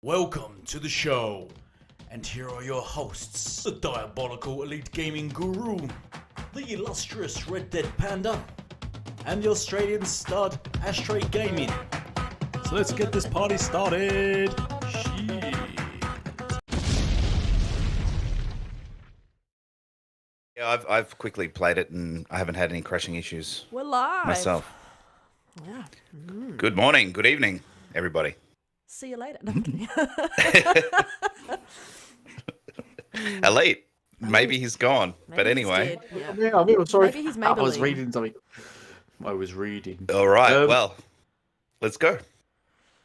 Welcome to the show, and here are your hosts, the diabolical Elite Gaming Guru, the illustrious RedDeadPanda, and the Australian stud Ashtrey Gaming. So let's get this party started. Shit. Yeah, I've quickly played it and I haven't had any crashing issues We're live. myself. Yeah. Good morning, good evening, everybody. See you later. No, I'm kidding. Elite, maybe he's gone, but Maybe he's anyway. dead, yeah. I'm sorry. Maybe he's I was Maybelline. reading something. I was reading. All right, well, let's go.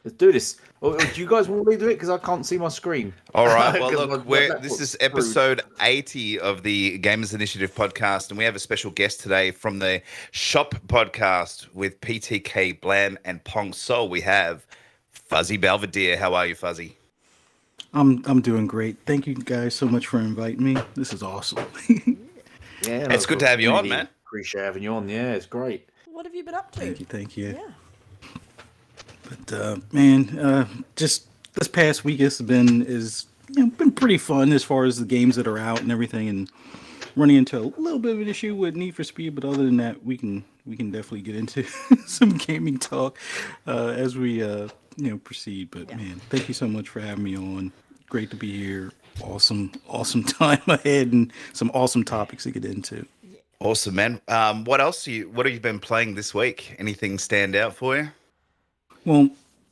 Let's do this. Do you guys want me to do it? Because I can't see my screen. All right, well, 'Cause look, my this is laptop's episode 80 of the Gamers Initiative podcast, and we have a special guest today from the Shop podcast with PTK, Bland, and Pong Soul. We have Fuzzy Belvedere. How are you, Fuzzy? I'm doing great. Thank you guys so much for inviting me. This is awesome. Yeah, It's good to have you on, man. Appreciate having you on. Yeah, it's great. What have you been up to? Thank you. Yeah. But man, just this past week has been pretty fun as far as the games that are out and everything, and running into a little bit of an issue with Need for Speed. But other than that, we can definitely get into some gaming talk as we proceed. But man, thank you so much for having me on. Great to be here. Awesome time ahead and some awesome topics to get into. Awesome, man. What else what have you been playing this week? Anything stand out for you? Well,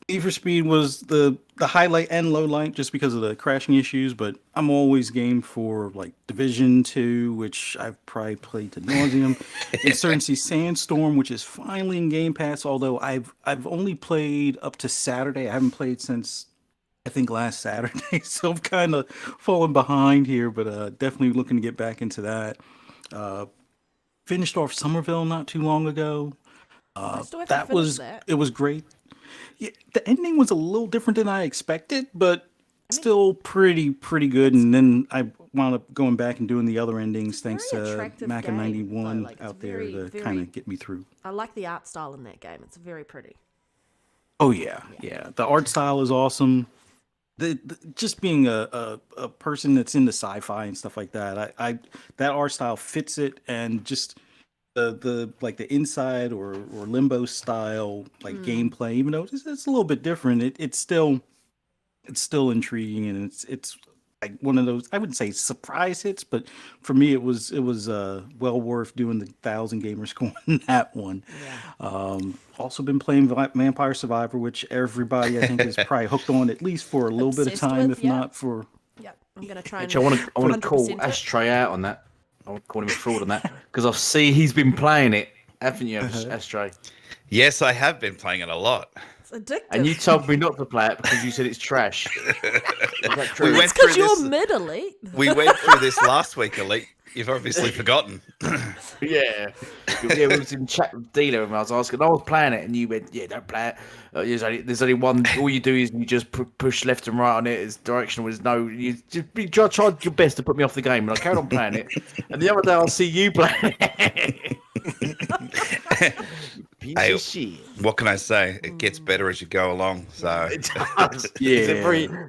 Need for Speed was the highlight and low light just because of the crashing issues, but I'm always game for like Division 2, which I've probably played to nauseum. Insurgency Sandstorm, which is finally in GamePass, although I've only played up to Saturday. I haven't played since I think last Saturday, so I'm kind of falling behind here, but definitely looking to get back into that. Finished off Somerville not too long ago. I still have to finish that. It was great. Yeah, the ending was a little different than I expected, but still pretty good. And then I wound up going back and doing the other endings thanks to Mac and 91 out there to kind of get me through. I like the art style in that game. It's very pretty. Oh yeah. The art style is awesome. Just being a person that's into sci-fi and stuff like that, I that art style fits it, and just the like the Inside or Limbo style gameplay, even though it's a little bit different, it's still intriguing, and it's like one of those, I wouldn't say surprise hits, but for me it was well worth doing the 1,000 gamer score on that one. Also been playing Vampire Survivor, which everybody I think is probably hooked on at least for a little bit of time, if not for. Yep, I'm gonna try. Actually, I want to call Ashtray out on that. I want to call him a fraud on that because I see he's been playing it, haven't you, Ashtray? Yes, I have been playing it a lot. It's addictive. And you told me not to play it because you said it's trash. Is that true? It's because you're mid-elite. We went through this last week, Elite. You've obviously forgotten. Yeah, we was in chat with Dealer and I was asking, I was playing it, and you went, yeah, don't play it. There's only one. All you do is you just push left and right on it. It's directional. There's no. You just try your best to put me off the game, and I carried on playing it. And the other day, I'll see you playing it. Hey, what can I say? It gets better as you go along. So it does. Yeah,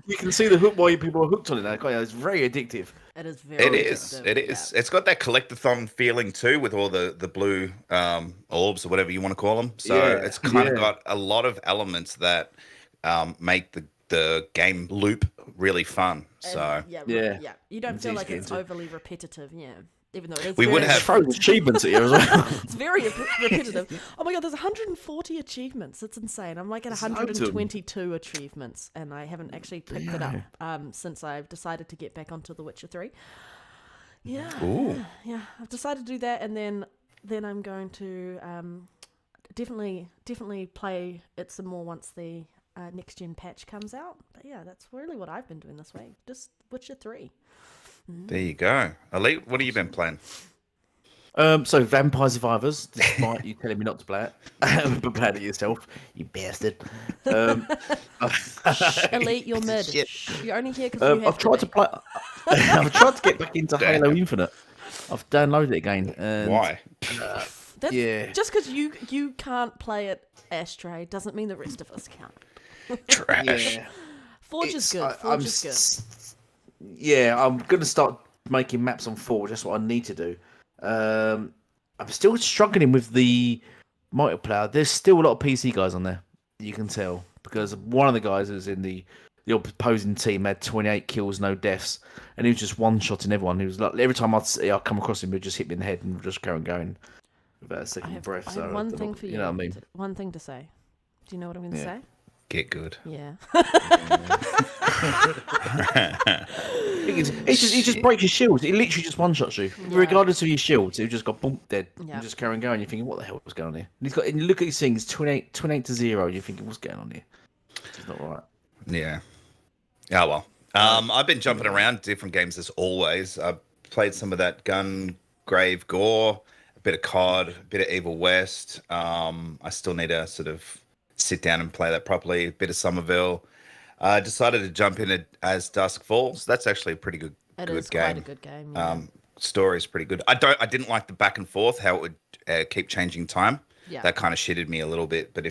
you can see the hook why people are hooked on it. It's very addictive. It is very. It is. Yeah. It's got that collectathon feeling too, with all the blue orbs or whatever you want to call them. So it's kind of got a lot of elements that make the game loop really fun. So yeah. You don't feel like it's overly repetitive. Yeah. Even though it is, we would have thrown achievements at you as well. It's very repetitive. Oh my god, there's 140 achievements. It's insane. I'm like at 122 achievements, and I haven't actually picked it up since I've decided to get back onto The Witcher 3. Yeah. Ooh. Yeah. I've decided to do that, and then I'm going to definitely play it some more once the next gen patch comes out. But yeah, that's really what I've been doing this week. Just Witcher 3. There you go. Elite, what have you been playing? So Vampire Survivors, despite you telling me not to play it, but play it yourself, you bastard. Elite, you're mid. You're only here because I've tried to play. I've tried to get back into Halo Infinite. I've downloaded it again. And, why? Just because you can't play it, Ashtrey, doesn't mean the rest of us can't. Trash. Yeah. Forge is good. Forge is good. Yeah, I'm gonna start making maps on Forge. That's what I need to do. I'm still struggling with the multiplayer. There's still a lot of PC guys on there. You can tell because one of the guys who's in the opposing team had 28 kills, no deaths, and he was just one-shotting everyone. He was like, every time I'd come across him, he'd just hit me in the head and just carry on going without a second breath. I have one thing for you. You know what I mean? One thing to say. Do you know what I'm going to say? Get good. Yeah. He just breaks your shields. He literally just one-shots you, regardless of your shields. He just got boom dead. Yeah. And just carry on going. You're thinking, what the hell was going on here? And you look at these things, 28 to 0. You're thinking, what's going on here? It's not right. Yeah. Oh well. I've been jumping around different games as always. I've played some of that Gungrave Gore, a bit of COD, a bit of Evil West. I still need to sort of sit down and play that properly. A bit of Somerville. I decided to jump in as Dusk Falls. That's actually a pretty good It game. is quite a good game. Yeah. Story is pretty good. I didn't like the back and forth, how it would keep changing time. Yeah. That kind of shitted me a little bit. But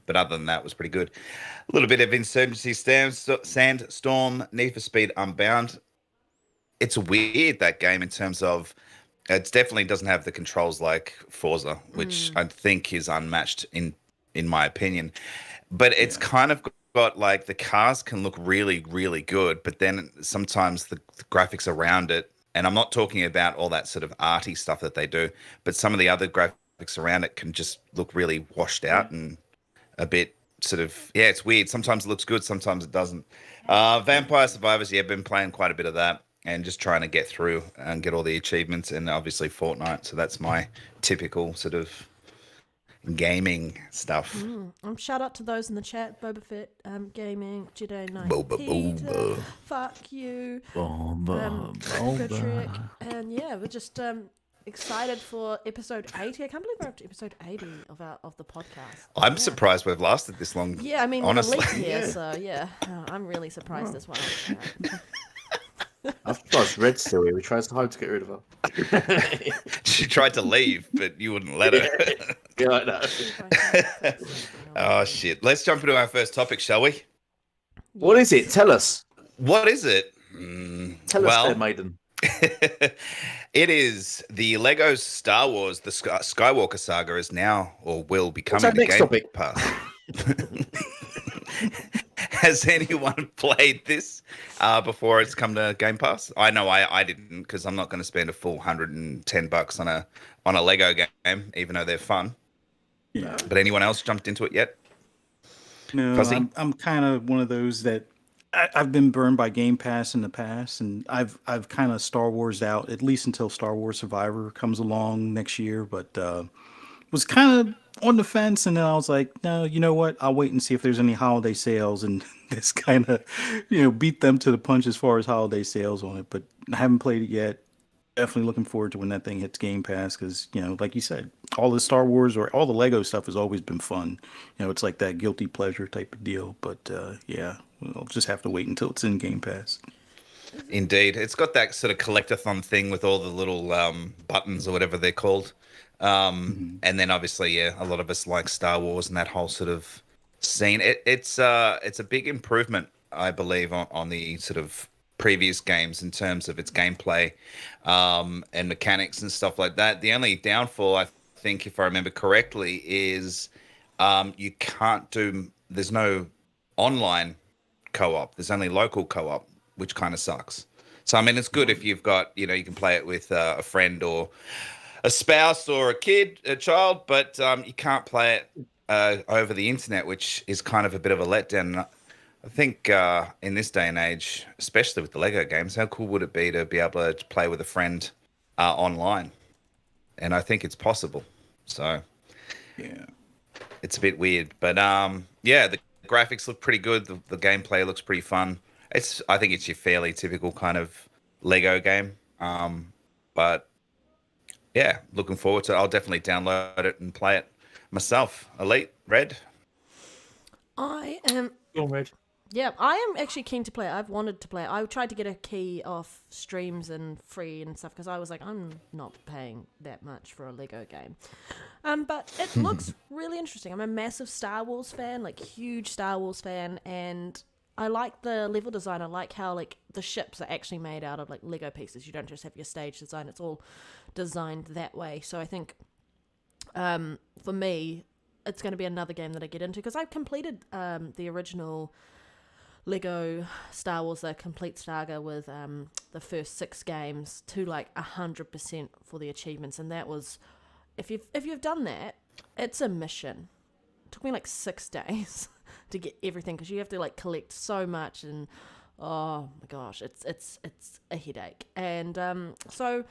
but other than that, it was pretty good. A little bit of Insurgency Sandstorm, Need for Speed Unbound. It's weird, that game, in terms of it definitely doesn't have the controls like Forza, which I think is unmatched in my opinion. But it's kind of got like the cars can look really, really good, but then sometimes the graphics around it, and I'm not talking about all that sort of arty stuff that they do, but some of the other graphics around it can just look really washed out and a bit sort of, it's weird. Sometimes it looks good, sometimes it doesn't. Vampire Survivors, been playing quite a bit of that and just trying to get through and get all the achievements, and obviously Fortnite. So that's my typical sort of gaming stuff. Shout out to those in the chat: Boba Fett, Gaming, Jedi Knight, Boba, Peter, Boba. fuck you, Boba. Trick, and we're just excited for episode 80. I can't believe we're up to episode 80 of the podcast. I'm surprised we've lasted this long. Yeah, I mean, honestly, we're late here, so I'm really surprised as well. I've surprised Red's still here. We tried so hard to get rid of her. She tried to leave, but you wouldn't let her. Yeah, I know. Oh shit! Let's jump into our first topic, shall we? What is it? Tell us. What is it? Tell us, there, maiden. It is the Lego Star Wars, the Skywalker saga is now or will be coming to GamePass. Has anyone played this before it's come to Game Pass? I know I didn't, because I'm not going to spend a full $110 on a Lego game, even though they're fun. Yeah. But anyone else jumped into it yet? No, I'm kind of one of those that I've been burned by Game Pass in the past, and I've kind of Star Wars out, at least until Star Wars Survivor comes along next year. But was kind of on the fence, and then I was like, no, you know what? I'll wait and see if there's any holiday sales, and this kind of, beat them to the punch as far as holiday sales on it. But I haven't played it yet. Definitely looking forward to when that thing hits Game Pass, because, like you said, all the Star Wars or all the Lego stuff has always been fun. It's like that guilty pleasure type of deal. But we'll just have to wait until it's in Game Pass. Indeed. It's got that sort of collectathon thing with all the little buttons or whatever they're called. And then obviously, a lot of us like Star Wars and that whole sort of scene. It's a big improvement, I believe, on the sort of previous games in terms of its gameplay and mechanics and stuff like that. The only downfall, I think, if I remember correctly, is you can't do. There's no online co-op. There's only local co-op, which kind of sucks. So I mean, it's good if you've got, you can play it with a friend or a spouse or a child, but you can't play it over the internet, which is kind of a bit of a letdown. I think in this day and age, especially with the Lego games, how cool would it be to be able to play with a friend online? And I think it's possible. So, yeah, it's a bit weird, but the graphics look pretty good. The gameplay looks pretty fun. I think it's your fairly typical kind of Lego game, but yeah, looking forward to it. I'll definitely download it and play it myself. Elite, Red? I am... Go on, Red. Yeah, I am actually keen to play it. I've wanted to play it. I tried to get a key off streams and free and stuff, because I was like, I'm not paying that much for a Lego game. But it looks really interesting. I'm a massive Star Wars fan, like huge Star Wars fan, and I like the level design. I like how like the ships are actually made out of like Lego pieces. You don't just have your stage design. It's all designed that way. So I think for me, it's going to be another game that I get into because I've completed the original Lego Star Wars, the complete saga with the first 6 games to like 100% for the achievements, and that was if you've done that, it's a mission. It took me like 6 days to get everything because you have to like collect so much, and oh my gosh, it's a headache. And so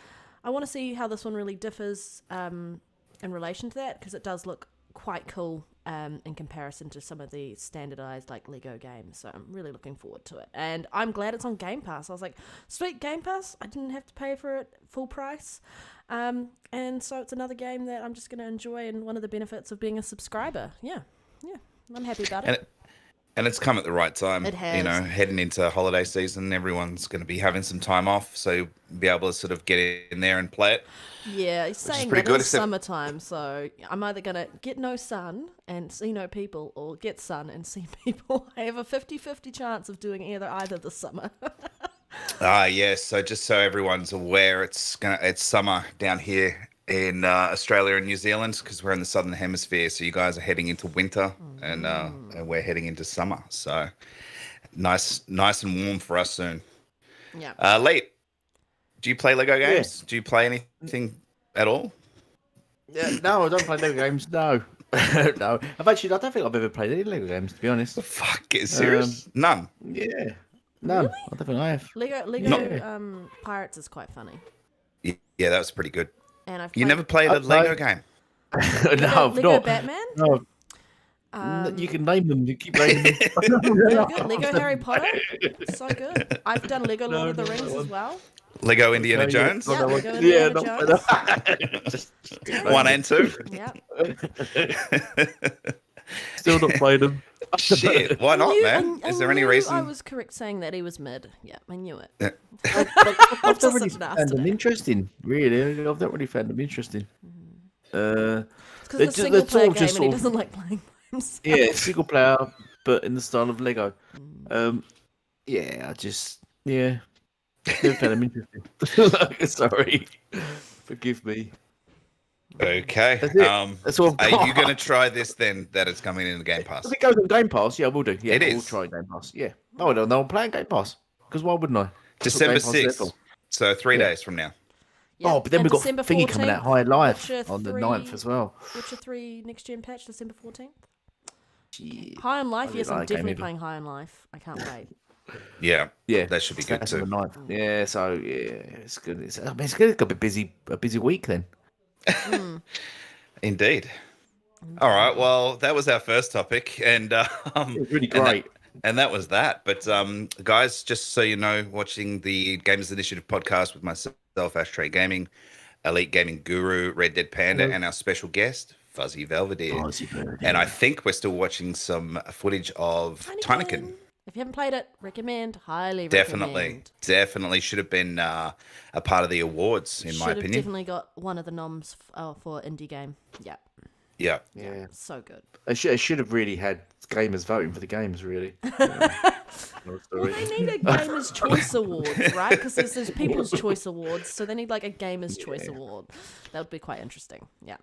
I want to see how this one really differs in relation to that because it does look quite cool in comparison to some of the standardized like Lego games. So I'm really looking forward to it, and I'm glad it's on Game Pass. I was like, sweet, Game Pass, I didn't have to pay for it full price, and so it's another game that I'm just going to enjoy, and one of the benefits of being a subscriber. Yeah, I'm happy about it. And it's come at the right time. It has. You know, heading into holiday season, everyone's going to be having some time off, so you'll be able to sort of get in there and play it. Yeah, he's saying that it's summertime, so I'm either going to get no sun and see no people, or get sun and see people. I have a 50-50 chance of doing either this summer. Yes. So just so everyone's aware, it's summer down here in Australia and New Zealand because we're in the southern hemisphere. So you guys are heading into winter, and we're heading into summer. So nice and warm for us soon. Yeah. Late. Do you play Lego games? Yeah. Do you play anything at all? Yeah, no, I don't play Lego games. No, no. I don't think I've ever played any Lego games, to be honest. Fuck, get serious? None. Yeah, none. Really? I don't think I have. Lego Pirates is quite funny. Yeah, that was pretty good. And you never played a Lego game? No, Lego Batman? No. You can name them. You keep naming them. Really good. Lego Harry Potter? So good. I've done Lego Lord of the Rings as well. Lego Indiana Jones? Yeah, Lego Indiana Jones. 1 and 2? Yeah. Still not played them. Shit, why not, man? Is there any reason? I was correct saying that he was mid. Yeah, I knew it. Yeah. I've not really found them interesting, really. I've not really found them interesting. It's because it's a single player game and he doesn't like playing games. Yeah, single player, but in the style of Lego. Yeah. Never found them interesting. Sorry. Forgive me. Okay. That's all are you going to try this then? That it's coming in the Game Pass. If it goes on Game Pass, yeah, we'll do. Yeah, we'll try Game Pass. Yeah. Oh, I don't know. I'm playing Game Pass because why wouldn't I? December 6th. So 3 days from now. Yeah. But then we've got December thingy 14th, coming out High Life Witcher on the 3, 9th as well. Witcher 3 next gen patch, December 14th. Yeah. High on Life, yes, I'm definitely game playing High on Life. I can't wait. Yeah, that should be good too. On the 9th. Yeah, so it's good. It's going to be a busy week then. Indeed. All right. Well, that was our first topic, and it was really great. And that was that. But guys, just so you know, watching the Gamers Initiative podcast with myself, Ashtrey Gaming, EliteGamingGuru, RedDeadPanda, and our special guest, Fuzzy Belvedere. And I think we're still watching some footage of Tinykin. If you haven't played it, highly recommend. Definitely should have been a part of the awards, in my opinion. Definitely got one of the noms for indie game. Yeah. Yeah. So good. I should have really had gamers voting for the games, really. Well, they need a Gamers' Choice Award, right? Because there's People's Choice Awards, so they need like a Gamers' Choice Award. That would be quite interesting. Yeah.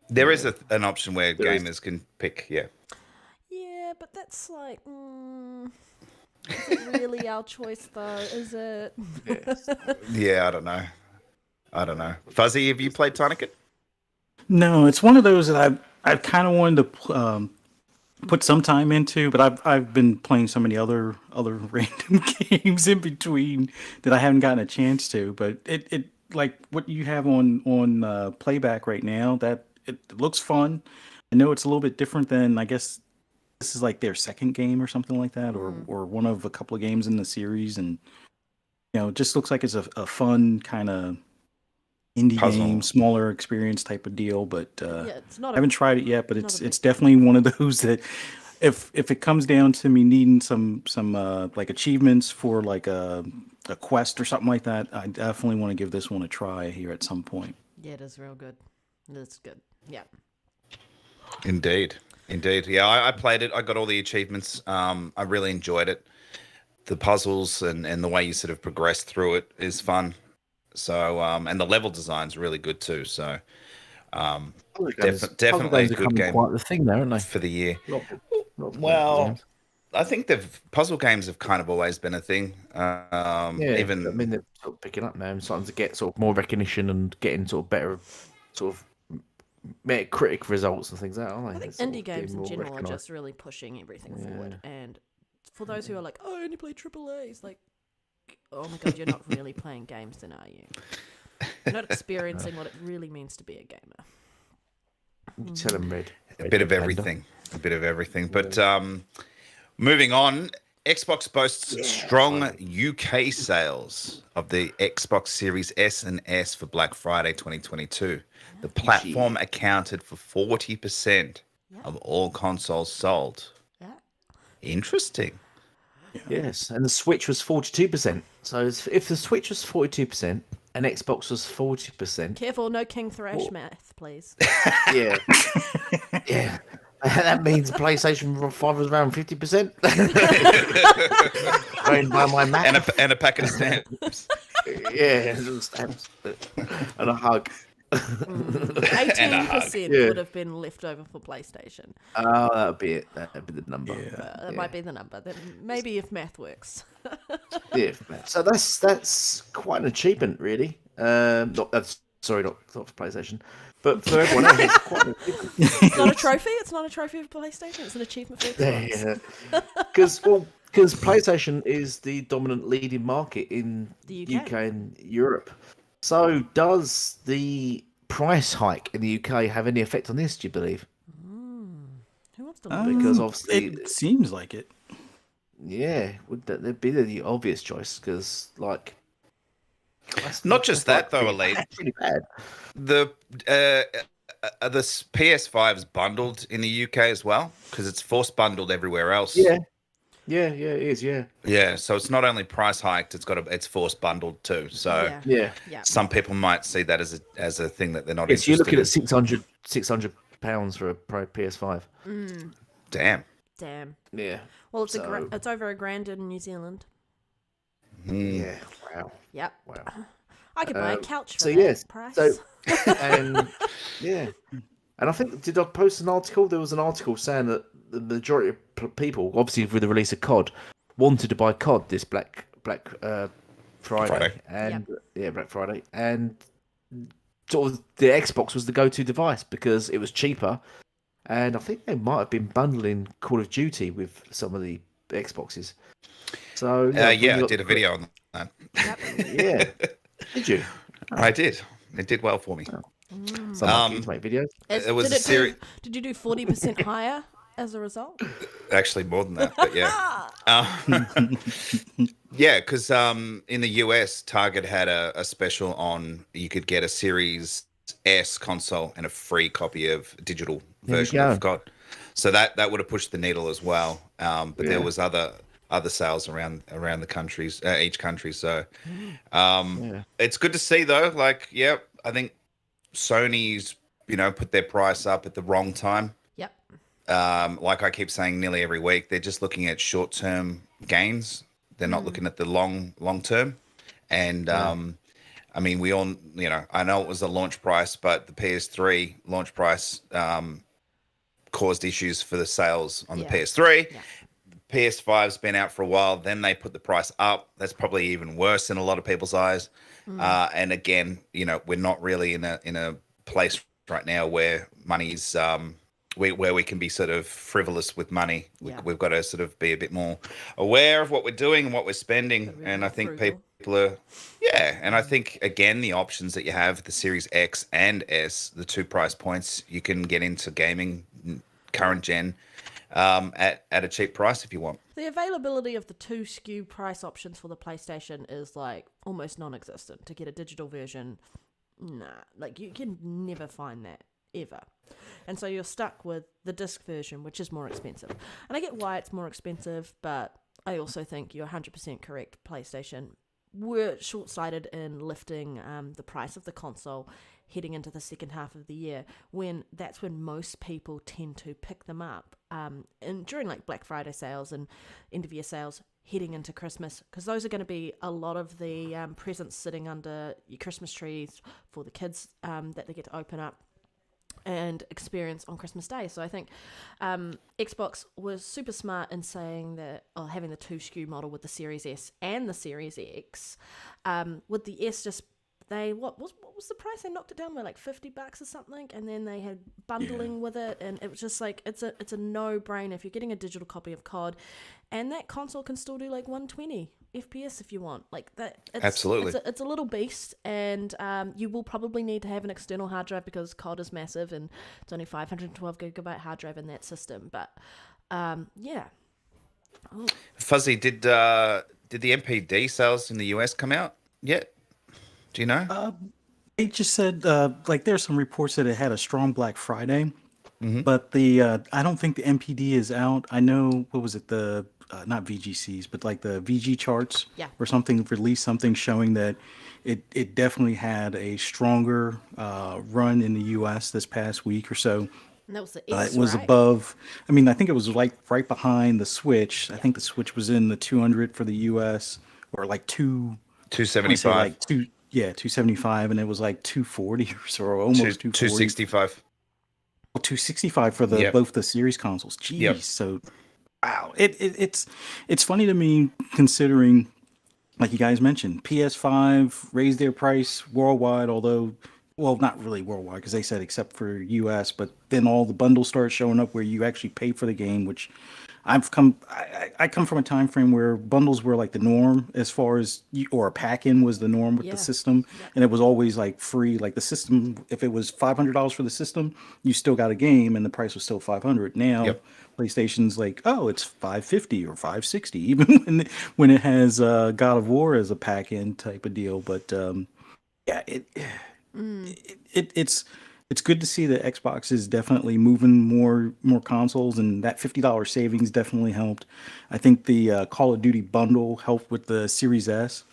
There is an option where gamers can pick, Yeah, but that's like, is it really our choice though? Is it? Yeah, I don't know. Fuzzy, have you played Tinykin? No, it's one of those that I've kind of wanted to put some time into, but I've been playing so many other random games in between that I haven't gotten a chance to. But it like what you have on playback right now, that it looks fun. I know it's a little bit different than, I guess this is like their second game or something like that, or one of a couple of games in the series, and it just looks like it's a fun kind of indie game, smaller experience type of deal. But it's not I haven't tried it yet, but it's definitely one of those that if it comes down to me needing some like achievements for like a quest or something like that, I definitely want to give this one a try here at some point. Yeah, it is real good. It's good. Yeah. Indeed. Indeed. Yeah, I played it. I got all the achievements. I really enjoyed it. The puzzles and the way you sort of progress through it is fun. So, and the level design's really good too. So, definitely a good game. Quite the thing there, aren't they? For the year. Well, I think puzzle games have kind of always been a thing. Even I mean, they're sort of picking up now and starting to get sort of more recognition and getting sort of better sort of Metacritic results and things like that, aren't they? I think indie games in general are just really pushing everything forward. And for those who are like, oh, I only play AAAs, like, oh my god, you're not really playing games then, are you? You're not experiencing what it really means to be a gamer. Tell them, Red. A bit of everything. A bit of everything. But moving on, Xbox boasts strong UK sales of the Xbox Series S and S for Black Friday 2022. The platform accounted for 40% of all consoles sold. Yeah. Interesting. Yes, and the Switch was 42%. So if the Switch was 42% and Xbox was 40%... Careful, no King Thrash math, please. Yeah. Yeah. That means PlayStation 5 was around 50%. Going by my math. And a packet of stamps. Yeah, some stamps. And a hug. 18% would have been left over for PlayStation. Oh, that would be it. That would be the number. That might be the number. Maybe if math works. Yeah, so that's quite an achievement, really. Not for PlayStation, but for everyone else, it's quite an achievement. It's not a trophy. It's not a trophy for PlayStation. It's an achievement for Xbox. Yeah, because PlayStation is the dominant leading market in the UK and Europe. So, does the price hike in the UK have any effect on this? Do you believe? Who wants to? Because obviously, it seems like it. Yeah, would that be the obvious choice? Because not just that though, Elite. Pretty bad. The PS5's bundled in the UK as well because it's force bundled everywhere else. Yeah, it is. Yeah, so it's not only price hiked; it's force bundled too. So some people might see that as a thing that they're not. Yes, you're looking at £600 for a Pro PS5. Damn. Yeah. Well, it's it's over £1,000 in New Zealand. Yeah. Wow. Yep. Wow. I could buy a couch for that price. So, and and I think did I post an article? There was an article saying that the majority of people, obviously with the release of COD, wanted to buy COD this Black Friday. And Black Friday, and sort of the Xbox was the go-to device because it was cheaper, and I think they might have been bundling Call of Duty with some of the Xboxes. So I did a video on that. Yeah, did you? I did. It did well for me. Some kids make videos. Did you do 40% higher as a result? Actually, more than that, but yeah. Because in the US, Target had a special on you could get a Series S console and a free copy of digital version of COD. So that would have pushed the needle as well. But there was other sales around the countries, each country. So it's good to see though. Like, I think Sony's put their price up at the wrong time. Yep. Like I keep saying nearly every week, they're just looking at short-term gains. They're not looking at the long term. And I mean, we all, I know it was a launch price, but the PS3 launch price caused issues for the sales on the PS3. Yeah. PS5's been out for a while. Then they put the price up. That's probably even worse in a lot of people's eyes. And again, we're not really in a place right now where money's where we can be sort of frivolous with money. We've got to sort of be a bit more aware of what we're doing and what we're spending. And I think people are, and I think again the options that you have, the Series X and S, the two price points, you can get into gaming current gen at a cheap price if you want. The availability of the two SKU price options for the PlayStation is like almost non-existent. To get a digital version, like you can never find that ever. And so you're stuck with the disc version, which is more expensive. And I get why it's more expensive, but I also think you're 100% correct. PlayStation were short-sighted in lifting the price of the console heading into the second half of the year, when that's when most people tend to pick them up, and during like Black Friday sales and end of year sales heading into Christmas, because those are going to be a lot of the presents sitting under your Christmas trees for the kids that they get to open up and experience on Christmas Day. So I think Xbox was super smart in saying that, having the 2 SKU model with the Series S and the Series X, with the S just, what was the price? They knocked it down by like $50 or something, and then they had bundling with it, and it was just like it's a no-brainer if you're getting a digital copy of COD, and that console can still do like 120 FPS if you want, like that. Absolutely, it's a little beast, and you will probably need to have an external hard drive because COD is massive, and it's only 512 gigabyte hard drive in that system. But yeah. Oh. Fuzzy, did the MPD sales in the US come out yet? Do you know? It just said like there's some reports that it had a strong Black Friday, but I don't think the MPD is out. I know, what was it, the not VGCs, but like the VG charts or something released something showing that it definitely had a stronger run in the US this past week or so. And that was the S, it was right? above. I mean, I think it was like right behind the Switch. I think the Switch was in the 200 for the US, or like 275. Like 275, and it was like 240 or so, or almost 240. 265. Well, 265 for the both the series consoles. Jeez, so wow, it's funny to me considering, like you guys mentioned, PS5 raised their price worldwide, although, well, not really worldwide because they said except for US, but then all the bundles start showing up where you actually pay for the game, which I come from a time frame where bundles were like the norm, as far as or a pack-in was the norm with the system, and it was always like free. Like the system, if it was $500 for the system, you still got a game, and the price was still $500. Now, PlayStation's like, oh, it's $550 or $560, even when it has God of War as a pack-in type of deal. But it's good to see that Xbox is definitely moving more consoles, and that $50 savings definitely helped. I think the Call of Duty bundle helped with the Series S.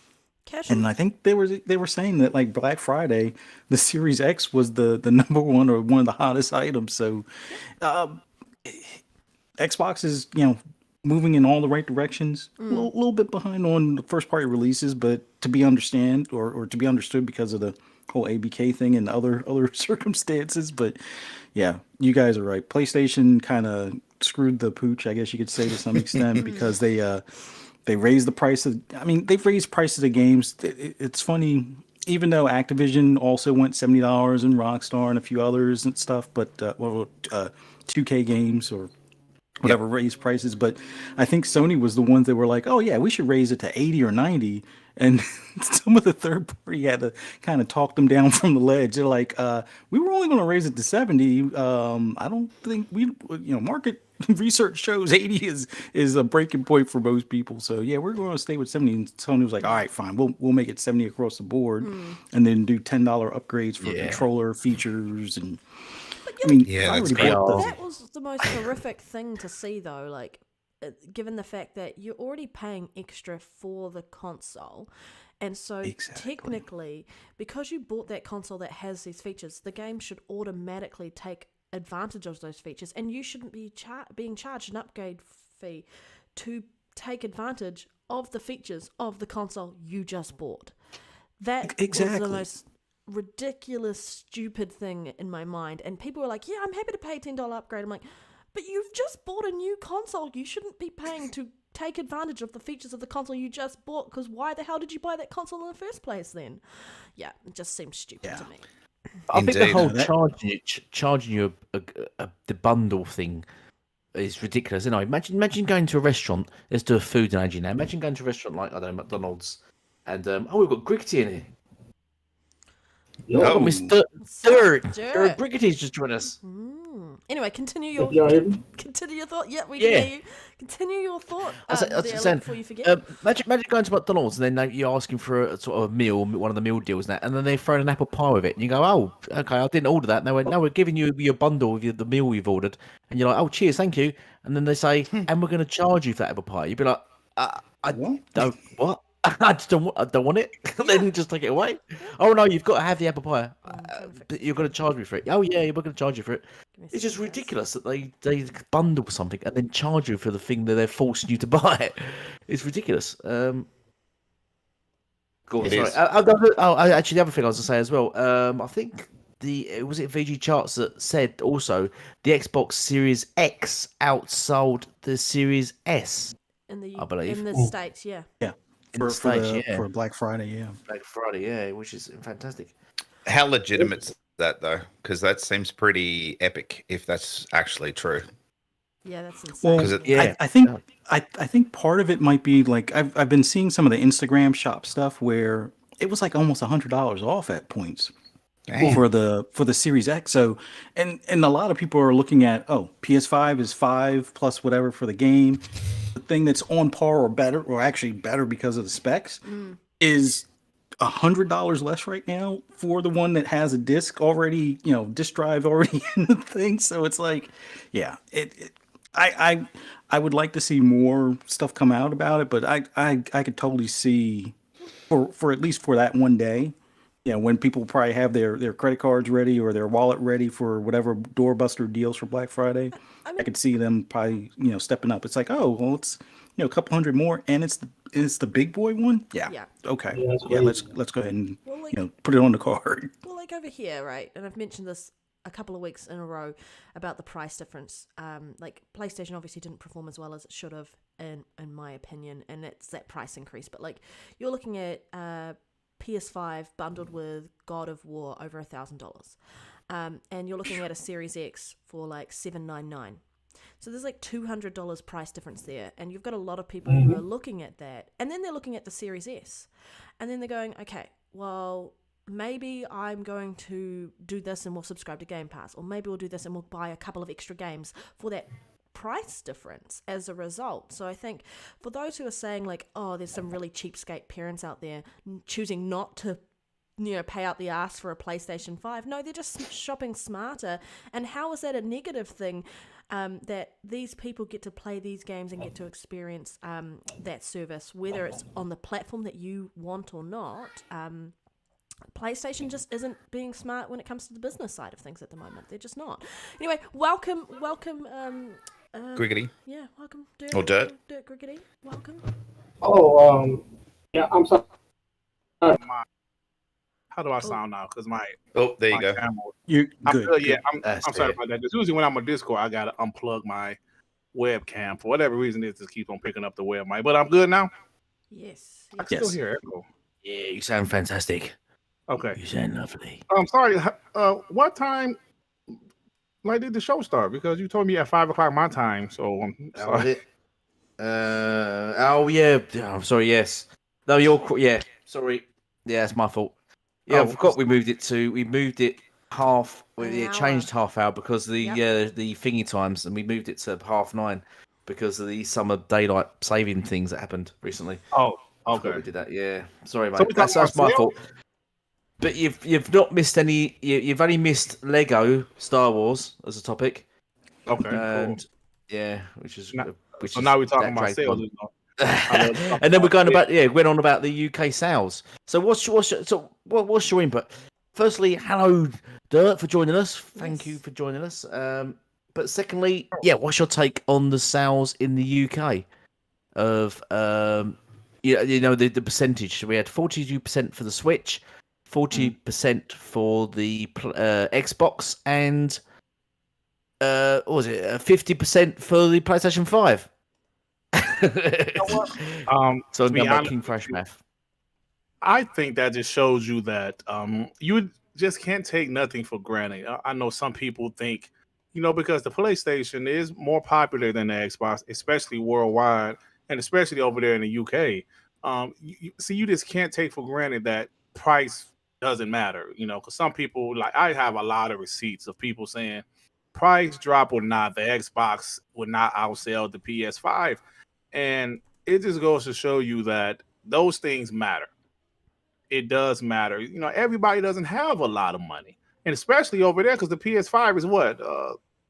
And I think they were saying that like Black Friday, the Series X was the number one or one of the hottest items. So Xbox is, moving in all the right directions. A little bit behind on the first party releases, but to be understood because of the whole ABK thing and other circumstances. But yeah, you guys are right. PlayStation kind of screwed the pooch, I guess you could say, to some extent, because they raised the price of. I mean, they've raised prices of games. It's funny, even though Activision also went $70 and Rockstar and a few others and stuff, but 2K games or whatever raised prices. But I think Sony was the ones that were like, oh yeah, we should raise it to 80 or 90. And some of the third party had to kind of talk them down from the ledge. They're like, we were only going to raise it to 70. I don't think market research shows 80 is a breaking point for most people. So yeah, we're going to stay with 70. And Sony was like, all right, fine, we'll make it 70 across the board, and then do $10 upgrades for controller features. And that was the most horrific thing to see, though. Like, given the fact that you're already paying extra for the console, and so technically, because you bought that console that has these features, the game should automatically take advantage of those features, and you shouldn't be being charged an upgrade fee to take advantage of the features of the console you just bought. That was the most ridiculous, stupid thing in my mind. And people were like, yeah, I'm happy to pay a $10 upgrade. I'm like, but you've just bought a new console. You shouldn't be paying to take advantage of the features of the console you just bought, because why the hell did you buy that console in the first place then? Yeah, it just seems stupid to me. I think the whole charging you the bundle thing is ridiculous. Imagine going to a restaurant. Let's do a food analogy now. Imagine going to a restaurant like, I don't know, McDonald's, and we've got Griggity in here. Oh, Mr. Dirt. Brigitty's just joined us. Anyway, continue your thought. Yeah, we can hear you. Continue your thought before you forget. Imagine going to McDonald's and then you're asking for a sort of a meal, one of the meal deals, and then they're throwing an apple pie with it, and you go, "Oh, okay, I didn't order that." And they went, "No, we're giving you your bundle with the meal you've ordered," and you're like, "Oh, cheers, thank you." And then they say, "And we're going to charge you for that apple pie." You'd be like, "I don't what." I just don't want it. Then just take it away. Oh no, you've got to have the apple pie. But you're going to charge me for it. Oh yeah, we're going to charge you for it. It's just ridiculous that they bundle something and then charge you for the thing that they're forcing you to buy. It's ridiculous. Go on, sorry. Actually, the other thing I was going to say as well. I think was it VG Charts that said also the Xbox Series X outsold the Series S. I believe in the States, yeah. Yeah. For Black Friday, yeah. Black Friday, yeah, which is fantastic. How legitimate is that though? Because that seems pretty epic if that's actually true. Yeah, that's insane. Well, I think part of it might be like I've been seeing some of the Instagram shop stuff where it was like almost $100 off at points. Damn. For the Series X. So and a lot of people are looking at PS5 is $5 plus whatever for the game. The thing that's on par or better, or actually better because of the specs, is $100 less right now for the one that has a disc already, disk drive already in the thing. So it's like, yeah, I would like to see more stuff come out about it, but I could totally see for at least for that one day. When people probably have their credit cards ready or their wallet ready for whatever doorbuster deals for Black Friday, I could see them probably stepping up. It's like, it's a couple hundred more, and it's the big boy one. Yeah. Okay. Yeah. Let's go ahead and put it on the card. Well, like over here, right? And I've mentioned this a couple of weeks in a row about the price difference. Like PlayStation obviously didn't perform as well as it should have, in my opinion, and it's that price increase. But like you're looking at PS5 bundled with God of War over $1,000, and you're looking at a Series X for like $799. So there's like $200 price difference there, and you've got a lot of people who are looking at that, and then they're looking at the Series S, and then they're going, okay, well, maybe I'm going to do this and we'll subscribe to GamePass, or maybe we'll do this and we'll buy a couple of extra games for that price difference as a result. So I think for those who are saying like, there's some really cheapskate parents out there choosing not to pay out the ass for a PlayStation 5, no, they're just shopping smarter. And how is that a negative thing, that these people get to play these games and get to experience that service, whether it's on the platform that you want or not? PlayStation just isn't being smart when it comes to the business side of things at the moment. They're just not. Anyway, welcome Griggity. Yeah, welcome, Dirk. Or Dirt. Dirt Griggity, welcome. Yeah, I'm sorry. How do I sound now? Because there you go. You're good. Good. Yeah, I'm sorry about that. Because usually when I'm on Discord, I gotta unplug my webcam for whatever reason. It just keeps on picking up the web mic. But I'm good now. Yes. I can still hear echo. Yeah, you sound fantastic. Okay. You sound lovely. I'm sorry. What time? Did the show start? Because you told me at 5:00 my time. So I'm sorry. I'm sorry. Yes. No, you're. Sorry. Yeah, it's my fault. Yeah, I forgot we moved it half. It changed half hour because the thingy times, and we moved it to 9:30 because of the summer daylight saving things that happened recently. Oh, okay. We did that. Yeah. Sorry, mate. That's my fault. But you've not missed any. You've only missed Lego Star Wars as a topic. Okay. And which is so now we're talking about sales. And then we're going about went on about the UK sales. So what's your input? Firstly, hello Dirt for joining us. Thank you for joining us. But secondly, what's your take on the sales in the UK of the percentage? We had 42% for the Switch, 40% for the Xbox, and what was it? 50% for the PlayStation 5. So I'm making fresh math. I think that just shows you that you just can't take nothing for granted. I know some people think, because the PlayStation is more popular than the Xbox, especially worldwide, and especially over there in the UK. You just can't take for granted that price doesn't matter, because some people, like I have a lot of receipts of people saying price drop or not, the Xbox would not outsell the PS5. And it just goes to show you that those things matter. It does matter. Everybody doesn't have a lot of money. And especially over there, because the PS5 is what?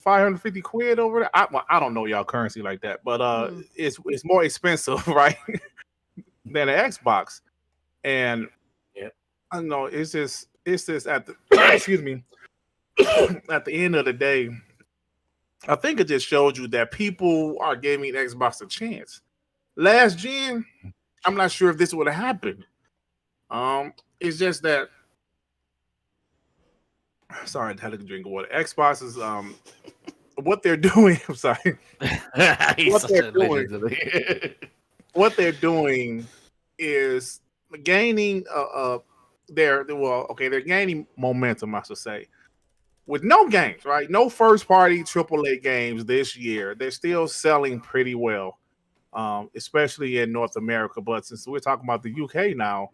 550 quid over there? I don't know y'all currency like that, but it's more expensive, right? than an Xbox. And I don't know, it's just at the excuse me, at the end of the day, I think it just showed you that people are giving Xbox a chance. Last gen, I'm not sure if this would have happened. It's just that. Sorry, I had to drink water. Xbox is what they're doing. I'm sorry. What they're doing is gaining they're gaining momentum, I should say. With no games, right? No first party AAA games this year. They're still selling pretty well. Especially in North America. But since we're talking about the UK now,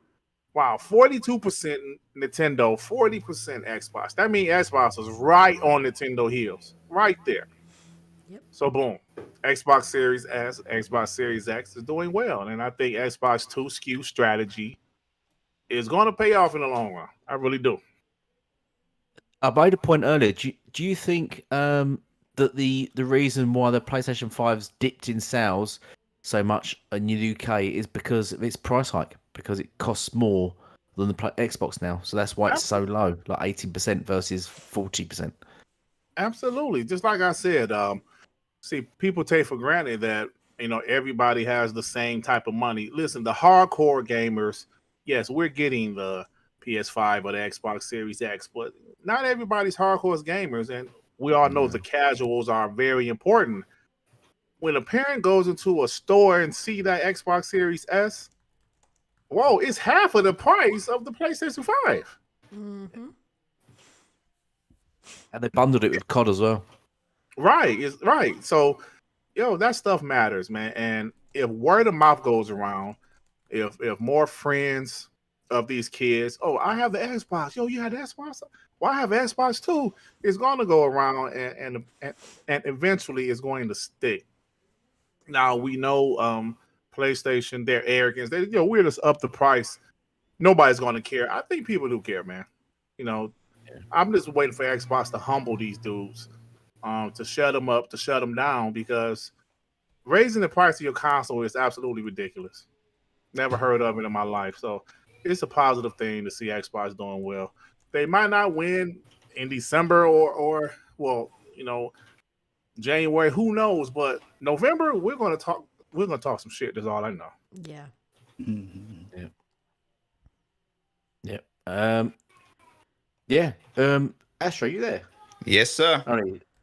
wow, 42% Nintendo, 40% Xbox. That means Xbox is right on Nintendo heels, right there. Yep. So boom, Xbox Series S, Xbox Series X is doing well, and I think Xbox 2 SKU strategy is going to pay off in the long run. I really do. I made a point earlier. Do you think that the reason why the PlayStation 5's dipped in sales so much in the UK is because of its price hike? Because it costs more than the Xbox now, so that's why it's so low, like 18% versus 40%. Absolutely, just like I said. See, people take for granted that everybody has the same type of money. Listen, the hardcore gamers, yes, we're getting the PS5 or the Xbox Series X, but not everybody's hardcore gamers, and we all know the casuals are very important. When a parent goes into a store and see that Xbox Series S, whoa, it's half of the price of the PlayStation 5. Mm-hmm. And they bundled it with COD as well. Right, it's right. So, that stuff matters, man. And if word of mouth goes around, if more friends of these kids, oh, I have the Xbox. Yo, you have the Xbox? Well, I have Xbox too. It's going to go around and eventually it's going to stick. Now we know PlayStation, their arrogance, we're just up the price. Nobody's going to care. I think people do care, man. I'm just waiting for Xbox to humble these dudes, to shut them up, to shut them down, because raising the price of your console is absolutely ridiculous. Never heard of it in my life. So it's a positive thing to see Xbox doing well. They might not win in December or January, who knows? But November, we're gonna talk some shit. That's all I know. Yeah. Mm-hmm. Yeah. Yeah. Ashtrey, you there? Yes, sir.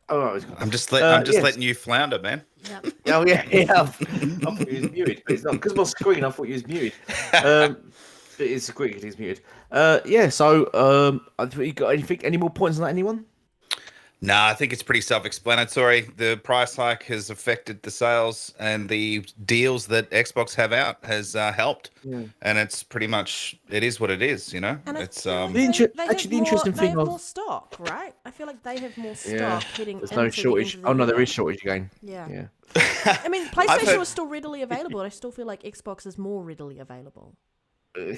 I'm just letting you flounder, man. Yep. Oh yeah. I thought you was muted, but it's not because my screen. I thought you was muted. It is quick. It is muted. Yeah. So, you got anything? Any more points on that? Anyone? No, I think it's pretty self-explanatory. The price hike has affected the sales, and the deals that Xbox have out has helped. Yeah. And it's pretty much, it is what it is, And it's the interesting thing they have more stock, right? I feel like they have more stock heading into no shortage. The there is shortage again. Yeah. I mean, PlayStation was still readily available. I still feel like Xbox is more readily available.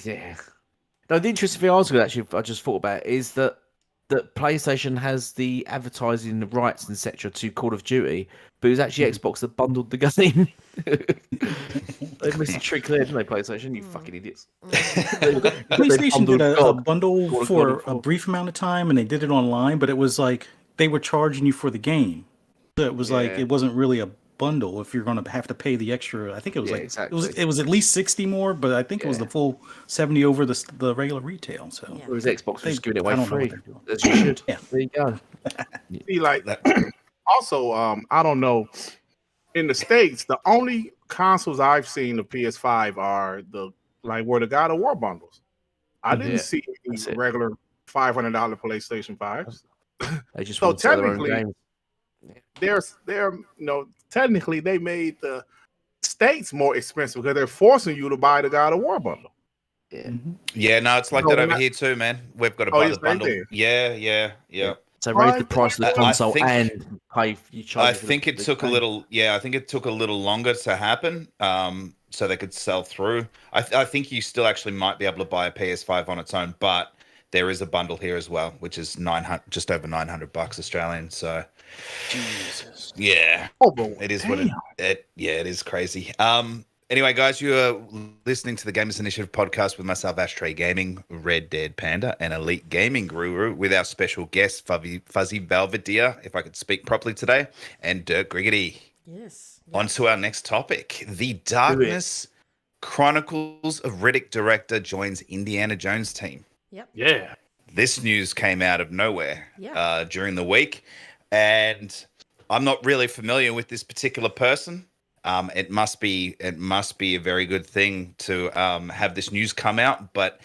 Yeah. No, the interesting thing I just thought about is that PlayStation has the advertising rights, etc., to Call of Duty, but it was actually Xbox that bundled the game. They missed a trick there, didn't they, PlayStation? You fucking idiots. PlayStation did a bundle for a brief amount of time, and they did it online, but it was like they were charging you for the game. So it was like it wasn't really a bundle if you're going to have to pay the extra. I think it was it was at least 60 more, but I think it was the full 70 over the regular retail. So it was Xbox was giving it away free, as you should. Yeah, there you go. See, like that. Also, I don't know. In the States, the only consoles I've seen of PS5 are were the God of War bundles. I didn't see any regular $500 PlayStation 5s. They just so technically, technically they made the States more expensive because they're forcing you to buy the God of War bundle. Yeah. Yeah, no, it's like that over here too, man. We've got to buy the bundle. Yeah. So raise the price of the console and pay you charge. I think it took a little. Yeah, I think it took a little longer to happen, so they could sell through. I think you still actually might be able to buy a PS5 on its own, but there is a bundle here as well, which is just over $900 Australian. So, Jesus. Yeah, oh, it is what it is crazy. Anyway, guys, you are listening to the Gamers Initiative podcast with myself, Ashtrey Gaming, RedDeadPanda, and EliteGamingGuru, with our special guest, Fuzzy Belvedere, if I could speak properly today, and Dirk Griggity. Yes. On to our next topic. The Darkness Chronicles of Riddick director joins Indiana Jones team. Yep. Yeah. This news came out of nowhere Yeah. during the week, and I'm not really familiar with this particular person. It must be a very good thing to have this news come out. But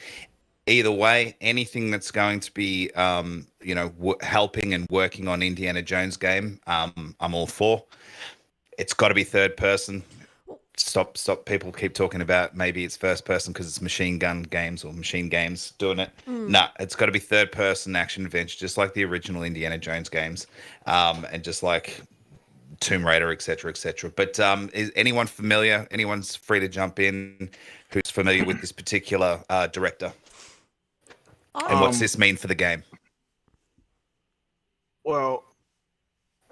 either way, anything that's going to be helping and working on Indiana Jones game, I'm all for. It's got to be third person. Stop! People keep talking about maybe it's first person because it's Machine Gun Games or Machine Games doing it. No, it's got to be third person action adventure, just like the original Indiana Jones games, and just like Tomb Raider, etc., etc. But is anyone familiar? Anyone's free to jump in who's familiar with this particular director? And what's this mean for the game? Well,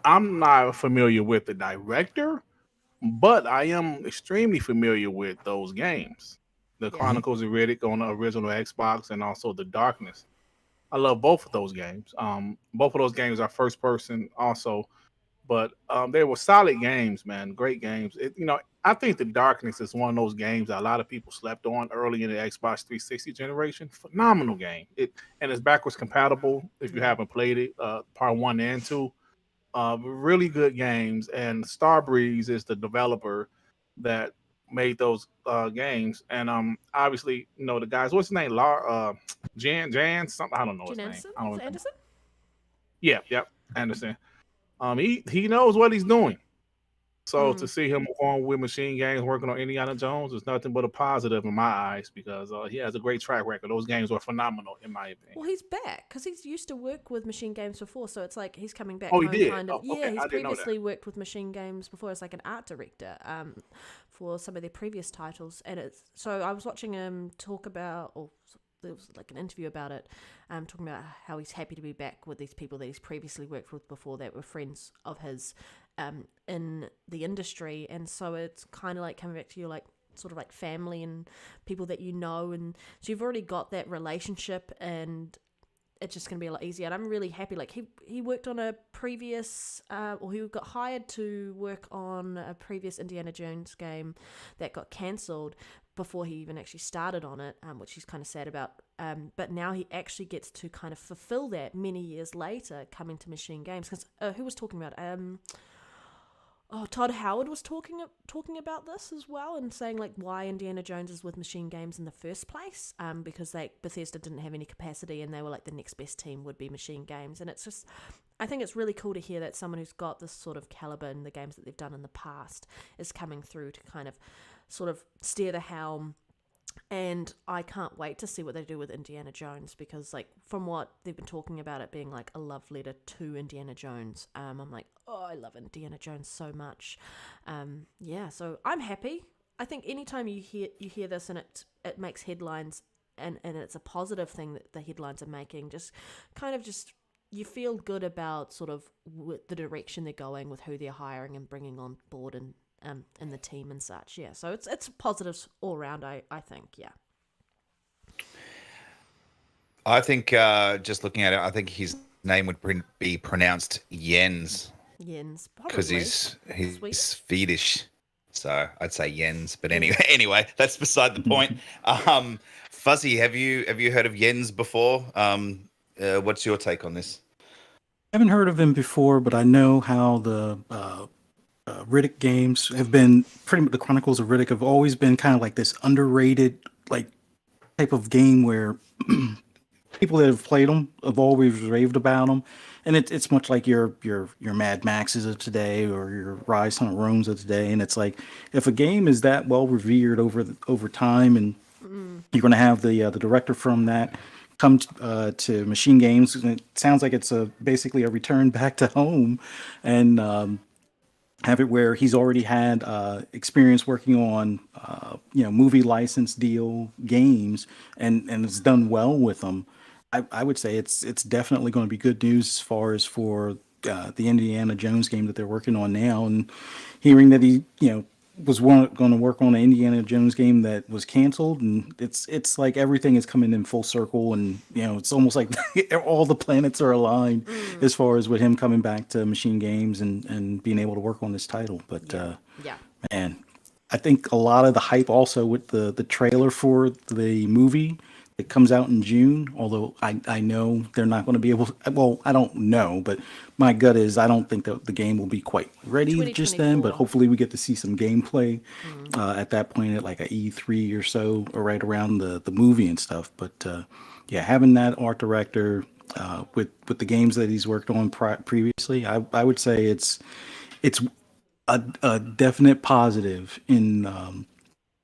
I'm not familiar with the director, but I am extremely familiar with those games. The Chronicles of Riddick on the original Xbox and also The Darkness. I love both of those games. Both of those games are first person also, but they were solid games, man. Great games. I think The Darkness is one of those games that a lot of people slept on early in the Xbox 360 generation. Phenomenal game. And it's backwards compatible if you haven't played it, part 1 and 2. Really good games, and Starbreeze is the developer that made those games. And obviously, the guys. What's his name? Jan something. I don't know his name. I don't know. Andersson? Yep, Andersson. He knows what he's doing. So to see him on with Machine Games working on Indiana Jones is nothing but a positive in my eyes, because he has a great track record. Those games were phenomenal in my opinion. Well, he's back because he's used to work with Machine Games before, so it's like he's coming back. Oh, he did? Kind of. Oh, okay. He's I didn't know previously worked with Machine Games before as like an art director for some of their previous titles, and so I was watching him talk about, or there was like an interview about it, talking about how he's happy to be back with these people that he's previously worked with before that were friends of his in the industry. And so it's kind of like coming back to your like sort of like family and people that you know, and so you've already got that relationship, and it's just going to be a lot easier. And I'm really happy. Like he worked on a previous, or he got hired to work on a previous Indiana Jones game that got cancelled before he even actually started on it, which he's kind of sad about. But now he actually gets to kind of fulfill that many years later, coming to Machine Games. Because who was talking about? Todd Howard was talking about this as well, and saying like why Indiana Jones is with Machine Games in the first place, because Bethesda didn't have any capacity, and they were like the next best team would be Machine Games. And it's just, I think it's really cool to hear that someone who's got this sort of caliber in the games that they've done in the past is coming through to kind of sort of steer the helm. And I can't wait to see what they do with Indiana Jones, because like from what they've been talking about it being like a love letter to Indiana Jones, I'm like, oh, I love Indiana Jones so much. So I'm happy. I think anytime you hear this and it makes headlines, and it's a positive thing that the headlines are making, just kind of just you feel good about sort of the direction they're going with who they're hiring and bringing on board, and the team and such. Yeah, so it's positives all around, I think. Yeah, I think just looking at it, I think his name would be pronounced Jens because he's Swedish, so I'd say Jens. But anyway, that's beside the point. Fuzzy, have you heard of Jens before? What's your take on this? I haven't heard of him before, but I know how the Riddick games have been pretty much. The Chronicles of Riddick have always been kind of like this underrated like type of game where people that have played them have always raved about them, and it's much like your Mad Maxes of today or your Rise Hunt Romes of today. And it's like if a game is that well revered over time, and you're going to have the director from that come to Machine Games, and it sounds like it's basically a return back to home, and have it where he's already had experience working on movie license deal games, and has done well with them. I would say it's definitely going to be good news as far as for the Indiana Jones game that they're working on now, and hearing that he was going to work on an Indiana Jones game that was canceled, and it's like everything is coming in full circle, and it's almost like all the planets are aligned as far as with him coming back to Machine Games and being able to work on this title. But man, I think a lot of the hype also with the trailer for the movie that comes out in June, although I know they're not going to be able to, well, I don't know, but my gut is I don't think that the game will be quite ready just then, but hopefully we get to see some gameplay at that point at like a E3 or so, or right around the movie and stuff. But having that art director with the games that he's worked on previously, I would say it's a definite positive in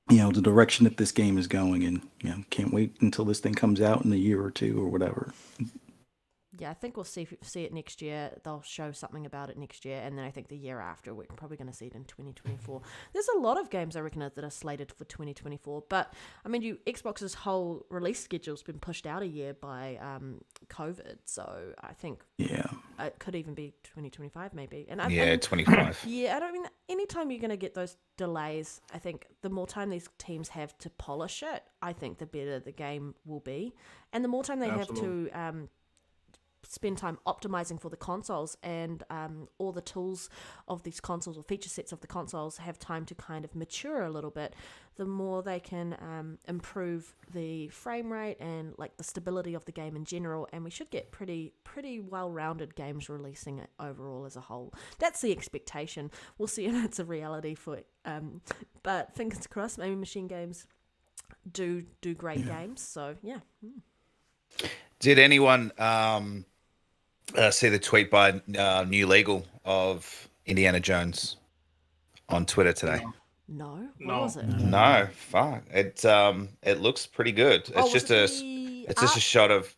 the direction that this game is going, and can't wait until this thing comes out in a year or two or whatever. Yeah, I think we'll see it next year. They'll show something about it next year, and then I think the year after we're probably going to see it in 2024. There's a lot of games I reckon that are slated for 2024, but I mean, Xbox's whole release schedule's been pushed out a year by COVID, so I think it could even be 2025 maybe. And 25. Yeah, I mean, anytime you're going to get those delays, I think the more time these teams have to polish it, I think the better the game will be, and the more time they have to spend time optimizing for the consoles, and all the tools of these consoles or feature sets of the consoles have time to kind of mature a little bit, the more they can improve the frame rate and like the stability of the game in general, and we should get pretty well-rounded games releasing it overall as a whole. That's the expectation. We'll see if it's a reality for it, but fingers crossed, maybe Machine Games do great games, so yeah. Did anyone see the tweet by New Legal of Indiana Jones on Twitter today? No. What was it? No, fuck. It looks pretty good. It's just a shot of.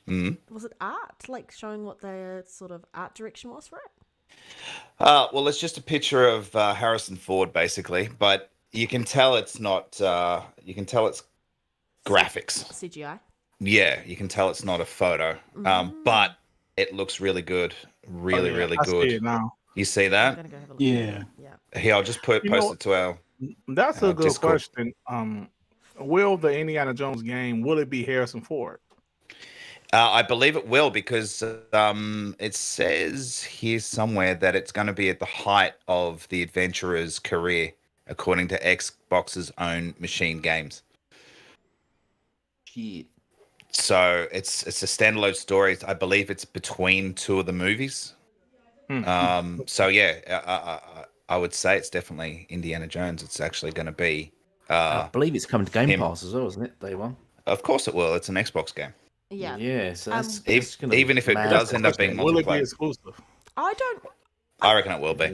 Was it art, like showing what their sort of art direction was for it? Well, it's just a picture of Harrison Ford, basically, but you can tell it's not. You can tell it's graphics. CGI. Yeah, you can tell it's not a photo, but it looks really good. Really good. I see it now. You see that? I'm gonna go have a look. Yeah. Here, I'll just post it to our. That's a good Discord. question. Will the Indiana Jones game, will it be Harrison Ford? I believe it will, because it says here somewhere that it's going to be at the height of the adventurer's career, according to Xbox's own Machine Games. Shit. So it's a standalone story. I believe it's between two of the movies. So yeah, I would say it's definitely Indiana Jones. It's actually going to be. I believe it's coming to Game Pass as well, isn't it? Day one. Of course it will. It's an Xbox game. Yeah. Yeah. So that's Even if it does end up being Will it be multiplayer, exclusive? I reckon it will be.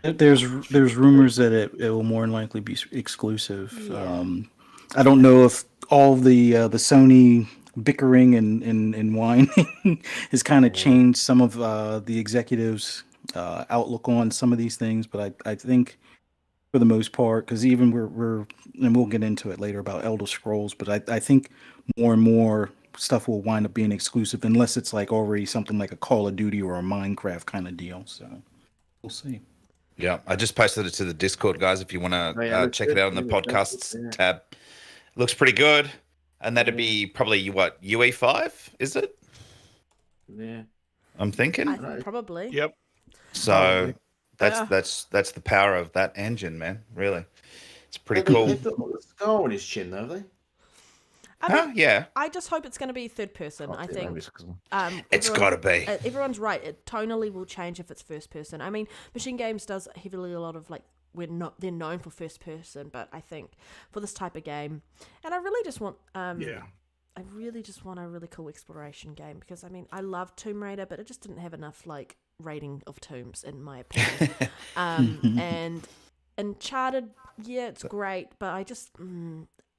Yeah. There's rumors that it will more than likely be exclusive. I don't know if all the Sony bickering and whining has kind of changed some of the executives' outlook on some of these things, but I think for the most part, because even we're and we'll get into it later about Elder Scrolls, but I think more and more stuff will wind up being exclusive unless it's like already something like a Call of Duty or a Minecraft kind of deal. So we'll see. Yeah, I just posted it to the Discord, guys. If you want to check it out on the podcasts tab, looks pretty good. And that'd be probably what, UE5, is it? Yeah, I'm thinking. probably. Yep. So that's the power of that engine, man. Really, it's pretty cool. They've got a scar on his chin, though, have they? Yeah. I just hope it's going to be third person. I think It's got to be. Everyone's right. It tonally will change if it's first person. I mean, Machine Games does heavily a lot of like they're known for first person, but I think for this type of game, and I really just want I really just want a really cool exploration game, because I mean I love Tomb Raider, but it just didn't have enough like rating of tombs in my opinion. And Uncharted, yeah, it's great, but I just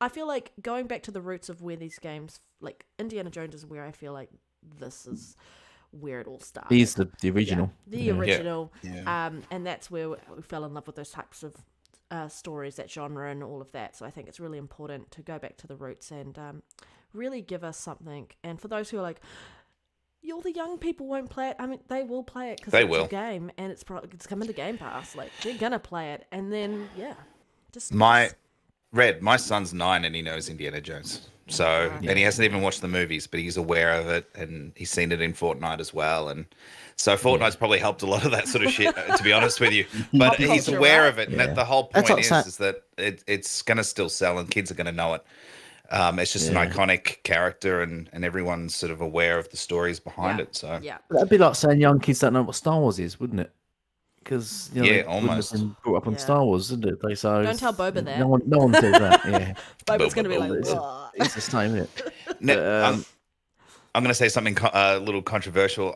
I feel like going back to the roots of where these games, like Indiana Jones, is where I feel like this is where it all started. He's the original. Yeah, the original. Yeah. And that's where we fell in love with those types of stories, that genre and all of that. So I think it's really important to go back to the roots and really give us something. And for those who are like, All the young people won't play it. I mean, they will play it because They it's will. a game and it's coming to Game Pass. Like, they're gonna play it, and then just My son's 9 and he knows Indiana Jones. So, and he hasn't even watched the movies, but he's aware of it and he's seen it in Fortnite as well. And so Fortnite's probably helped a lot of that sort of shit, to be honest with you. But Pop he's culture, aware right? of it. And the whole point That's what is that it's going to still sell and kids are going to know it. It's just an iconic character and everyone's sort of aware of the stories behind it. So That'd be like saying young kids don't know what Star Wars is, wouldn't it? Because they almost. wouldn't have been brought up on Star Wars, didn't it? So Don't tell Boba that. No one says that. Yeah, Boba's gonna be like, Boba. It's the same, isn't it? I'm going to say something a little controversial.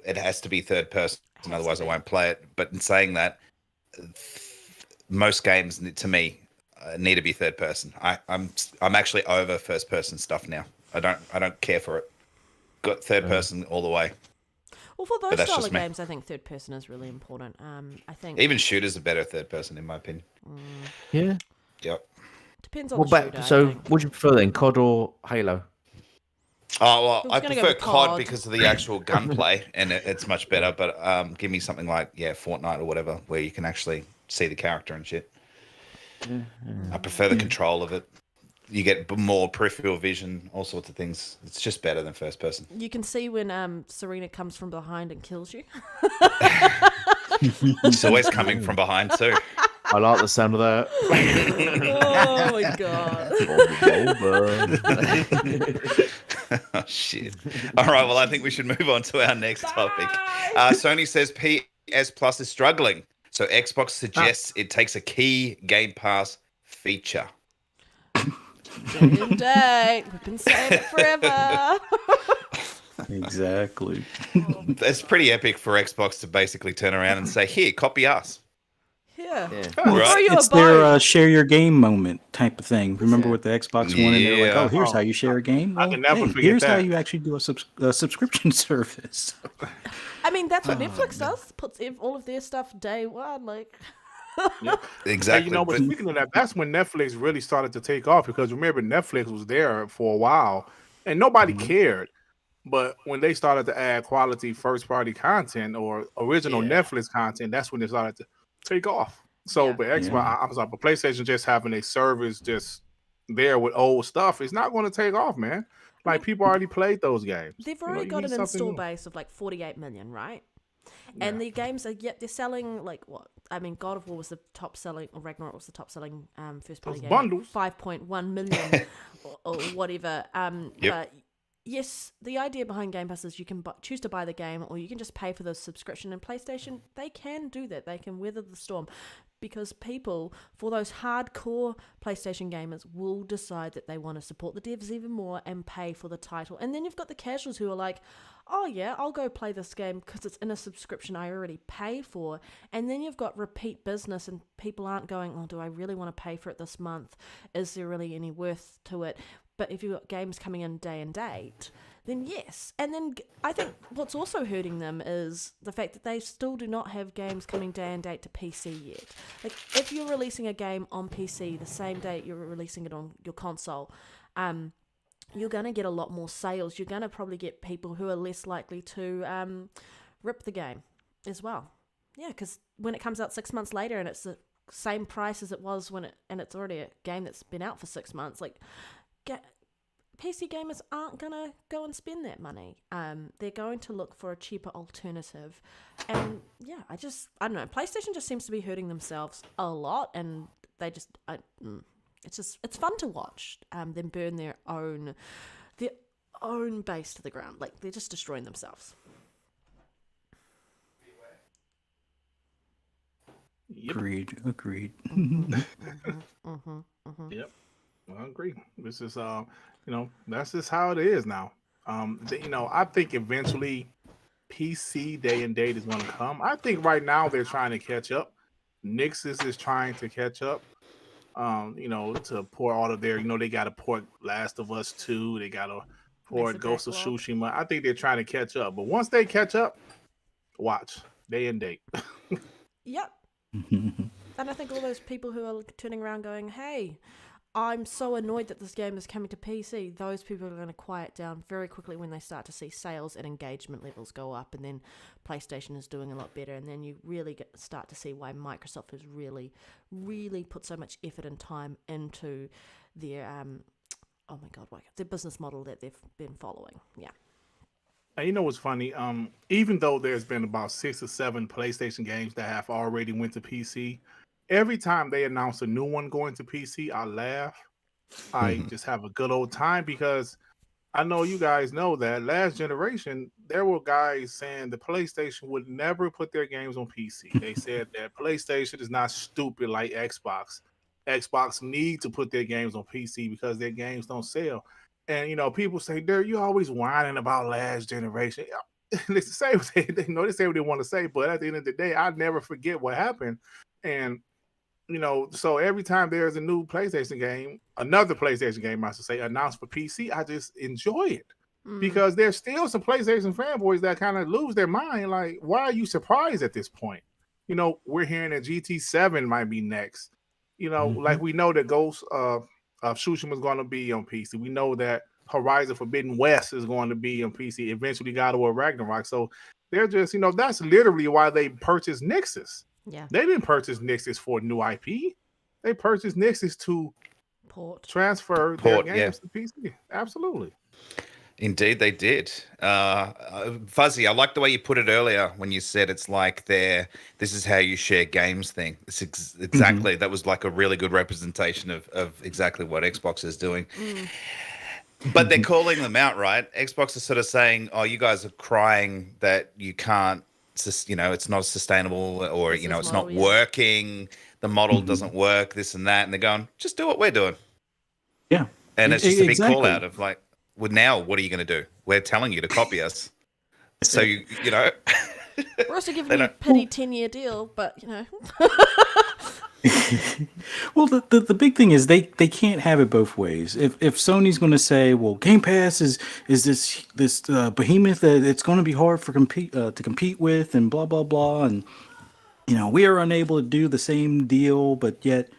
It has to be third person, otherwise I won't play it. But in saying that, most games to me need to be third person. I'm actually over first person stuff now. I don't care for it. Got third person all the way. Well, for those that's style just of me. games, I think third person is really important. I think Even shooters are better third person, in my opinion. Yeah. Yep. depends on the shooter. So, I think. what do you prefer then, COD or Halo? Oh well, Who's I gonna go prefer with COD COD? because of the actual gunplay, and it's much better. But give me something like Fortnite or whatever, where you can actually see the character and shit. I prefer the control of it. You get more peripheral vision, all sorts of things. It's just better than first person. You can see when Serena comes from behind and kills you. It's always coming from behind too. I like the sound of that. Oh my god. Oh shit! All right, well, I think we should move on to our next topic. Sony says PS Plus is struggling, so Xbox suggests it takes a key Game Pass feature. Day and date. We've been saying it forever. Exactly. It's pretty epic for Xbox to basically turn around and say, "Here, copy us." Yeah. Right. Throw you It's a bone. their share your game moment type of thing. Remember with the Xbox One, and they're like, Yeah. "Oh, here's how you share a game." I Well, can never hey, forget here's how that. you actually do a subscription service. I mean, that's what Netflix does. Puts all of their stuff day one. Like, Exactly. But but- speaking of that, that's when Netflix really started to take off because remember Netflix was there for a while and nobody cared. But when they started to add quality first party content or original Netflix content, that's when they started to take off. So, but Xbox, I'm sorry, but PlayStation just having a service just there with old stuff is not going to take off, man. Like people already played those games. they've You know, already you got need an something install new. base of like 48 million, right? And the games are they're selling like what? I mean, God of War was the top selling, or Ragnarok was the top selling first party Those game, bundles. 5.1 million or whatever. But yes, the idea behind Game Pass is you can choose to buy the game, or you can just pay for the subscription. And PlayStation, they can do that. They can weather the storm. Because people, for those hardcore PlayStation gamers, will decide that they want to support the devs even more and pay for the title. And then you've got the casuals who are like, oh yeah, I'll go play this game because it's in a subscription I already pay for. And then you've got repeat business and people aren't going, oh, do I really want to pay for it this month? Is there really any worth to it? But if you've got games coming in day and date, then yes. And then I think what's also hurting them is the fact that they still do not have games coming day and date to PC yet. Like, if you're releasing a game on PC the same day you're releasing it on your console, you're going to get a lot more sales. You're going to probably get people who are less likely to rip the game as well. Yeah, because when it comes out 6 months later and it's the same price as it was and it's already a game that's been out for 6 months, like, PC gamers aren't going to go and spend that money. They're going to look for a cheaper alternative. And yeah, I don't know. PlayStation just seems to be hurting themselves a lot, and they just, it's fun to watch them burn their own base to the ground. Like, they're just destroying themselves. Yep. Agreed. Yep. I agree. This is that's just how it is now. I think eventually PC day and date is going to come. I think right now they're trying to catch up. Nixus is trying to catch up. To port all of their, they got to port Last of Us 2. They got to port Massive Ghost of backlog. Tsushima. I think they're trying to catch up. But once they catch up, watch day and date. Yep. And I think all those people who are turning around going, hey, I'm so annoyed that this game is coming to PC. Those people are going to quiet down very quickly when they start to see sales and engagement levels go up, and then PlayStation is doing a lot better, and then you really start to see why Microsoft has really, really put so much effort and time into their their business model that they've been following. Yeah. And you know what's funny? Even though there's been about 6 or 7 PlayStation games that have already went to PC, every time they announce a new one going to PC, I laugh. I just have a good old time because I know you guys know that last generation, there were guys saying the PlayStation would never put their games on PC. They said that PlayStation is not stupid like Xbox. Xbox need to put their games on PC because their games don't sell. And, you know, people say, Derek, you always whining about last generation. It's the same thing. They say what they want to say, but at the end of the day, I never forget what happened. And, you know, so every time there's a new PlayStation game, another PlayStation game, I should say, announced for PC, I just enjoy it. Because there's still some PlayStation fanboys that kind of lose their mind. Like, why are you surprised at this point? You know, we're hearing that GT7 might be next. You know, like we know that Ghost of Tsushima is going to be on PC. We know that Horizon Forbidden West is going to be on PC. Eventually, God of War Ragnarok. So they're just, you know, that's literally why they purchased Nixxes. Yeah. They didn't purchase Nixxes for new IP. They purchased Nixxes to transfer their games to PC. Absolutely. Indeed, they did. Fuzzy, I like the way you put it earlier when you said it's like this is how you share games thing. It's exactly, that was like a really good representation of exactly what Xbox is doing. But they're calling them out, right? Xbox is sort of saying, oh, you guys are crying that you can't, you know, it's not sustainable or, you know, it's not working. The model doesn't work, this and that. And they're going, just do what we're doing. Yeah. And it's just a big call out of like, well, now what are you going to do? We're telling you to copy us. So, you know. We're also giving you a pity 10-year deal, but, you know. Well, the big thing is they can't have it both ways. If Sony's going to say, well, Game Pass is this behemoth that it's going to be hard for to compete with and blah, blah, blah. And, you know, we are unable to do the same deal, but yet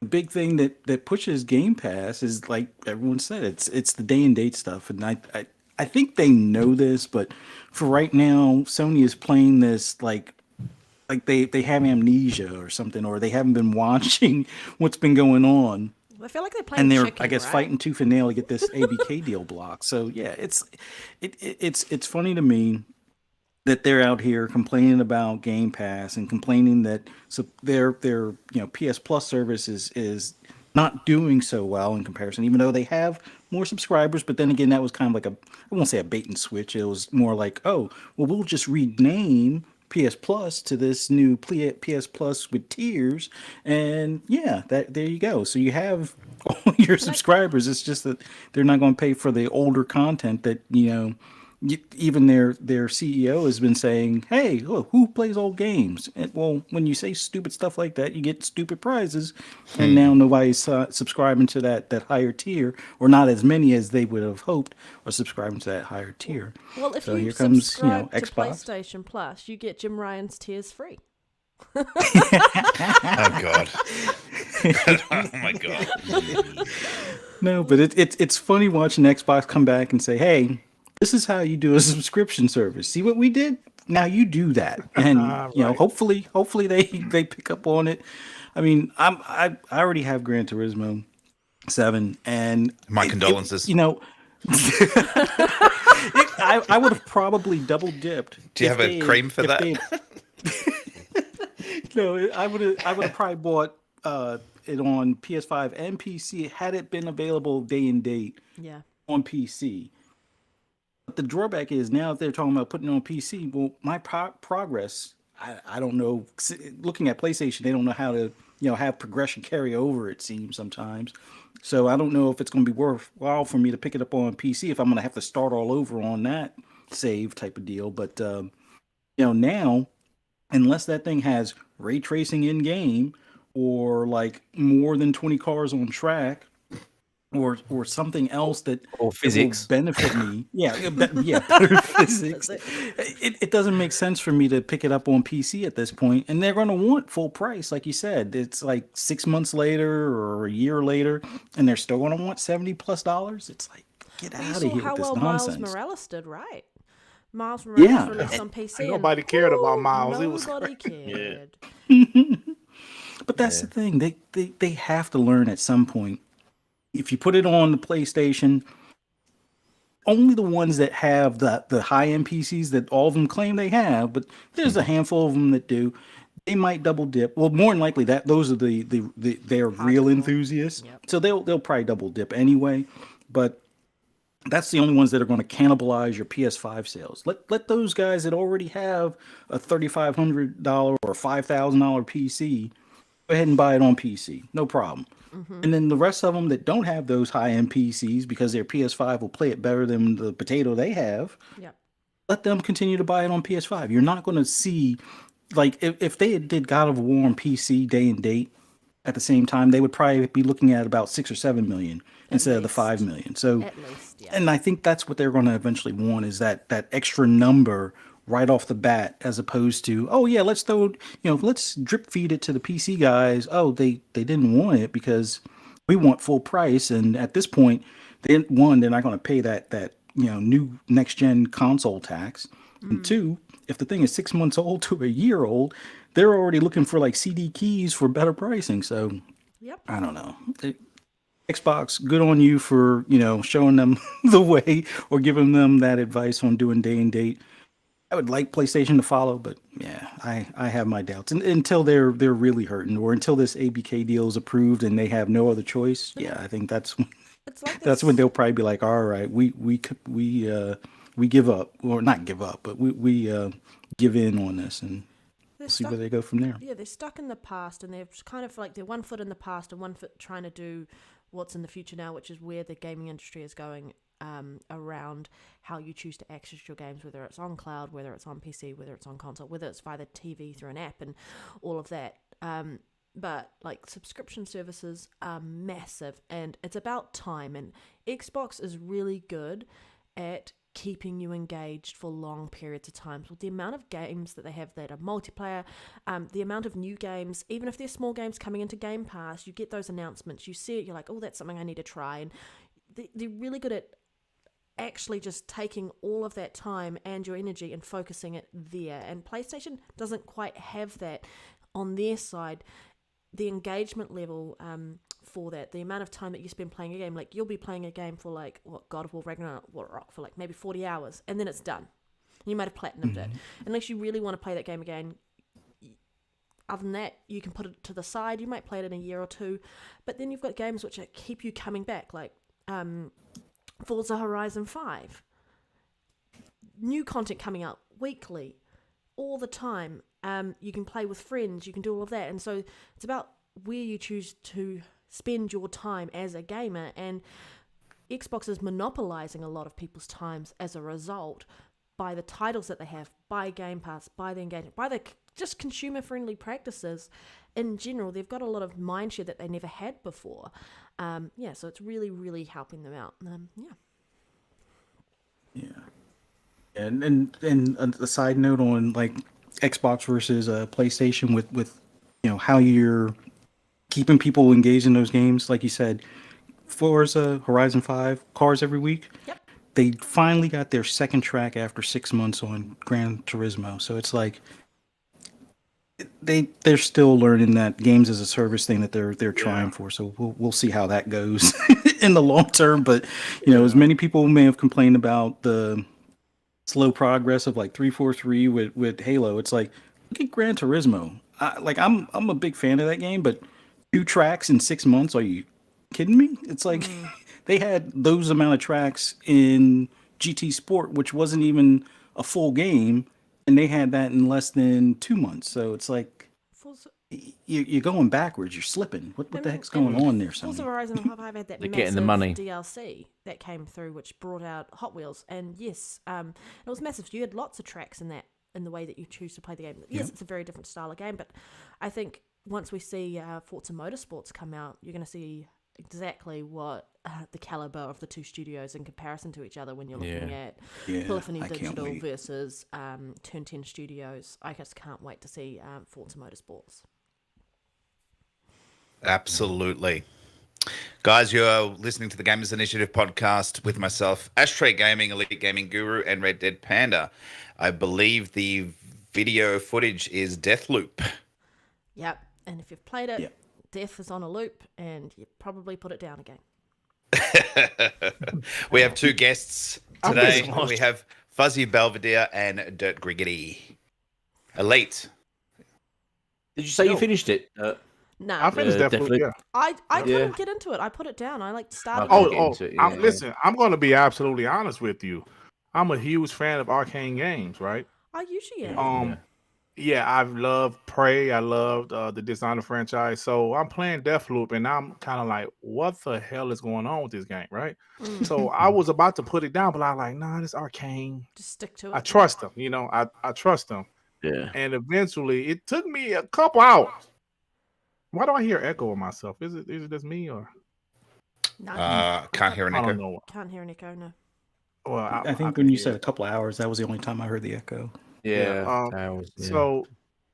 the big thing that pushes Game Pass is, like everyone said, it's the day and date stuff. And I think they know this, but for right now, Sony is playing this like they have amnesia or something, or they haven't been watching what's been going on. I feel like they're playing and they're, chicken, I guess, right? fighting tooth and nail to get this ABK deal blocked. So yeah, it's funny to me that they're out here complaining about Game Pass and complaining that their PS Plus service is not doing so well in comparison, even though they have more subscribers. But then again, that was kind of like I won't say a bait and switch. It was more like, oh, well, we'll just rename PS Plus to this new PS Plus with tiers, and yeah, there you go. So you have all your subscribers. It's just that they're not going to pay for the older content that, you know, even their CEO has been saying, hey, look, who plays old games? And, well, when you say stupid stuff like that, you get stupid prizes, and now nobody's subscribing to that higher tier, or not as many as they would have hoped are subscribing to that higher tier. Well, if so you here comes, subscribe to Xbox. PlayStation Plus, you get Jim Ryan's tiers free. Oh God! Oh my God! No, but it's funny watching Xbox come back and say, "Hey, this is how you do a subscription service. See what we did? Now you do that." And you know, hopefully they pick up on it. I mean, I already have Gran Turismo 7, and my condolences. You know, I would have probably double dipped. Do you have a cream for that? No, I would have probably bought it on PS5 and PC had it been available day and date. Yeah. On PC. But the drawback is now that they're talking about putting it on PC. Well, my progress, I don't know. Looking at PlayStation, they don't know how to have progression carry over. It seems sometimes. So I don't know if it's going to be worthwhile for me to pick it up on PC if I'm going to have to start all over on that save type of deal. But now, unless that thing has ray tracing in game or like more than 20 cars on track, or something else that or will physics. benefit me. Better physics. It doesn't make sense for me to pick it up on PC at this point, and they're going to want full price, like you said. It's like 6 months later or a year later, and they're still going to want $70+. It's like, get out of here with how this well nonsense. Miles Morales did, right? Miles Morales released on PC. Nobody cared about Miles. Nobody cared. But that's the thing. They have to learn at some point. If you put it on the PlayStation, only the ones that have the high-end PCs that all of them claim they have, but there's a handful of them that do. They might double dip. Well, more than likely that those are they're real enthusiasts. Yep. So they'll probably double dip anyway. But that's the only ones that are going to cannibalize your PS5 sales. Let those guys that already have a $3,500 or $5,000 PC go ahead and buy it on PC. No problem. Mm-hmm. And then the rest of them that don't have those high-end PCs because their PS5 will play it better than the potato they have, let them continue to buy it on PS5. You're not going to see, like, if they did God of War on PC day and date at the same time, they would probably be looking at about 6 or 7 million instead of the 5 million. So, at least, and I think that's what they're going to eventually want, is that extra number right off the bat, as opposed to, oh yeah, let's drip feed it to the PC guys. Oh, they didn't want it because we want full price, and at this point, they're not going to pay that new next gen console tax, and two, if the thing is 6 months old to a year old, they're already looking for like CD keys for better pricing. So, I don't know. Xbox, good on you for showing them the way or giving them that advice on doing day and date. I would like PlayStation to follow, but yeah, I have my doubts. And until they're really hurting, or until this ABK deal is approved and they have no other choice, I think that's when they'll probably be like, all right, we give up, or not give up, but we give in on this, and we'll see where they go from there. Yeah, they're stuck in the past, and they're kind of like they're 1 foot in the past and 1 foot trying to do what's in the future now, which is where the gaming industry is going. Around how you choose to access your games, whether it's on cloud, whether it's on PC, whether it's on console, whether it's via the TV through an app, and all of that. But like subscription services are massive, and it's about time. And Xbox is really good at keeping you engaged for long periods of time. With the amount of games that they have that are multiplayer, the amount of new games, even if they're small games coming into Game Pass, you get those announcements, you see it, you're like, oh, that's something I need to try. And they're really good at actually just taking all of that time and your energy and focusing it there. And PlayStation doesn't quite have that on their side. The engagement level for that, the amount of time that you spend playing a game, like you'll be playing a game for like God of War Ragnarok for like maybe 40 hours, and then it's done. You might have platinumed it. Unless you really want to play that game again, other than that, you can put it to the side. You might play it in a year or two, but then you've got games which keep you coming back, like Forza Horizon 5. New content coming out weekly, all the time. You can play with friends, you can do all of that. And so it's about where you choose to spend your time as a gamer. And Xbox is monopolizing a lot of people's times as a result by the titles that they have, by Game Pass, by the engagement, by the just consumer-friendly practices in general. They've got a lot of mindshare that they never had before. So it's really, really helping them out. And a side note on like Xbox versus PlayStation with how you're keeping people engaged in those games. Like you said, Forza Horizon 5 cars every week. Yep. They finally got their second track after 6 months on Gran Turismo. So it's like they're still learning that games as a service thing that they're trying for. So we'll see how that goes in the long term. But as many people may have complained about the slow progress of like 343 with Halo, it's like, look at Gran Turismo. I'm a big fan of that game, but 2 tracks in 6 months? Are you kidding me? It's like they had those amount of tracks in GT Sport, which wasn't even a full game, and they had that in less than 2 months. So it's like you're going backwards. You're slipping. What the heck's going on there? Forza Horizon 5 had that They're massive getting the money. DLC that came through, which brought out Hot Wheels, and yes, it was massive. You had lots of tracks in the way that you choose to play the game. Yes, it's a very different style of game, but I think once we see Forza Motorsports come out, you're going to see exactly what the caliber of the two studios in comparison to each other when you're looking at Polyphony Digital versus Turn 10 Studios. I just can't wait to see Forza Motorsports. Absolutely. Guys, you're listening to the Gamers Initiative podcast with myself, Ashtrey Gaming, EliteGamingGuru, and RedDeadPanda. I believe the video footage is Deathloop. Yep, and if you've played it, Death is on a loop, and you probably put it down again. We have two guests today. We have Fuzzy Belvedere and Dirt Griggity. Elite. Did you say you finished it? No, I finished Deathloop. Yeah. I couldn't get into it. I put it down. I started. Listen, I'm going to be absolutely honest with you. I'm a huge fan of arcane games, right? I usually am. I've loved Prey. I loved the Dishonored franchise. So I'm playing Deathloop, and I'm kind of like, what the hell is going on with this game, right? So I was about to put it down, but I was like, nah, it's arcane. Just stick to it. I trust them, I trust them. Yeah. And eventually, it took me a couple hours. Why do I hear echo of myself? Is it just me or? No, Can't hear an echo. I don't know. Can't hear an echo. No. Well, I think when you said a couple of hours, that was the only time I heard the echo. So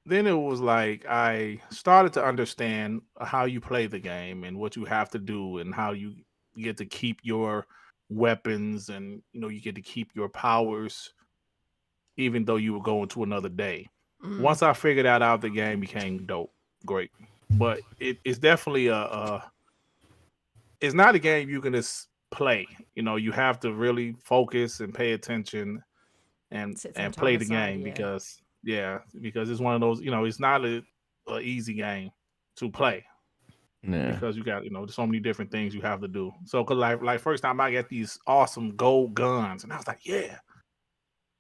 then it was like I started to understand how you play the game and what you have to do and how you get to keep your weapons and you get to keep your powers even though you were going to another day. Once I figured that out, the game became dope. Great. But it's definitely it's not a game you can just play. You have to really focus and pay attention and play the game because it's one of those, it's not a easy game to play. Yeah. Because you got, there's so many different things you have to do. So cause like first time I got these awesome gold guns and I was like, yeah.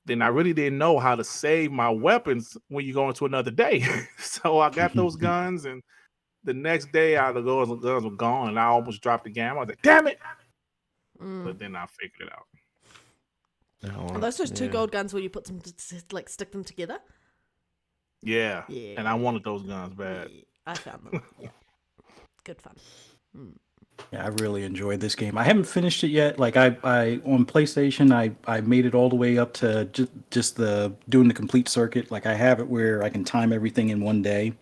Then I really didn't know how to save my weapons when you go into another day. So I got those guns, and the next day, the guns were gone, and I almost dropped the game. I was like, damn it! But then I figured it out. Are those two gold guns where you put them, like, stick them together? Yeah. And I wanted those guns bad. Yeah, I found them. Yeah. Good fun. Yeah, I really enjoyed this game. I haven't finished it yet. Like I on PlayStation, I made it all the way up to just doing the complete circuit. Like I have it where I can time everything in one day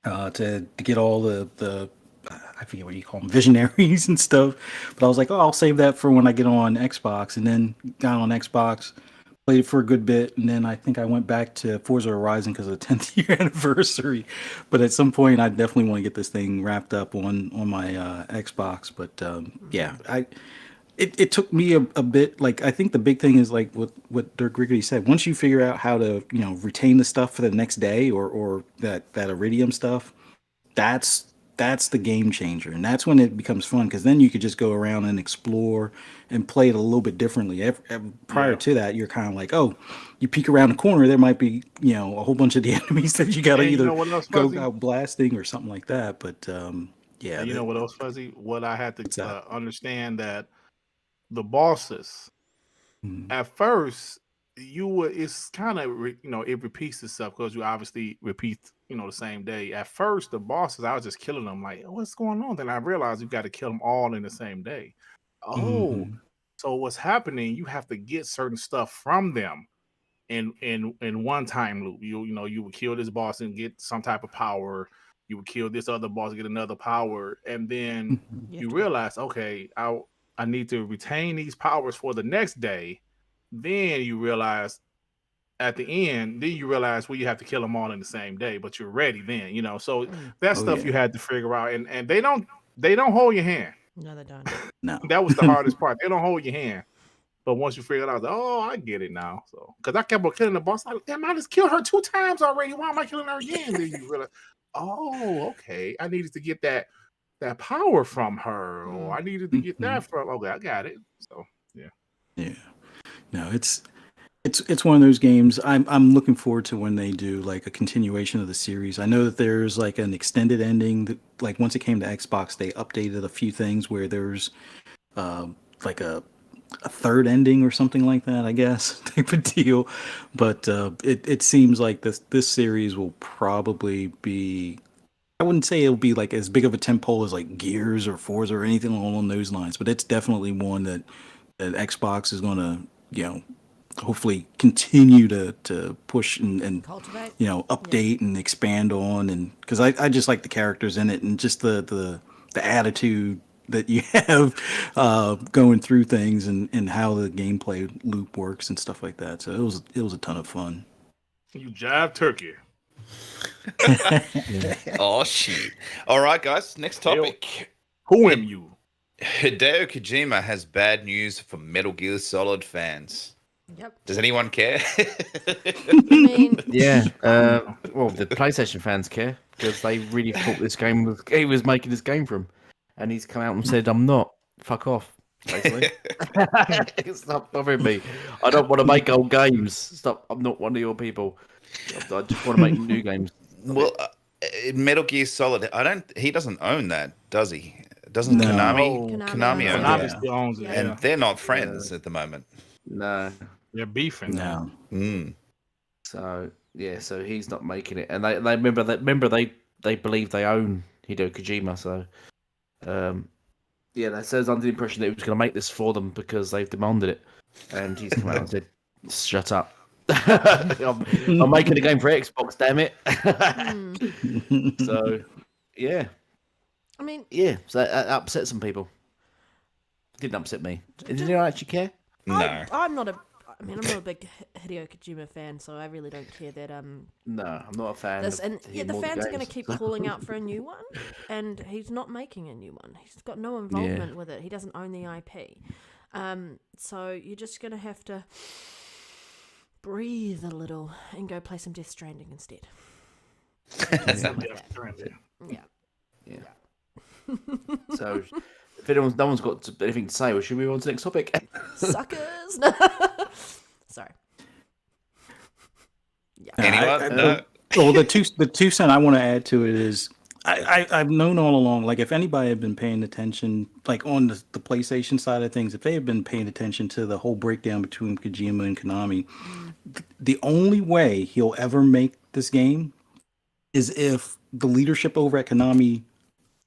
to get all the I forget what you call them, visionaries and stuff. But I was like, I'll save that for when I get on Xbox. And then got on Xbox, played it for a good bit, and then I think I went back to Forza Horizon because of the 10th year anniversary. But at some point, I definitely want to get this thing wrapped up on my Xbox. But it took me a bit. Like I think the big thing is like what Dirk Griggity said. Once you figure out how to retain the stuff for the next day or that Iridium stuff, that's the game changer, and that's when it becomes fun because then you could just go around and explore and play it a little bit differently. Prior to that, you're kind of like, you peek around the corner, there might be a whole bunch of the enemies that you got to either go out blasting or something like that. But you know what else, Fuzzy? What I had to understand that the bosses at first it's kind of it repeats itself because you obviously repeat the same day. At first the bosses I was just killing them like, what's going on? Then I realized you got to kill them all in the same day. So what's happening, you have to get certain stuff from them in one time loop. You would kill this boss and get some type of power, you would kill this other boss and get another power, and then you realize, okay, I need to retain these powers for the next day. Then you realize at the end, you realize you have to kill them all in the same day, but you're ready then, so that's stuff you had to figure out, and they don't hold your hand. No, they don't. No. That was the hardest part. They don't hold your hand. But once you figure it out, I get it now. So because I kept on killing the boss, I just killed her 2 times already. Why am I killing her again? Then you realize, okay, I needed to get that power from her, or I needed to get that from. Okay, I got it. So yeah. No, it's one of those games. I'm looking forward to when they do like a continuation of the series. I know that there's like an extended ending. That, like once it came to Xbox, they updated a few things where there's like a third ending or something like that, I guess, type of deal. But it seems like this series will probably be I wouldn't say it'll be like as big of a tentpole as like Gears or Forza or anything along those lines, but it's definitely one that Xbox is going to, hopefully continue to push and Cultivate. update and expand on, and because I just like the characters in it and just the attitude that you have going through things and how the gameplay loop works and stuff like that. So it was a ton of fun. You jive turkey. Oh shit! All right, guys. Next topic. Who am you? Hideo Kojima has bad news for Metal Gear Solid fans. Yep. Does anyone care? I mean, Yeah. Well, the PlayStation fans care because they really thought this game was he was making this game for him, and he's come out and said, "I'm not. Fuck off." Basically, stop bothering me. I don't want to make old games. Stop. I'm not one of your people. I just want to make new games. Well, Metal Gear Solid. He doesn't own that, does he? Doesn't No. Konami? Konami Konami owns owns it. it, Konami still owns it. Yeah. and they're not friends at the moment. No. They're beefing. No. Mm. So yeah, so he's not making it, and they remember they believe they own Hideo Kojima. So yeah, that says under the impression that he was going to make this for them because they've demanded it, and he's come out and said, "Shut up." I'm making a game for Xbox, damn it. So, yeah. I mean, Yeah, so that upset some people. Didn't upset me. Did anyone actually care? No. I'm not a big Hideo Kojima fan, so I really don't care that No, I'm not a fan. this of and yeah, him the or fans are going to games. keep calling out for a new one, and he's not making a new one. He's got no involvement with it. He doesn't own the IP, so you're just going to have to breathe a little and go play some Death Stranding instead. Something like that. Yeah. So, if no one's got anything to say, well, should we move on to the next topic? Suckers. Sorry. Yeah. Anyone? No. Well, the two cent I want to add to it is I've known all along, like if anybody had been paying attention, like on the PlayStation side of things, if they had been paying attention to the whole breakdown between Kojima and Konami, the only way he'll ever make this game is if the leadership over at Konami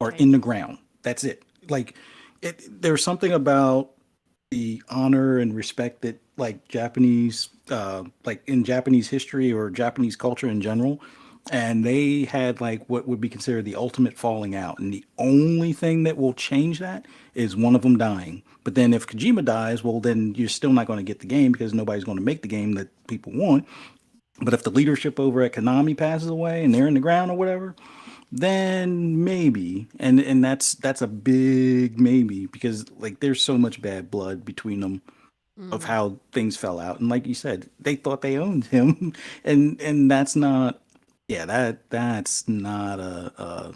are in the ground. That's it. Like there's something about the honor and respect that like Japanese, like in Japanese history or Japanese culture in general. And they had like what would be considered the ultimate falling out. And the only thing that will change that is one of them dying. But then if Kojima dies, well, then you're still not going to get the game because nobody's going to make the game that people want. But if the leadership over at Konami passes away and they're in the ground or whatever, then maybe. And that's a big maybe because like there's so much bad blood between them of how things fell out. And like you said, they thought they owned him. And that's not. Yeah, that's not a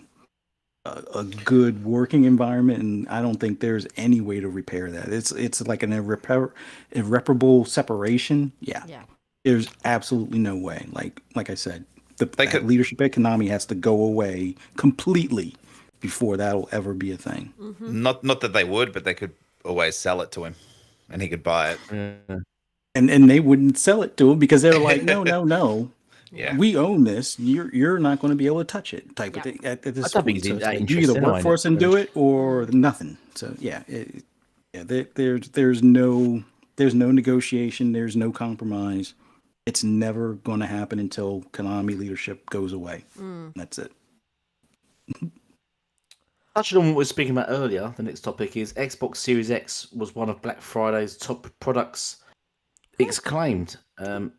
good working environment, and I don't think there's any way to repair that. It's like an irreparable separation. Yeah, there's absolutely no way. Like I said, the leadership at Konami has to go away completely before that'll ever be a thing. Mm-hmm. Not that they would, but they could always sell it to him, and he could buy it. Yeah. And they wouldn't sell it to him because they're like, no. Yeah, we own this. You're not going to be able to touch it. Type of thing. At this point, so you either work for us and do it, or nothing. So there's no negotiation. There's no compromise. It's never going to happen until Konami leadership goes away. That's it. Touching on what we were speaking about earlier, the next topic is Xbox Series X was one of Black Friday's top products. Exclaimed. So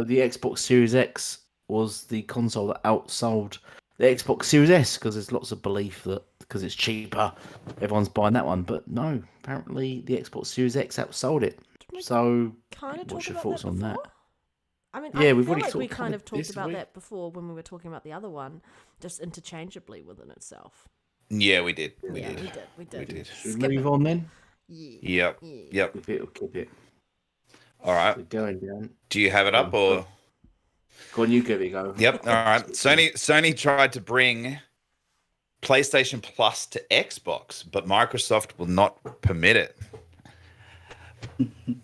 the Xbox Series X was the console that outsold the Xbox Series S because there's lots of belief that because it's cheaper, everyone's buying that one. But no, apparently the Xbox Series X outsold it. So, what's your thoughts on that? I mean, yeah, we kind of talked about that before when we were talking about the other one, just interchangeably within itself. yeah, we did. We did. Should we move on then? Yep. Keep it. All right. We're going down. Do you have it up or? Go on, you give it a go. Yep. All right. Sony tried to bring PlayStation Plus to Xbox, but Microsoft will not permit it.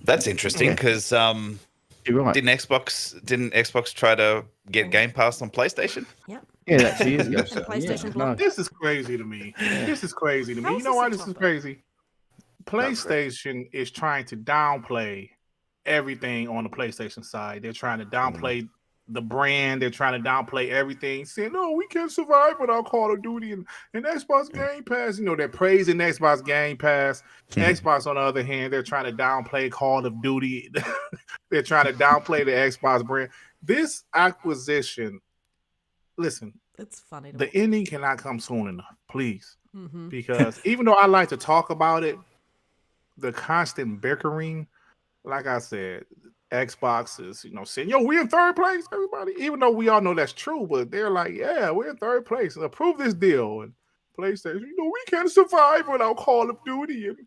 That's interesting because You're right. didn't Xbox try to get Game Pass on PlayStation? Yep. Yeah, that 2 years ago. And So, PlayStation yeah, Blog. This is crazy to me. This is crazy to me. How You is know this why a this is topic? crazy? PlayStation is trying to downplay everything on the PlayStation side. They're trying to downplay the brand. They're trying to downplay everything, saying, "No, we can't survive without Call of Duty and Xbox Game Pass." You know, they're praising Xbox Game Pass. Xbox, on the other hand, they're trying to downplay Call of Duty. They're trying to downplay the Xbox brand. This acquisition, listen, It's funny. the ending cannot come soon enough, please. Mm-hmm. Because even though I like to talk about it, the constant bickering, like I said, Xbox is, saying, "Yo, we're in third place, everybody." Even though we all know that's true, but they're like, "Yeah, we're in third place. Approve this deal." And PlayStation, we can't survive without Call of Duty, and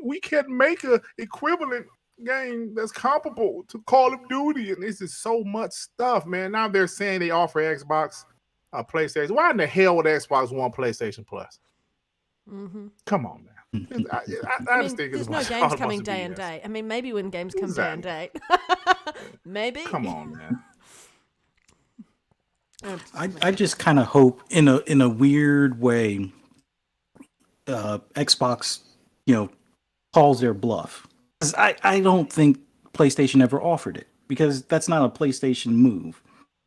we can't make a equivalent game that's comparable to Call of Duty. And this is so much stuff, man. Now they're saying they offer Xbox, PlayStation. Why in the hell would Xbox want PlayStation Plus? Mm-hmm. Come on, man. I just think there's no games coming day and day. I mean, maybe when games come day and day. Maybe. Come on, man. I just kind of hope in a weird way, Xbox, calls their bluff. 'Cause I don't think PlayStation ever offered it, because that's not a PlayStation move.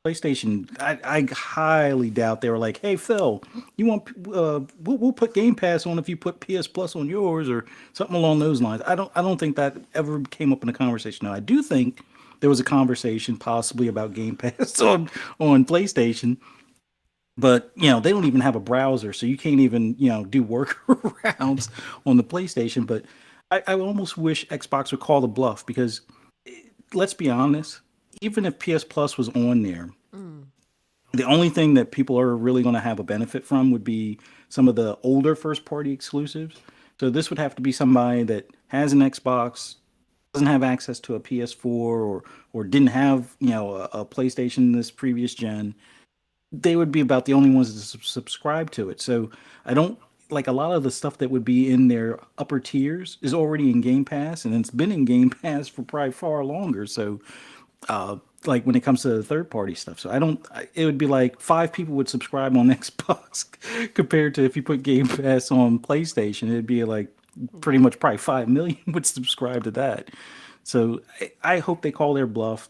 PlayStation, I highly doubt they were like, "Hey Phil, you want we'll put Game Pass on if you put PS Plus on yours," or something along those lines. I don't think that ever came up in a conversation. Now I do think there was a conversation possibly about Game Pass on PlayStation, but they don't even have a browser, so you can't even do workarounds on the PlayStation. But I almost wish Xbox would call the bluff, because let's be honest, even if PS Plus was on there, the only thing that people are really going to have a benefit from would be some of the older first-party exclusives. So this would have to be somebody that has an Xbox, doesn't have access to a PS4, or didn't have a PlayStation this previous gen. They would be about the only ones to subscribe to it. So I don't like a lot of the stuff that would be in their upper tiers is already in Game Pass, and it's been in Game Pass for probably far longer. So like when it comes to the third party stuff. So it would be like 5 people would subscribe on Xbox compared to if you put Game Pass on PlayStation, it'd be like pretty much probably 5 million would subscribe to that. So I hope they call their bluff.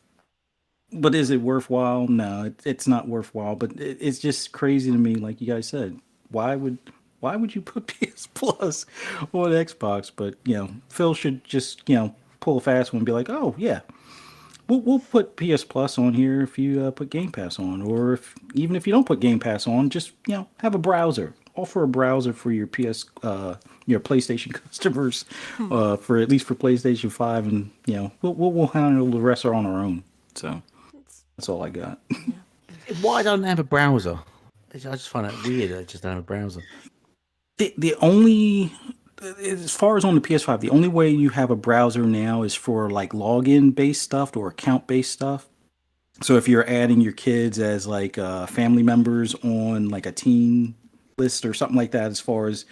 But is it worthwhile? No, it's not worthwhile. But it's just crazy to me, like you guys said. Why would you put PS Plus on Xbox? But Phil should just pull a fast one and be like, "Oh yeah, we'll put PS Plus on here if you put Game Pass on, or even if you don't put Game Pass on, just have a browser. Offer a browser for your your PlayStation customers, for at least for PlayStation 5, and we'll handle the rest on our own." So that's all I got. Why don't they have a browser? I just find that weird. I just don't have a browser. The only, as far as on the PS5, the only way you have a browser now is for like login based stuff or account based stuff. So if you're adding your kids as like family members on like a teen list or something like that, as far as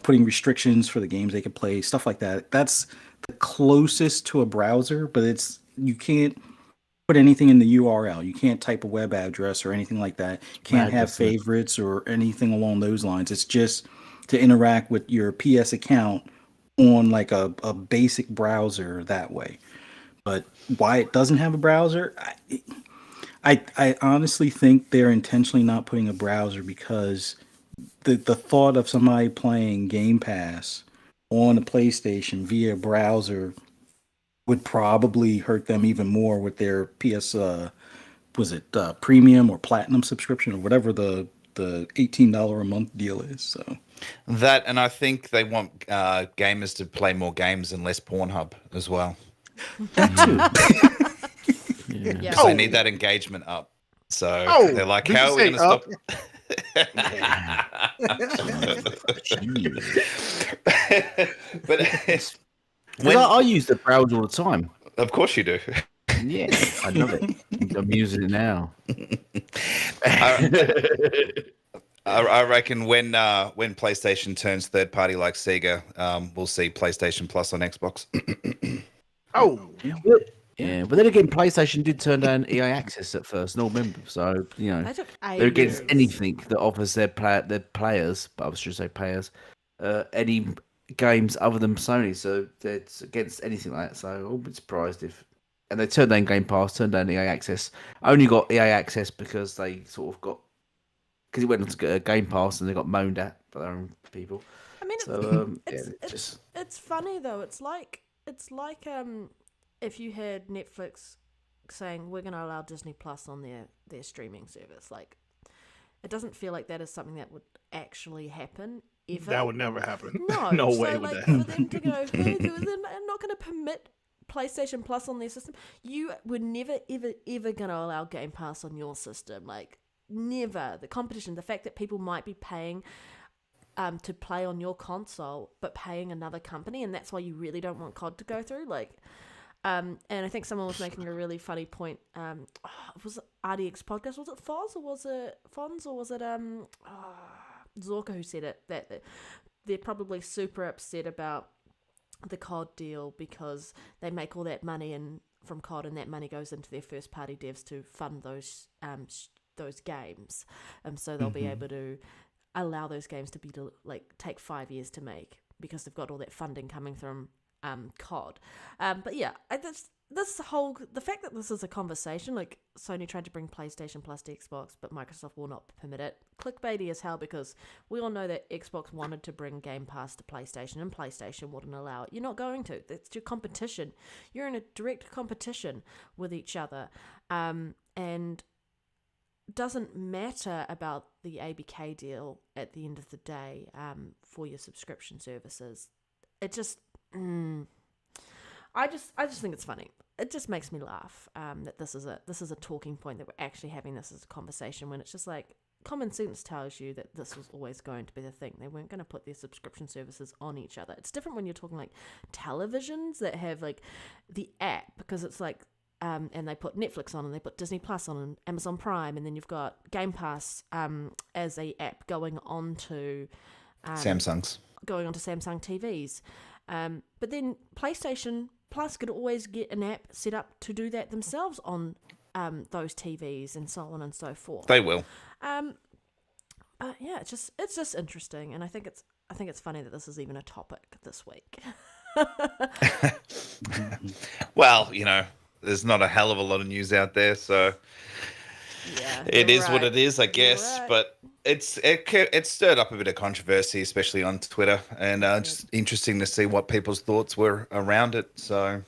putting restrictions for the games they can play, stuff like that, that's the closest to a browser. But you can't put anything in the URL. You can't type a web address or anything like that. Can't have favorites or anything along those lines. It's just to interact with your PS account on like a basic browser that way. But why it doesn't have a browser, I honestly think they're intentionally not putting a browser, because the thought of somebody playing Game Pass on a PlayStation via browser would probably hurt them even more with their PS premium or platinum subscription, or whatever the $18 a month deal is. So that, and I think they want gamers to play more games and less Pornhub as well. That too. Because they need that engagement up. So they're like, "How are we going to stop?" But I use the browser all the time. Of course you do. Yeah, I love it. I'm using it now. I reckon when PlayStation turns third party like Sega, we'll see PlayStation Plus on Xbox. Yeah, but then again, PlayStation did turn down EA Access at first. No, remember, so They took they're against ages. anything that offers their players, but I was should say players, any games other than Sony. So it's against anything like that. So I wouldn't be surprised if. And they turned down Game Pass, turned down EA Access. Only got EA Access because they sort of got because it went on to Game Pass and they got moaned at by their own people. I mean, So it's funny though. It's like if you had Netflix saying we're going to allow Disney Plus on their streaming service, like it doesn't feel like that is something that would actually happen ever. That would never happen. No, No so way would like, that for happen. them to go, they're not going to permit PlayStation Plus on their system. You were never, ever going to allow Game Pass on your system. Like, never. The competition, the fact that people might be paying to play on your console, but paying another company, and that's why you really don't want COD to go through. Like, and I think someone was making a really funny point. Was it RDX podcast? Was it Foz or was it Fonz or was it Zorka who said it? That they're probably super upset about the COD deal because they make all that money from COD, and that money goes into their first party devs to fund those games, so they'll be able to allow those games to be take 5 years to make because they've got all that funding coming from COD. But yeah, the fact that this is a conversation, like Sony tried to bring PlayStation Plus to Xbox, but Microsoft will not permit it. Clickbaity as hell because we all know that Xbox wanted to bring Game Pass to PlayStation and PlayStation wouldn't allow it. You're not going to. That's your competition. You're in a direct competition with each other. And doesn't matter about the ABK deal at the end of the day for your subscription services. It just... I just think it's funny. It just makes me laugh that this is a talking point, that we're actually having this as a conversation when it's just like common sense tells you that this was always going to be the thing. They weren't going to put their subscription services on each other. It's different when you're talking like televisions that have like the app, because it's like and they put Netflix on and they put Disney Plus on and Amazon Prime, and then you've got Game Pass as a app going on to Samsung TVs. But then PlayStation Plus could always get an app set up to do that themselves on those TVs and so on and so forth. They will. Yeah, it's just interesting, and I think it's funny that this is even a topic this week. Well, there's not a hell of a lot of news out there, so yeah, it is right. what it is, I guess. Right. But it stirred up a bit of controversy, especially on Twitter, and just interesting to see what people's thoughts were around it. So,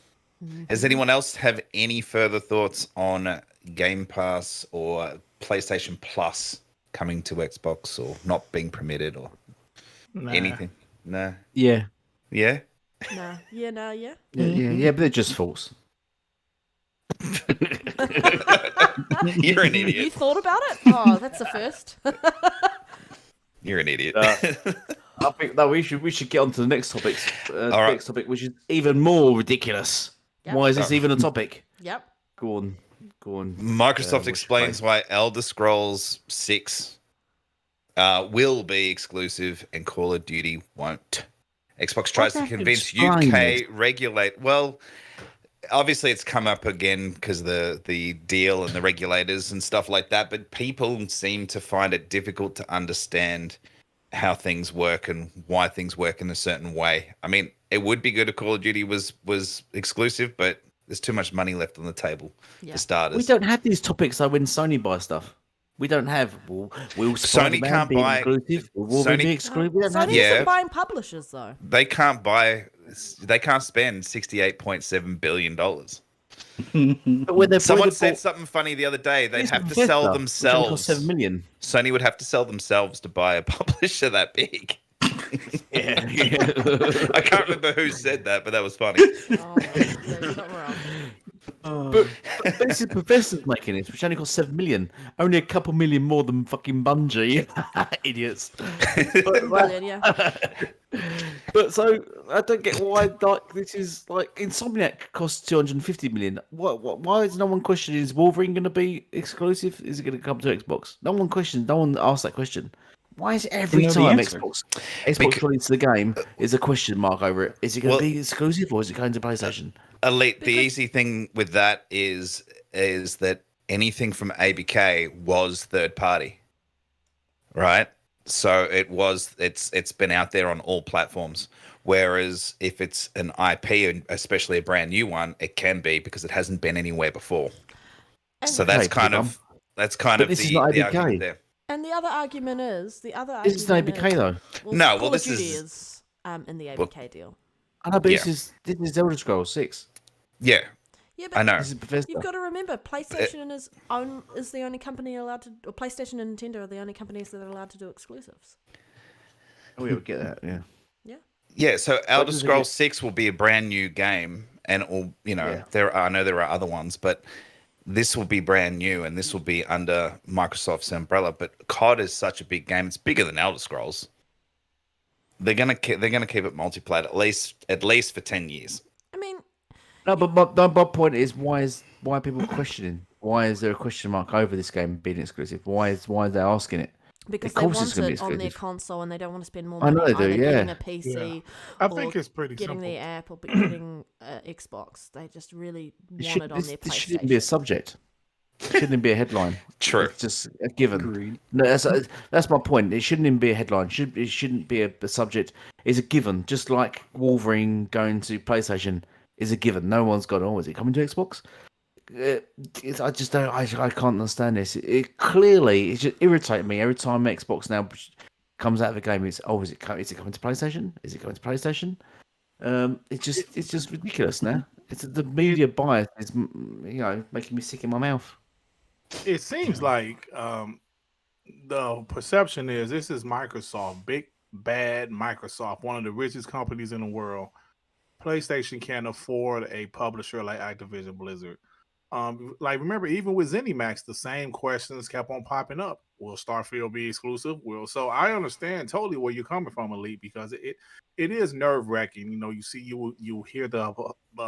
does anyone else have any further thoughts on Game Pass or PlayStation Plus coming to Xbox, or not being permitted, or anything? No. yeah. Yeah. Nah, yeah, nah, yeah. Yeah, but they're just false. You're an You idiot. thought about it? Oh, that's the first. You're an idiot. I think that we should get on to the next topic. right. Next topic, which is even more ridiculous. Yep. Why is this even a topic? Yep. Go on. Microsoft explains why Elder Scrolls 6 will be exclusive and Call of Duty won't. Xbox tries to convince UK regulate. Well, obviously it's come up again because the deal and the regulators and stuff like that, but people seem to find it difficult to understand how things work and why things work in a certain way. I mean, it would be good if Call of Duty was exclusive, but there's too much money left on the table for starters. We don't have these topics though when Sony buys stuff. We don't have. Will Sony can't buy exclusive? Will Sony, be exclusive? We don't have Sony isn't buying publishers though. They can't spend $68.7 billion. But when Someone said something funny the other day. They'd have to sell themselves. $7 million. Sony would have to sell themselves to buy a publisher that big. Yeah. I can't remember who said that, but that was funny. Oh, yeah, you're not wrong. But this is Professor's making it, which only cost $7 million. Only a couple million more than fucking Bungie. Idiots. Brilliant, yeah. But so I don't get why this is like Insomniac costs $250 million. Why is no one questioning, is Wolverine going to be exclusive? Is it going to come to Xbox? No one asked that question. Why is every the time answer. Xbox releases the game is a question mark over it? Is it going to be exclusive or is it going to PlayStation? Elite. The easy thing with that is that anything from ABK was third party, right? So it's been out there on all platforms. Whereas if it's an IP, and especially a brand new one, it can be because it hasn't been anywhere before. So that's kind of This the is not ABK. argument there. And the other argument is This is not ABK though. Well, No, Call of this Duty is in the ABK deal. I know, but this is Elder Scrolls 6. Yeah, Yeah, but I know. This is Bethesda. you've got to remember, PlayStation is the only company allowed to, or PlayStation and Nintendo are the only companies that are allowed to do exclusives. Oh, yeah, we get that. Yeah. Yeah, so Elder does it Scrolls get- 6 will be a brand new game, and all I know there are other ones, but this will be brand new, and this will be under Microsoft's umbrella. But COD is such a big game; it's bigger than Elder Scrolls. They're gonna keep it multiplayer at least for 10 years. I mean, No, but my point is why are people questioning? Why is there a question mark over this game being exclusive? Why is they asking it? because Of they course want it's gonna be it on their exclusive. console and they don't want to spend more I money know they do, either yeah. getting a PC I or think it's pretty getting simple. the app or getting Xbox. They just really want it on their This PlayStation. shouldn't be a subject. It shouldn't be a headline. True. It's just a given. Agreed. No, that's my point. It shouldn't even be a headline. It shouldn't be a subject. It's a given. Just like Wolverine going to PlayStation is a given. No one's gone, oh, is it coming to Xbox? I just don't. I can't understand this. It clearly it's just irritating me every time Xbox now comes out of a game. It's is it coming to PlayStation? Is it coming to PlayStation? It's just ridiculous now. It's the media bias is making me sick in my mouth. It seems like the perception is this is Microsoft, big bad Microsoft, one of the richest companies in the world. PlayStation can't afford a publisher like Activision Blizzard. Like remember, even with ZeniMax, the same questions kept on popping up. Will Starfield be exclusive? So I understand totally where you're coming from, Elite, because it is nerve wracking. You see, you hear the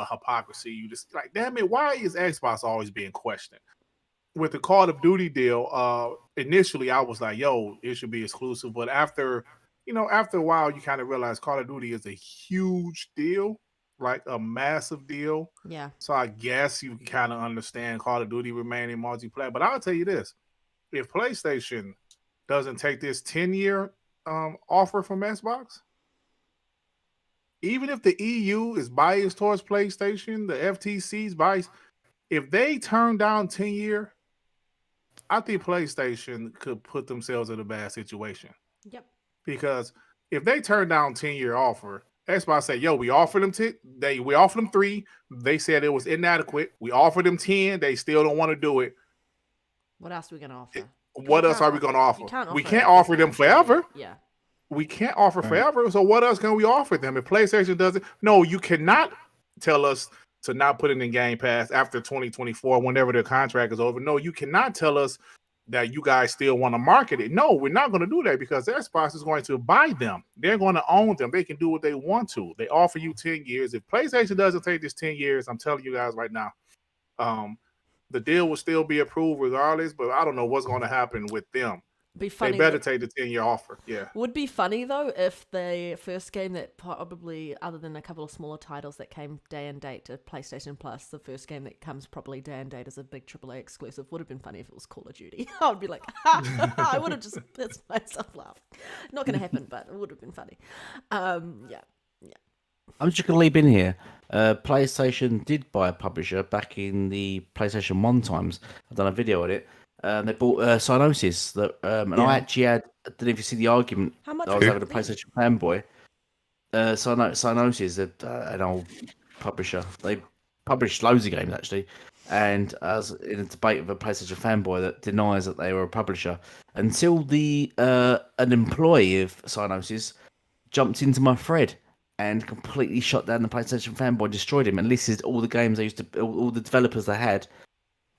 hypocrisy. You just like, damn it, why is Xbox always being questioned? With the Call of Duty deal, initially I was like, yo, it should be exclusive. But after a while, you kind of realize Call of Duty is a huge deal, like a massive deal. Yeah. So I guess you can kind of understand Call of Duty remaining multiplayer. But I'll tell you this, if PlayStation doesn't take this 10-year offer from Xbox, even if the EU is biased towards PlayStation, the FTC's biased, if they turn down 10-year, I think PlayStation could put themselves in a bad situation. Yep. Because if they turn down 10-year offer, Xbox say, yo, we offered them we offered them 3. They said it was inadequate. We offered them 10. They still don't want to do it. What else are we going to offer? What else are we going to offer? We can't everything. offer them forever. Yeah. We can't offer forever. So what else can we offer them? If PlayStation doesn't, no, you cannot tell us to not put it in Game Pass after 2024, whenever their contract is over. No, you cannot tell us that you guys still want to market it. No, we're not going to do that because Xbox is going to buy them. They're going to own them. They can do what they want to. They offer you 10 years. If PlayStation doesn't take this 10 years, I'm telling you guys right now, the deal will still be approved regardless, but I don't know what's going to happen with them. Be funny. They better take the 10-year offer. Yeah. Would be funny though if the first game that probably, other than a couple of smaller titles that came day and date to PlayStation Plus, the first game that comes probably day and date as a big AAA exclusive would have been funny if it was Call of Duty. I would be like, I would have just pissed myself laugh. Not going to happen, but it would have been funny. Yeah. I'm just going to leap in here. PlayStation did buy a publisher back in the PlayStation 1 times. I've done a video on it. They bought Psygnosis. And I actually had, I don't know if you see the argument How much I was was having a it? PlayStation fanboy. Psygnosis, an old publisher. They published loads of games actually. And I was in a debate with a PlayStation fanboy that denies that they were a publisher until an employee of Psygnosis jumped into my thread and completely shut down the PlayStation fanboy, destroyed him, and listed all the games they used to, all the developers they had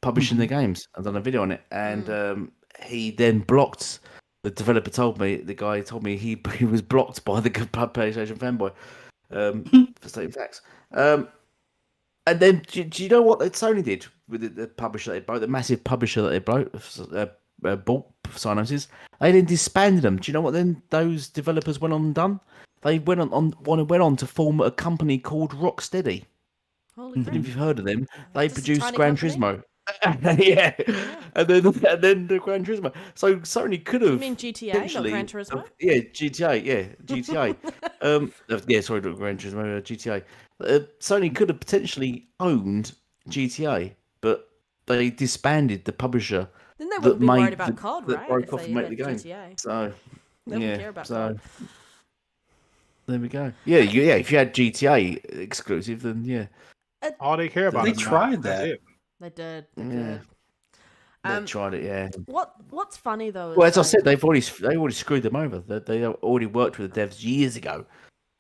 publishing the games. I've done a video on it, and he then blocked. The developer told me, the guy told me he was blocked by the PlayStation fanboy for stating facts. And then, do you know what Sony did with the publisher they broke, the massive publisher that they broke, bought Psygnosis, they then disbanded them. Do you know what then those developers went on and done? They went on to form a company called Rocksteady. Holy I don't know crap. if you've heard of them. They Just a produced tiny Gran company? Turismo. Yeah. And then the Gran Turismo. So Sony could have. You mean GTA, not potentially- Gran Turismo? Yeah, GTA. Yeah, GTA. Yeah, sorry, not Gran Turismo, GTA. Sony could have potentially owned GTA, but they disbanded the publisher. Then they that wouldn't be worried made about the- COD, that right? broke If off they and made had the game. GTA. So They wouldn't yeah, care about so COD. there we go. Yeah, if you had GTA exclusive, then yeah, All they care about They is tried that's that. it. They did. They Yeah. did. they tried it. Yeah. What's funny though is Well, as I like- said, they already screwed them over. They already worked with the devs years ago,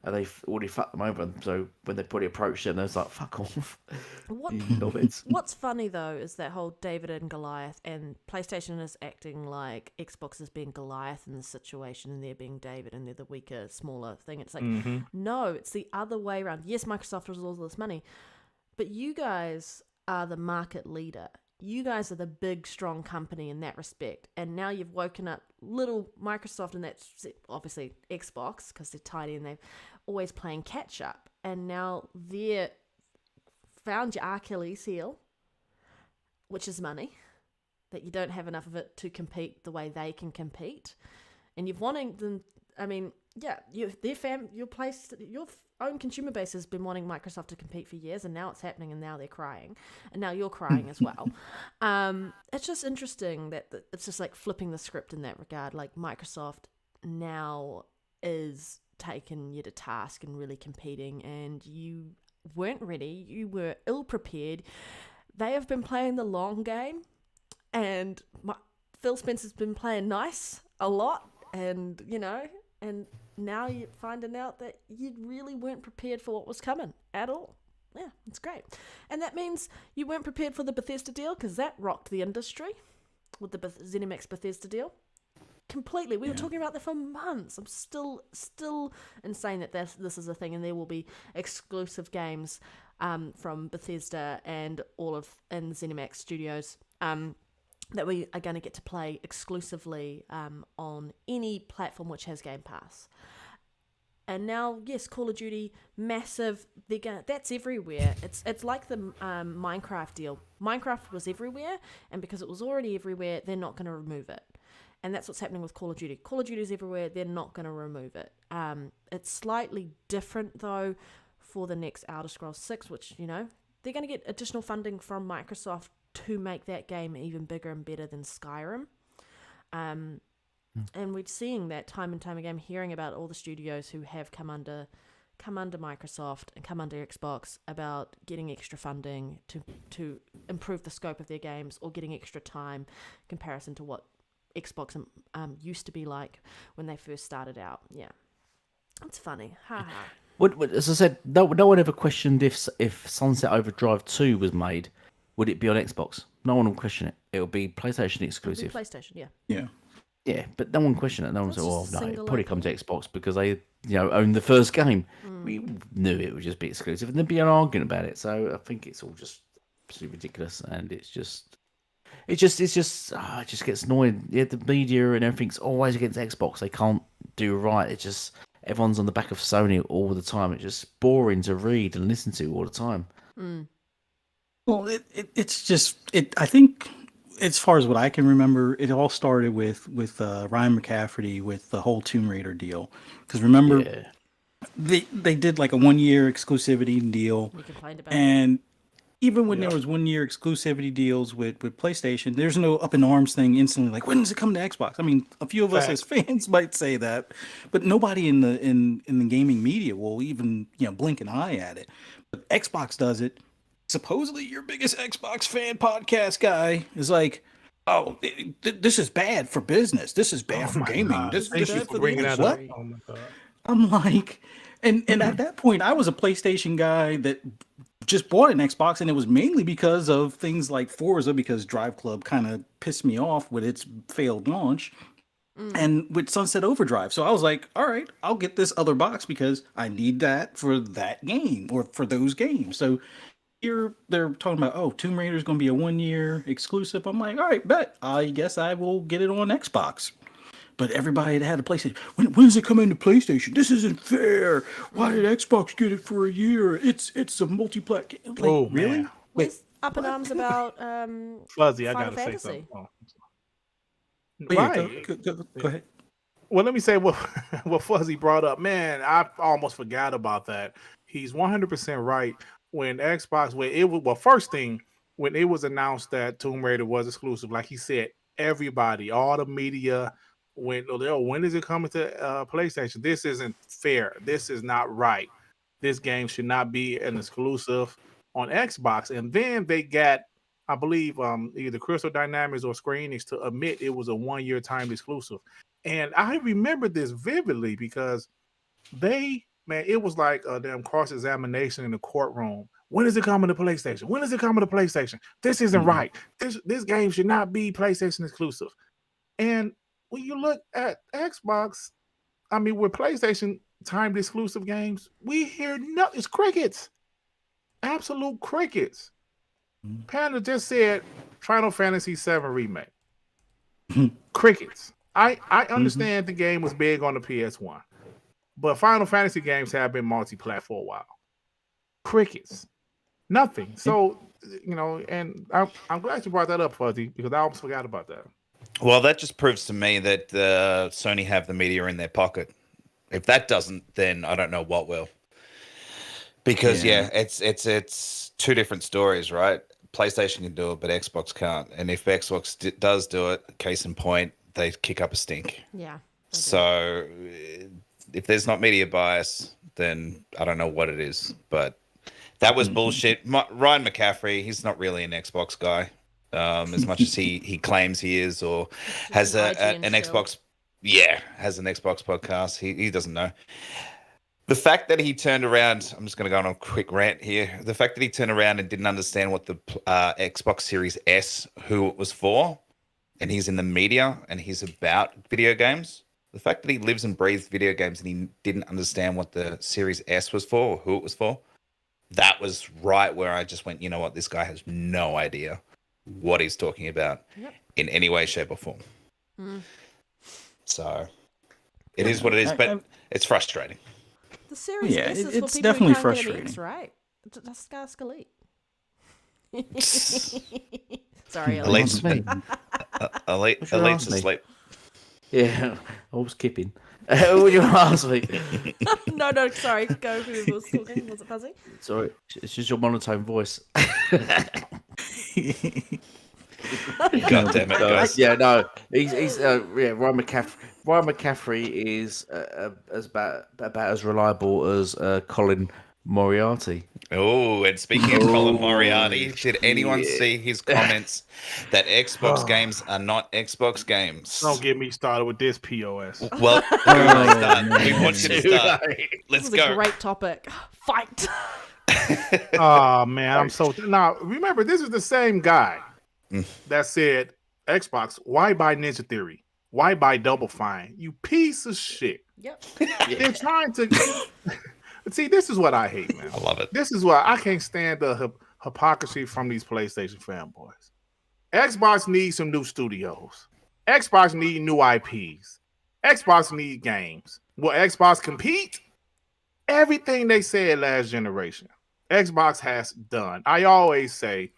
and they've already fucked them over. So when they probably approached them, they was like, "Fuck off." What, you knobheads. what's funny though is that whole David and Goliath, and PlayStation is acting like Xbox is being Goliath in this situation, and they're being David, and they're the weaker, smaller thing. It's like, no, it's the other way around. Yes, Microsoft has all this money, but you guys are the market leader. You guys are the big, strong company in that respect. And now you've woken up little Microsoft, and that's obviously Xbox because they're tiny and they're always playing catch up. And now they're found your Achilles heel, which is money, that you don't have enough of it to compete the way they can compete. And you've wanting them, I mean, yeah, your own consumer base has been wanting Microsoft to compete for years, and now it's happening, and now they're crying, and now you're crying as well. It's just interesting that it's just like flipping the script in that regard. Like Microsoft now is taking you to task and really competing, and you weren't ready. You were ill prepared. They have been playing the long game, and Phil Spencer's been playing nice a lot, and and now you're finding out that you really weren't prepared for what was coming at all. Yeah, it's great. And that means you weren't prepared for the Bethesda deal, because that rocked the industry with the ZeniMax Bethesda deal. Completely. We were talking about that for months. I'm still insane that this is a thing, and there will be exclusive games from Bethesda and and ZeniMax Studios that we are going to get to play exclusively on any platform which has Game Pass. And now, yes, Call of Duty, massive. That's everywhere. It's like the Minecraft deal. Minecraft was everywhere, and because it was already everywhere, they're not going to remove it. And that's what's happening with Call of Duty. Call of Duty is everywhere. They're not going to remove it. It's slightly different, though, for the next Elder Scrolls 6, which, they're going to get additional funding from Microsoft to make that game even bigger and better than Skyrim. And we're seeing that time and time again, hearing about all the studios who have come under Microsoft and come under Xbox about getting extra funding to improve the scope of their games, or getting extra time in comparison to what Xbox used to be like when they first started out. Yeah, it's funny. Ha ha. What, as I said, no one ever questioned if Sunset Overdrive 2 was made, would it be on Xbox? No one will question it. It will be PlayStation exclusive. PlayStation, yeah. Yeah. Yeah, but no one questioned it. No one That's said, "Well, just a no, it single probably IP. comes to Xbox because they, own the first game." We knew it would just be exclusive, and there'd be an argument about it. So I think it's all just absolutely ridiculous, and it just gets annoying. Yeah, the media and everything's always against Xbox. They can't do right. It just everyone's on the back of Sony all the time. It's just boring to read and listen to all the time. Well, it's just I think, as far as what I can remember, it all started with Ryan McCafferty with the whole Tomb Raider deal. Because remember, Yeah. they did like a 1-year exclusivity deal, We complained about and even when there was 1-year exclusivity deals with PlayStation, there's no up in arms thing instantly like, when does it come to Xbox? I mean, a few of us as fans might say that, but nobody in the gaming media will even blink an eye at it. But Xbox does it. Supposedly your biggest Xbox fan podcast guy is like, oh, this is bad for business. This is bad for gaming. This Thank you is for bringing that what? up. Oh my god. I'm like, and at that point, I was a PlayStation guy that just bought an Xbox, and it was mainly because of things like Forza, because Drive Club kind of pissed me off with its failed launch, and with Sunset Overdrive. So I was like, all right, I'll get this other box because I need that for that game or for those games. So here they're talking about, oh, Tomb Raider is going to be a 1-year exclusive. I'm like, all right, bet. I guess I will get it on Xbox. But everybody had a PlayStation. When does it come into PlayStation? This isn't fair. Why did Xbox get it for a year? It's a multiplayer. Like, Oh, really? man. He's up in arms about Fuzzy, I Final gotta say Fantasy. something. Oh. Oh, yeah, Right. go ahead. Well, let me say what Fuzzy brought up. Man, I almost forgot about that. He's 100% right. When Xbox, first thing, when it was announced that Tomb Raider was exclusive, like he said, everybody, all the media went, when is it coming to PlayStation? This isn't fair. This is not right. This game should not be an exclusive on Xbox. And then they got, I believe, either Crystal Dynamics or Square Enix to admit it was a 1-year timed exclusive. And I remember this vividly because it was like a damn cross-examination in the courtroom. When is it coming to PlayStation? When is it coming to PlayStation? This isn't right. This game should not be PlayStation exclusive. And when you look at Xbox, I mean, with PlayStation timed exclusive games, we hear nothing. It's crickets. Absolute crickets. Panda just said Final Fantasy VII Remake. Crickets. I understand the game was big on the PS1, but Final Fantasy games have been multi-plat for a while. Crickets. Nothing. So, and I'm glad you brought that up, Fuzzy, because I almost forgot about that. Well, that just proves to me that Sony have the media in their pocket. If that doesn't, then I don't know what will. Because it's two different stories, right? PlayStation can do it, but Xbox can't. And if Xbox does do it, case in point, they kick up a stink. Yeah. So if there's not media bias, then I don't know what it is. But that was bullshit. Ryan McCaffrey, he's not really an Xbox guy, as much as he claims he is, or has an Xbox. Yeah, has an Xbox podcast. He doesn't know. The fact that he turned around, I'm just going to go on a quick rant here. The fact that he turned around and didn't understand what the Xbox Series S, who it was for, and he's in the media and he's about video games. The fact that he lives and breathes video games and he didn't understand what the Series S was for or who it was for, that was right where I just went, you know what, this guy has no idea what he's talking about in any way, shape, or form. So it is what it is, but it's frustrating. The Series S is it's for people definitely who can't frustrating. get an X, right? Just ask Elite. Sorry, Elite. Elite's asleep. Yeah, I was kidding. What you ask me? No, sorry. Go. Who was talking? Was it Fuzzy? Sorry, it's just your monotone voice. God damn it, guys. Yeah, no, he's Ryan McCaffrey. Ryan McCaffrey is about as reliable as Colin Moriarty. Oh, and speaking of Colin Moriarty, did anyone see his comments that Xbox games are not Xbox games? Don't get me started with this POS. Well, we want you to start. Let's This is go. a great topic. Fight. Oh man, I'm so now. Remember, this is the same guy that said, "Xbox, why buy Ninja Theory? Why buy Double Fine? You piece of shit." Yep. They're trying to see. This is what I hate, man. I love it. This is why I can't stand the hypocrisy from these PlayStation fanboys. Xbox needs some new studios. Xbox need new IPs. Xbox need games. Will Xbox compete? Everything they said last generation, Xbox has done. I always say,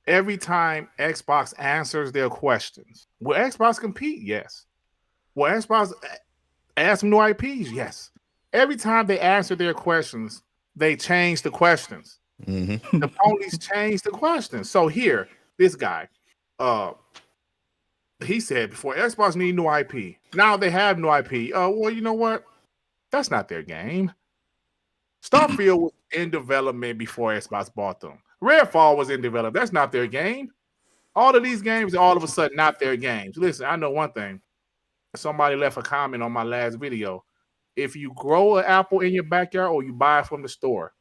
every time Xbox answers their questions, will Xbox compete? Yes. Will Xbox add some new IPs? Yes. Every time they answer their questions, they change the questions. Mm-hmm. The ponies change the questions. So here, this guy, he said before, Xbox need new IP. Now they have new IP. Well, you know what? That's not their game. Starfield was in development before Xbox bought them. Redfall was in development. That's not their game. All of these games are all of a sudden not their games. Listen, I know one thing. Somebody left a comment on my last video. If you grow an apple in your backyard or you buy it from the store,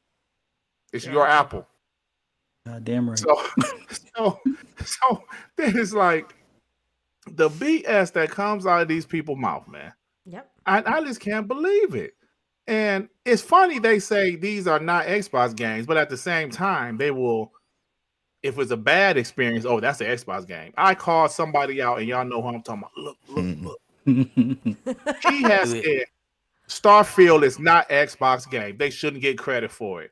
it's your apple. Damn right. So this is like the BS that comes out of these people's mouth, man. Yep. I just can't believe it. And it's funny they say these are not Xbox games, but at the same time, they will, if it's a bad experience, oh, that's an Xbox game. I call somebody out, and y'all know who I'm talking about. Look. He has said Starfield is not Xbox game. They shouldn't get credit for it.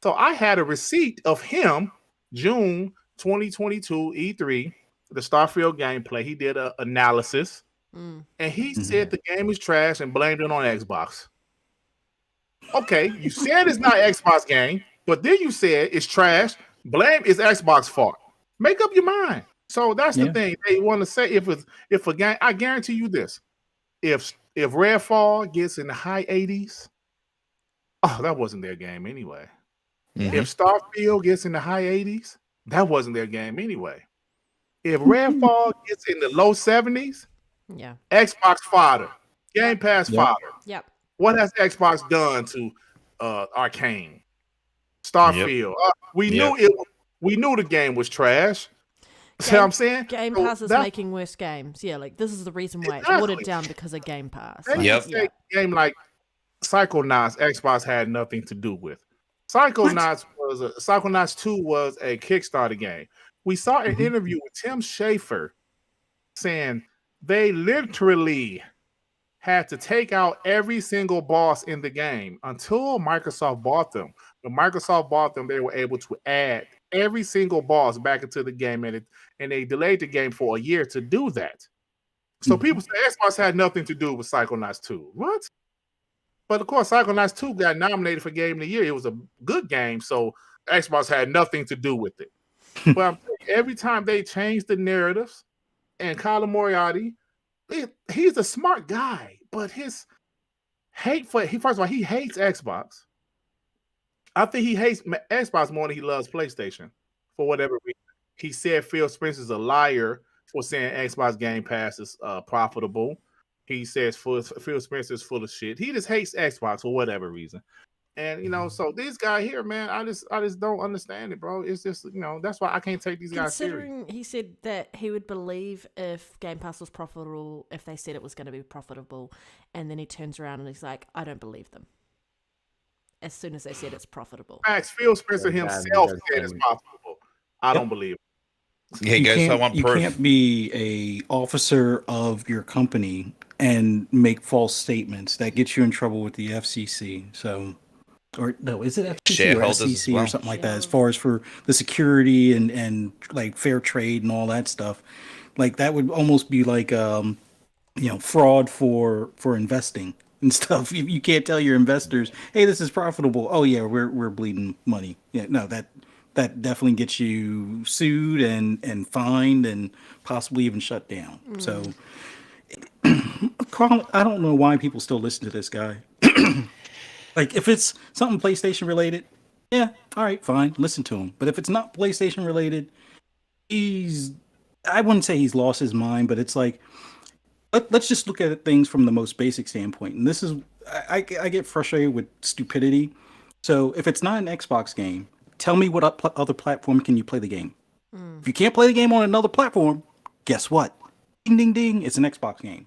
So I had a receipt of him, June 2022 E3, the Starfield gameplay. He did an analysis, and he said the game is trash and blamed it on Xbox. Okay, you said it's not Xbox game, but then you said it's trash. Blame is Xbox fault. Make up your mind. So that's the thing. They want to say if a game, I guarantee you this. If Redfall gets in the high 80s, oh, that wasn't their game anyway. If Starfield gets in the high 80s, that wasn't their game anyway. If Redfall gets in the low 70s, Xbox fodder, Game Pass fodder. Yep. What has Xbox done to Arcane, Starfield? We knew the game was trash. See what I'm saying? Game Pass is making worse games. Yeah, like this is the reason why it's watered down because of Game Pass. A game like Psychonauts, Xbox had nothing to do with. Psychonauts 2 was a Kickstarter game. We saw an interview with Tim Schafer saying they literally had to take out every single boss in the game until Microsoft bought them. When Microsoft bought them, they were able to add every single boss back into the game, and they delayed the game for a year to do that. So people say Xbox had nothing to do with Psychonauts 2. What? But of course, Psychonauts 2 got nominated for Game of the Year. It was a good game, so Xbox had nothing to do with it. But I'm saying, every time they change the narratives, and Colin Moriarty, he's a smart guy, but his hate first of all, he hates Xbox. I think he hates Xbox more than he loves PlayStation for whatever reason. He said Phil Spencer's a liar for saying Xbox Game Pass is profitable. He says Phil Spencer's full of shit. He just hates Xbox for whatever reason. And so this guy here, man, I just don't understand it, bro. It's just that's why I can't take these guys serious. Considering he said that he would believe if Game Pass was profitable, if they said it was going to be profitable, and then he turns around and he's like, I don't believe them. As soon as they said it's profitable. Max, Phil Spencer himself said it's profitable. I don't believe it. He goes, I want proof. You can't be a officer of your company and make false statements. That gets you in trouble with the FCC. So, or no, is it FCC or SEC or something like that? As far as for the security and like fair trade and all that stuff, like that would almost be like fraud for investing and stuff. You can't tell your investors, hey, this is profitable. Oh yeah, we're bleeding money. Yeah, no, that definitely gets you sued and fined and possibly even shut down. So, I don't know why people still listen to this guy. Like, if it's something PlayStation related, yeah, all right, fine, listen to him. But if it's not PlayStation related, I wouldn't say he's lost his mind, but it's like, let's just look at things from the most basic standpoint. And this is, I get frustrated with stupidity. So if it's not an Xbox game, tell me what other platform can you play the game. If you can't play the game on another platform, guess what? Ding, ding, ding, it's an Xbox game.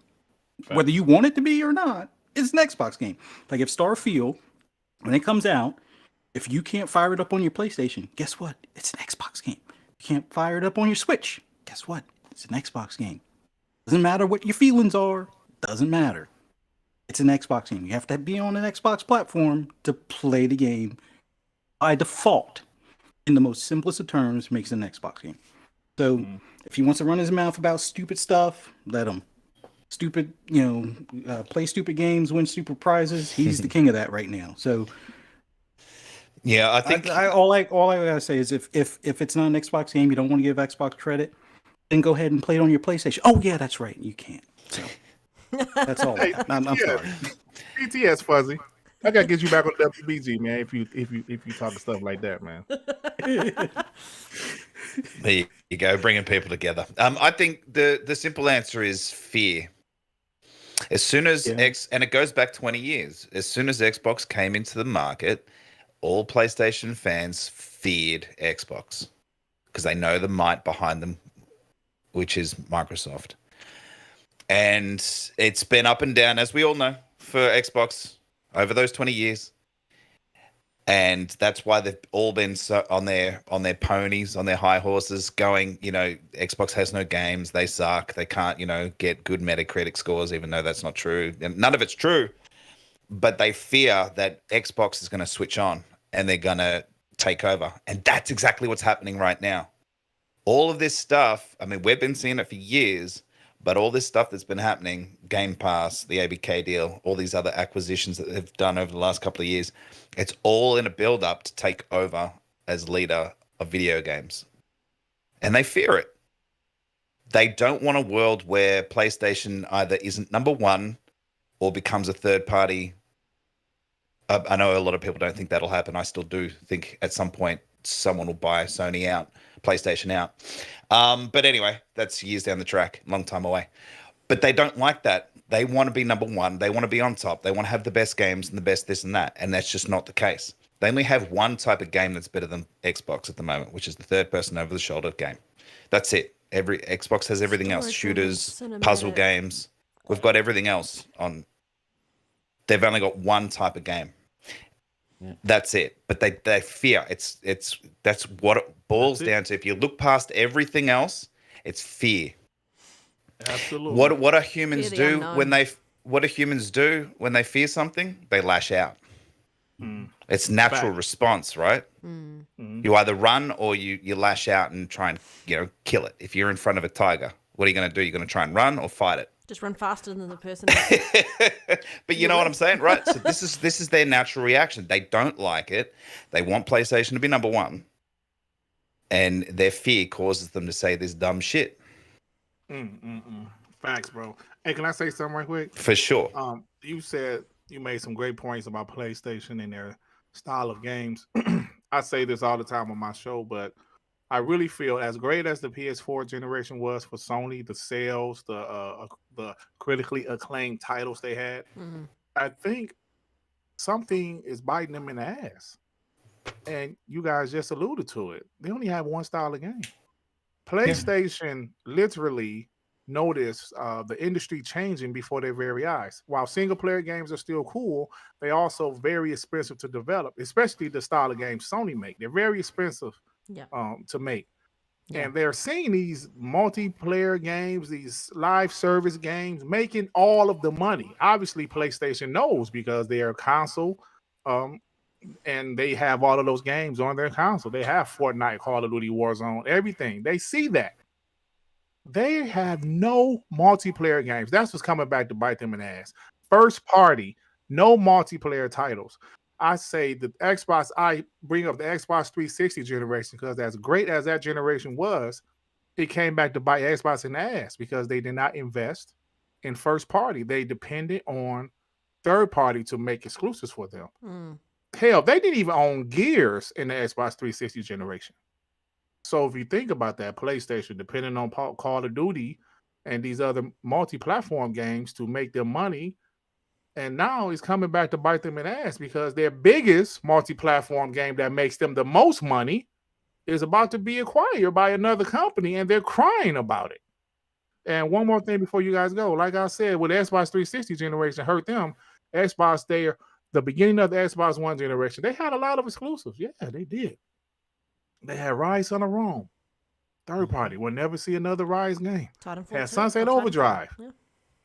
Fact. Whether you want it to be or not, it's an Xbox game. Like if Starfield, when it comes out, if you can't fire it up on your PlayStation, guess what? It's an Xbox game. You can't fire it up on your Switch. Guess what? It's an Xbox game. Doesn't matter what your feelings are. Doesn't matter. It's an Xbox game. You have to be on an Xbox platform to play the game. By default, in the most simplest of terms, makes it an Xbox game. So if he wants to run his mouth about stupid stuff, let him. Stupid, play stupid games, win stupid prizes. He's the king of that right now. So, yeah, I think all I gotta say is if it's not an Xbox game, you don't want to give Xbox credit, then go ahead and play it on your PlayStation. Oh yeah, that's right, you can't. So that's all. I'm sorry. BTS Fuzzy. I gotta get you back on WBG, man. If you talk stuff like that, man. There you go, bringing people together. I think the simple answer is fear. As soon as and it goes back 20 years. As soon as Xbox came into the market, all PlayStation fans feared Xbox because they know the might behind them, which is Microsoft. And it's been up and down, as we all know, for Xbox over those 20 years. And that's why they've all been so on their ponies, on their high horses, going, Xbox has no games, they suck, they can't, get good Metacritic scores, even though that's not true. And none of it's true. But they fear that Xbox is going to switch on and they're going to take over. And that's exactly what's happening right now. All of this stuff, I mean, we've been seeing it for years, but all this stuff that's been happening, Game Pass, the ABK deal, all these other acquisitions that they've done over the last couple of years, it's all in a build-up to take over as leader of video games. And they fear it. They don't want a world where PlayStation either isn't number one or becomes a third party. I know a lot of people don't think that'll happen. I still do think at some point someone will buy Sony out, PlayStation out. But anyway, that's years down the track, long time away. But they don't like that. They want to be number one. They want to be on top. They want to have the best games and the best this and that. And that's just not the case. They only have one type of game that's better than Xbox at the moment, which is the third person over the shoulder game. That's it. Every Xbox has everything else. Shooters, puzzle games. We've got everything else on. They've only got one type of game. Yeah. That's it. But they fear that's what it boils down to. If you look past everything else, it's fear. Absolutely. What do humans do when they fear something? They lash out. It's natural response, right? You either run or you lash out and try and kill it. If you're in front of a tiger, what are you going to do? You're going to try and run or fight it? Just run faster than the person. But you know what I'm saying, right? So this is their natural reaction. They don't like it. They want PlayStation to be number one, and their fear causes them to say this dumb shit. Facts, bro. Hey, can I say something right quick? For sure. You said you made some great points about PlayStation and their style of games. I say this all the time on my show, but I really feel as great as the PS4 generation was for Sony, the sales, the critically acclaimed titles they had, I think something is biting them in the ass. And you guys just alluded to it. They only have one style of game. PlayStation literally noticed the industry changing before their very eyes. While single-player games are still cool, they also very expensive to develop, especially the style of games Sony make. They're very expensive to make. And they're seeing these multiplayer games, these live service games, making all of the money. Obviously, PlayStation knows because they're a console, and they have all of those games on their console. They have Fortnite, Call of Duty, Warzone, everything. They see that. They have no multiplayer games. That's what's coming back to bite them in the ass. First party, no multiplayer titles. I say the Xbox, I bring up the Xbox 360 generation because as great as that generation was, it came back to bite Xbox in the ass because they did not invest in first party. They depended on third party to make exclusives for them. Hell, they didn't even own Gears in the Xbox 360 generation. So if you think about that, PlayStation, depending on Call of Duty and these other multi-platform games to make their money, and now it's coming back to bite them in the ass because their biggest multi-platform game that makes them the most money is about to be acquired by another company, and they're crying about it. And one more thing before you guys go. Like I said, with the Xbox 360 generation hurt them, Xbox, the beginning of the Xbox One generation, they had a lot of exclusives. Yeah, they did. They had Rise on the Rome. Third party. We'll never see another Rise game. Had Sunset Overdrive.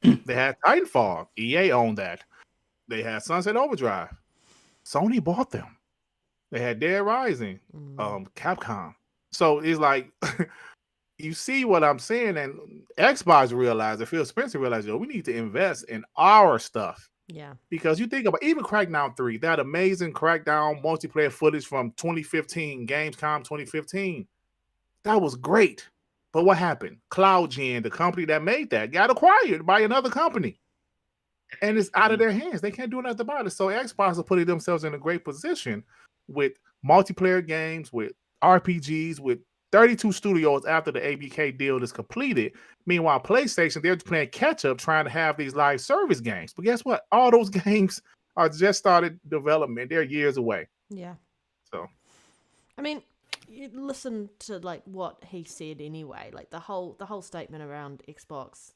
They had Titanfall. EA owned that. They had Sunset Overdrive. Sony bought them. They had Dead Rising. Capcom. So it's like, you see what I'm saying? And Xbox realized, Phil Spencer realized, we need to invest in our stuff. Yeah. Because you think about even Crackdown 3, that amazing Crackdown multiplayer footage from 2015, Gamescom 2015. That was great. But what happened? CloudGen, the company that made that, got acquired by another company. And it's out of their hands. They can't do nothing about it. So Xbox are putting themselves in a great position with multiplayer games, with RPGs, with 32 studios after the ABK deal is completed. Meanwhile, PlayStation, they're playing catch-up trying to have these live service games. But guess what? All those games are just started development. They're years away. Yeah. So, I mean, you listen to like what he said anyway, like the whole statement around Xbox.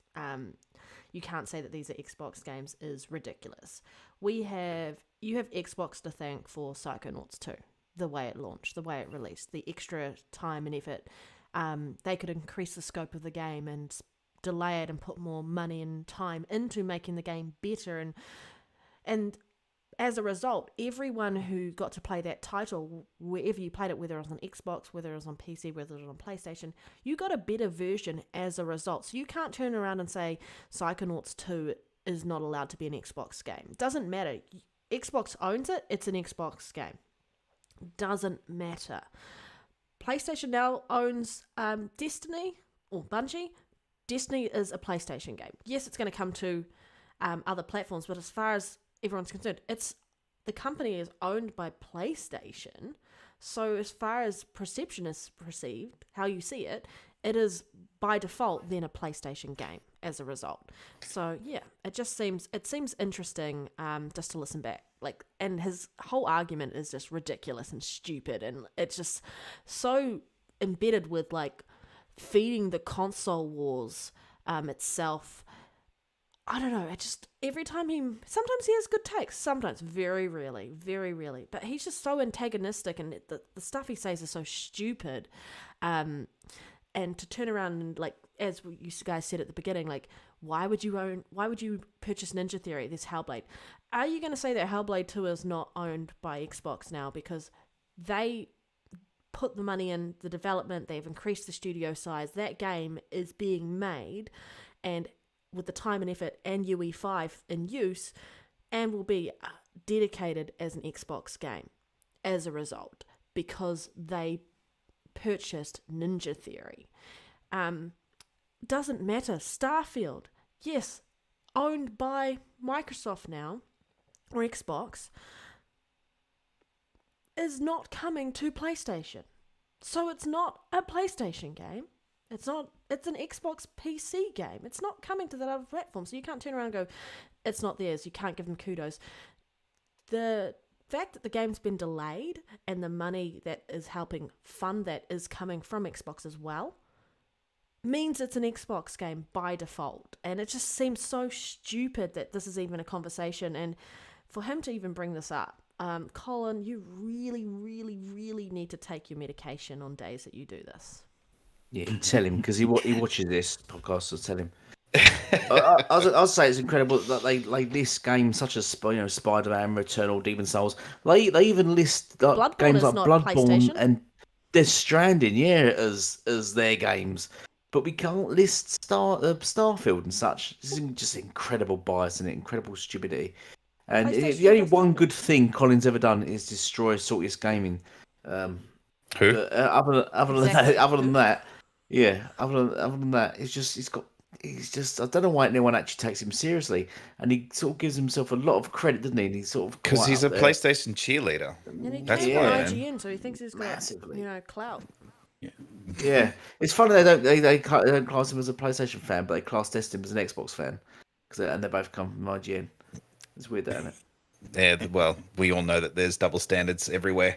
you can't say that these are Xbox games is ridiculous. You have Xbox to thank for Psychonauts 2, the way it launched, the way it released, the extra time and effort. They could increase the scope of the game and delay it and put more money and time into making the game better, and as a result, everyone who got to play that title, wherever you played it, whether it was on Xbox, whether it was on PC, whether it was on PlayStation, you got a better version as a result. So you can't turn around and say Psychonauts 2 is not allowed to be an Xbox game. Doesn't matter. Xbox owns it. It's an Xbox game. Doesn't matter. PlayStation now owns Destiny, or Bungie. Destiny is a PlayStation game. Yes, it's going to come to other platforms, but as far as everyone's concerned, the company is owned by PlayStation, so as far as perception is perceived, how you see it, it is by default then a PlayStation game as a result. So yeah, it seems interesting just to listen back, and his whole argument is just ridiculous and stupid, and it's just so embedded with feeding the console wars itself. I don't know, every time sometimes he has good takes, sometimes, very rarely, but he's just so antagonistic, and the stuff he says is so stupid, and to turn around and, as you guys said at the beginning, why would you purchase Ninja Theory, this Hellblade? Are you going to say that Hellblade 2 is not owned by Xbox now because they put the money in the development, they've increased the studio size, that game is being made, and with the time and effort and UE5 in use, and will be dedicated as an Xbox game as a result, because they purchased Ninja Theory. Doesn't matter. Starfield, yes, owned by Microsoft now, or Xbox, is not coming to PlayStation. So it's not a PlayStation game. It's an Xbox PC game. It's not coming to that other platform. So you can't turn around and go, it's not theirs. You can't give them kudos. The fact that the game's been delayed and the money that is helping fund that is coming from Xbox as well means it's an Xbox game by default. And it just seems so stupid that this is even a conversation. And for him to even bring this up, Colin, you really, really, really need to take your medication on days that you do this. Yeah, tell him, because he watches this podcast, so tell him. I'll say it's incredible that they list games such as Spider-Man, Returnal, Demon Souls. They even list games like Bloodborne and Death Stranding, as their games. But we can't list Starfield and such. This is just incredible bias and incredible stupidity. And the only one good thing Colin's ever done is destroy Saltiest Gaming. Who? Other than that, he's just I don't know why anyone actually takes him seriously, and he sort of gives himself a lot of credit, doesn't he? And he's sort of because he's a PlayStation cheerleader. And he came from IGN, so he thinks he's got clout. Yeah, it's funny they don't class him as a PlayStation fan, but they class Destin as an Xbox fan, and they both come from IGN. It's weird, isn't it? Yeah, well, we all know that there's double standards everywhere,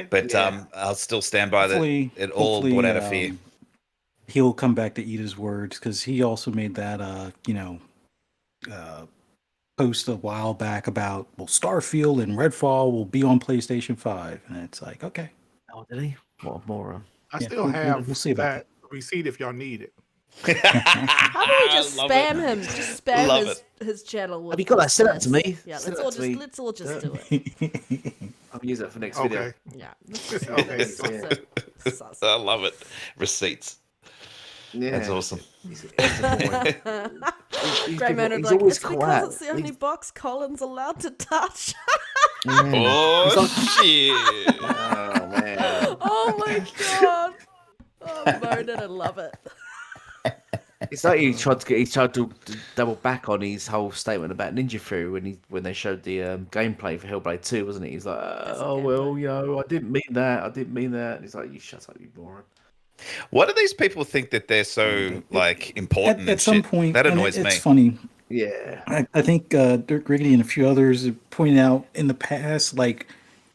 but I'll still stand by that. It all brought out of fear. He'll come back to eat his words, because he also made that post a while back about Starfield and Redfall will be on PlayStation 5, and it's like, okay. Oh, did he? What a moron! I still have we'll see about that receipt if y'all need it. How about we just spam him? Just spam his channel. Have you got that? Send that to me. Yeah, let's all just do it. I'll use that for next video. Yeah. Okay. I love it. Receipts. Yeah, that's awesome. Great man, he's like, always it's because it's the only box Colin's allowed to touch. Oh shit! Oh man! Oh my god! Oh, I'm moaning. I love it. It's like he tried to double back on his whole statement about Ninja Theory when they showed the gameplay for Hellblade 2, wasn't it? He's like, I didn't mean that. And he's like, you shut up, you moron. What do these people think that they're so important? At some point, that annoys me. It's funny. Yeah, I think Dirk Riggedy and a few others have pointed out in the past,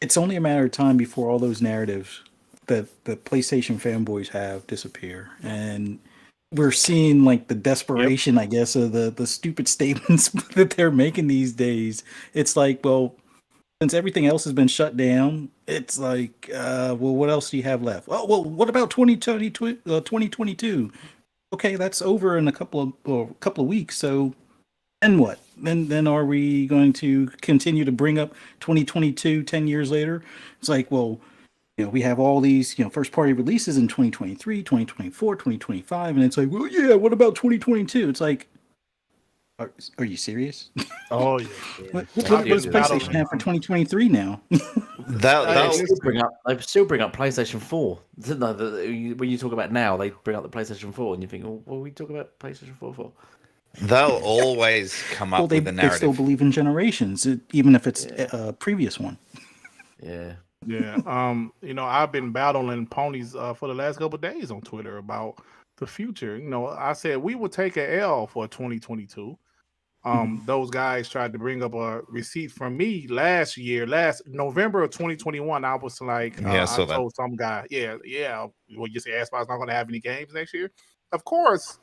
it's only a matter of time before all those narratives that the PlayStation fanboys have disappear, and we're seeing like the desperation, I guess, of the stupid statements that they're making these days. It's like, well, since everything else has been shut down, it's like, well, what else do you have left? Oh, well, what about 2022? Okay, that's over in a couple of weeks. So then what? Then are we going to continue to bring up 2022 10 years later? It's like, well, we have all these, first party releases in 2023, 2024, 2025, and it's like, well, yeah, what about 2022? It's like, are you serious? Oh yeah. What does PlayStation have for 2023 now? They'll still bring up PlayStation 4. When you talk about now, they bring up the PlayStation 4, and you think, well, what are we talking about PlayStation 4 for? They'll always come up with the narrative. They still believe in generations, even if it's a previous one. Yeah. Yeah. I've been battling ponies for the last couple of days on Twitter about the future. I said we would take an L for 2022. Those guys tried to bring up a receipt from me last November of 2021. I was like, I told some guy, well, you say Xbox not going to have any games next year? Of course.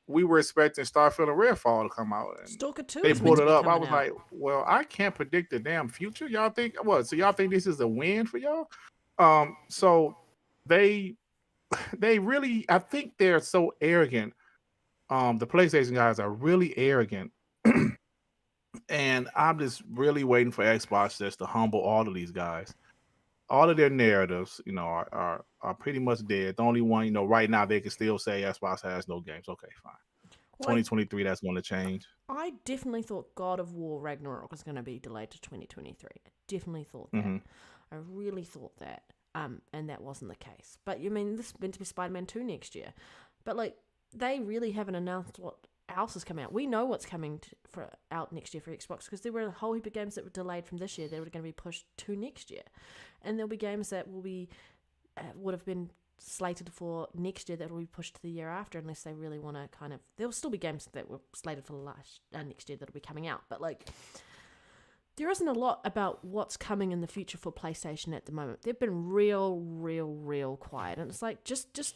We were expecting Starfield and Redfall to come out. And Stalker 2 they pulled it up. I was out. like, well, I can't predict the damn future. Y'all think what? So y'all think this is a win for y'all? So they really, I think they're so arrogant. The PlayStation guys are really arrogant. And I'm just really waiting for Xbox just to humble all of these guys. All of their narratives, are pretty much dead. The only one, right now they can still say Xbox has no games. Okay, fine. 2023, that's going to change. I definitely thought God of War Ragnarok was going to be delayed to 2023. I definitely thought that. Mm-hmm. I really thought that. And that wasn't the case. But you mean this is meant to be Spider-Man 2 next year. But they really haven't announced what else is coming out. We know what's coming out next year for Xbox because there were a whole heap of games that were delayed from this year. They were going to be pushed to next year. And there'll be games that will be would have been slated for next year that will be pushed to the year after unless they really want to kind of... There will still be games that were slated for next year that will be coming out. But there isn't a lot about what's coming in the future for PlayStation at the moment. They've been real quiet. And it's like, just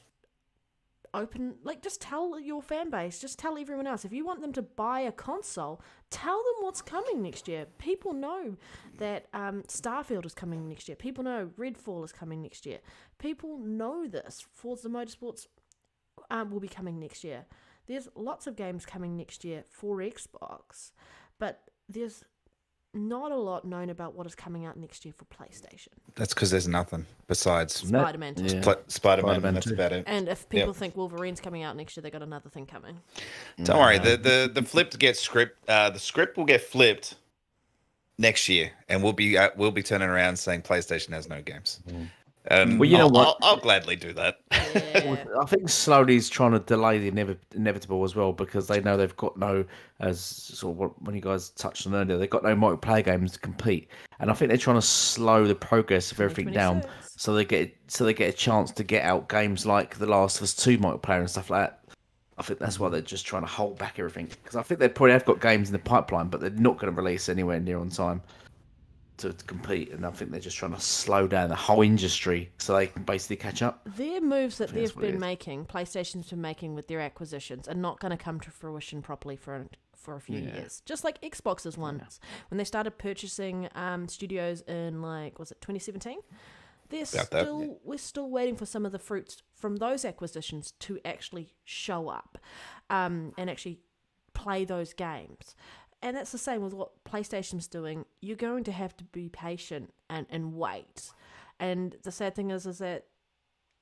open, just tell your fan base, just tell everyone else. If you want them to buy a console, tell them what's coming next year. People know that Starfield is coming next year. People know Redfall is coming next year. People know this. Forza Motorsports will be coming next year. There's lots of games coming next year for Xbox, but there's not a lot known about what is coming out next year for PlayStation. That's because there's nothing besides Spider-Man 2. Yeah. Spider-Man, and that's about it. And if people think Wolverine's coming out next year, they got another thing coming. Don't worry, the flip gets script. The script will get flipped next year, and we'll be turning around saying PlayStation has no games. Well, you know what? I'll gladly do that. Yeah. I think Sony is trying to delay the inevitable as well because they know they've got no, as sort of what when you guys touched on earlier, they've got no multiplayer games to compete, and I think they're trying to slow the progress of everything down so they get a chance to get out games like The Last of Us 2 multiplayer and stuff like that. I think that's why they're just trying to hold back everything because I think they probably have got games in the pipeline, but they're not going to release anywhere near on time to compete, and I think they're just trying to slow down the whole industry so they can basically catch up. Their moves that they've been making, PlayStation's been making with their acquisitions, are not going to come to fruition properly for a few years. Just like Xbox's ones, when they started purchasing studios in was it 2017? We're still waiting for some of the fruits from those acquisitions to actually show up, and actually play those games. And that's the same with what PlayStation's doing. You're going to have to be patient and wait. And the sad thing is that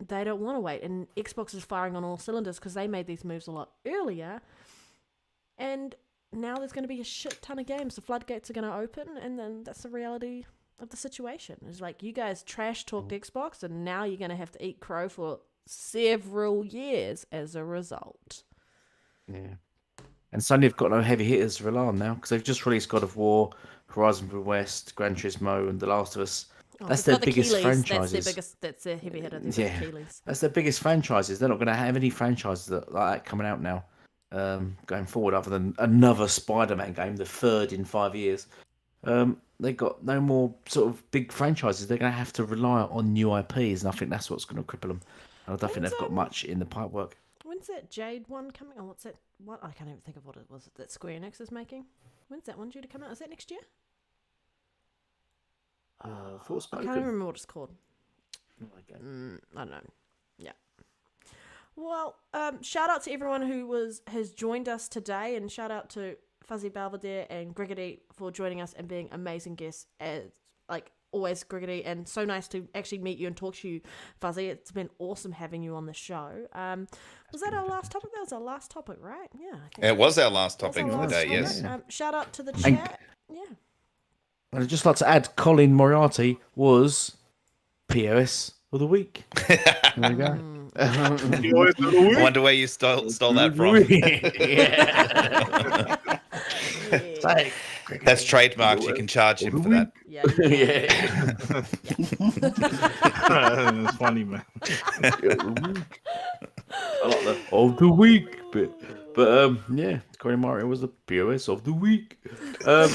they don't want to wait. And Xbox is firing on all cylinders because they made these moves a lot earlier. And now there's going to be a shit ton of games. The floodgates are going to open, and then that's the reality of the situation. It's like you guys trash talked Xbox, and now you're going to have to eat crow for several years as a result. Yeah. And Sony have got no heavy hitters to rely on now because they've just released God of War, Horizon Forbidden West, Gran Turismo, and The Last of Us. That's their biggest franchises. That's their heavy hitter. That's their biggest franchises. They're not going to have any franchises like that coming out now, going forward, other than another Spider-Man game, the third in 5 years. They've got no more sort of big franchises. They're going to have to rely on new IPs, and I think that's what's going to cripple them. I don't think they've got much in the pipework. When When's that Jade one coming? Oh, what's that? What I can't even think of what it was that Square Enix is making. When's that one due to come out? Is that next year? I can't remember what it's called. I don't know. Yeah. Well, shout out to everyone who has joined us today, and shout out to Fuzzy Belvedere and Griggity for joining us and being amazing guests, as like always, Griggity, and so nice to actually meet you and talk to you, Fuzzy. It's been awesome having you on the show. Was that our last topic? That was our last topic, right? Yeah. I think It was our last topic of the day, yes. Shout out to the chat. Yeah. I'd just like to add, Colin Moriarty was POS of the week. There we go. I wonder where you stole that from. Yeah. That's trademarked. You can charge him for that. Yeah. That's funny, man. I like the of the week bit. But yeah, Colin Moriarty was the POS of the week. Yeah,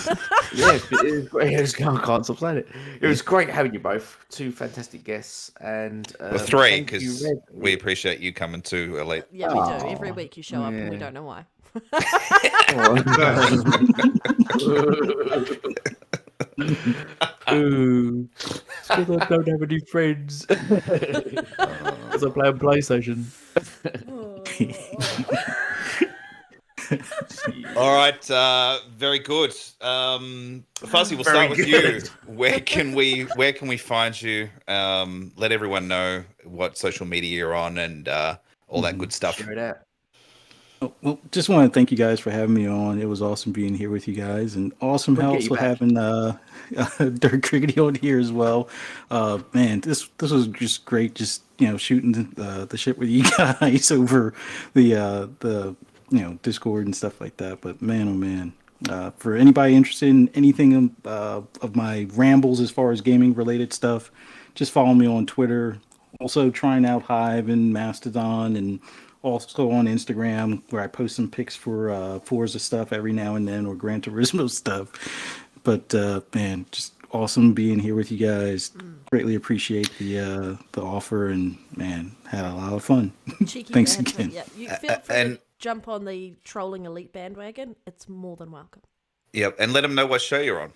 it was great. I can't stop saying it. It was great having you both. Two fantastic guests, and Well, three, because we appreciate you coming to Elite. Yeah, we do. Every week you show up, and we don't know why. Because I don't have any friends. Because I play on PlayStation. All right, very good. Fuzzy, we'll start with you. Where can we find you? Let everyone know what social media you're on and all that good stuff. Share it out. Well, just want to thank you guys for having me on. It was awesome being here with you guys, and awesome also having Dirk Crickety on here as well. Man, this was just great. Just shooting the shit with you guys over the Discord and stuff like that. But man, oh man, for anybody interested in anything of my rambles as far as gaming related stuff, just follow me on Twitter. Also trying out Hive and Mastodon, and also on Instagram, where I post some pics for Forza stuff every now and then, or Gran Turismo stuff. But man, just awesome being here with you guys. Greatly appreciate the offer, and man, had a lot of fun. Thanks again. Yeah, you feel free to jump on the trolling Elite bandwagon. It's more than welcome. Yep, and let them know what show you're on.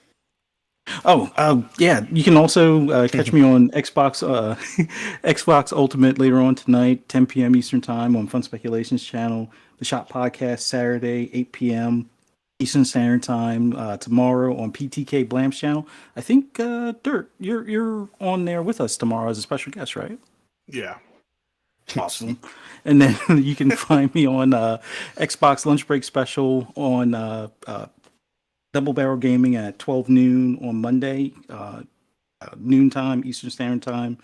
Yeah, you can also catch me on Xbox Ultimate later on tonight, 10 p.m. Eastern Time on Fun Speculations channel. The Shop Podcast Saturday, 8 p.m. Eastern Standard Time. Tomorrow on PTK Blam's channel. I think Dirk, you're on there with us tomorrow as a special guest, right? Yeah. Awesome. And then you can find me on Xbox Lunch Break Special on Double Barrel Gaming at 12 noon on Monday, noontime Eastern Standard Time,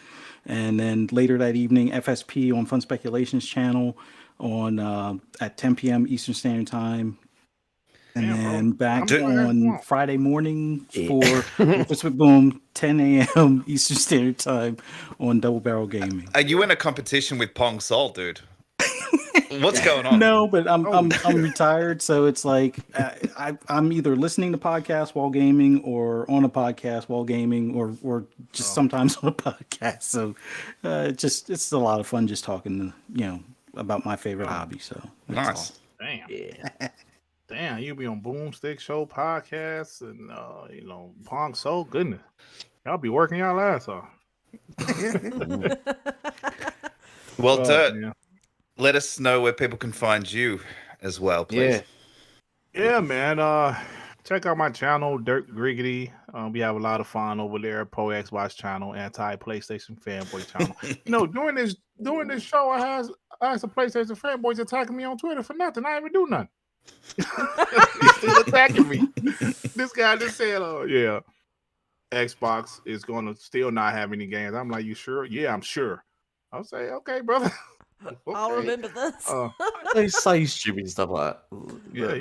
and then later that evening FSP on Fun Speculations channel on at 10 p.m. Eastern Standard Time, and then back on Friday morning for Breakfast with Boom, 10 a.m. Eastern Standard Time on Double Barrel Gaming. Are you in a competition with Pong Sol, dude? What's going on? No, but I'm retired, so it's like I'm either listening to podcasts while gaming, or on a podcast while gaming, or just sometimes on a podcast. So it's a lot of fun just talking, about my favorite hobby. So nice. Awesome. Damn. Yeah. Damn, you be on Boomstick Show podcasts and Pong Soul. Goodness, y'all be working y'all ass off. Well, Dirt. Let us know where people can find you as well, please. Yeah, man. Check out my channel, Dirt Griggity. We have a lot of fun over there. Pro Xbox channel, anti PlayStation fanboy channel. During this show, I had some PlayStation fanboys attacking me on Twitter for nothing. I didn't even do nothing. He's still attacking me. This guy just said, "Oh yeah, Xbox is going to still not have any games." I'm like, "You sure?" "Yeah, I'm sure." I'll say, "Okay, brother." Okay. I'll remember this. They say stupid stuff like that. Yeah,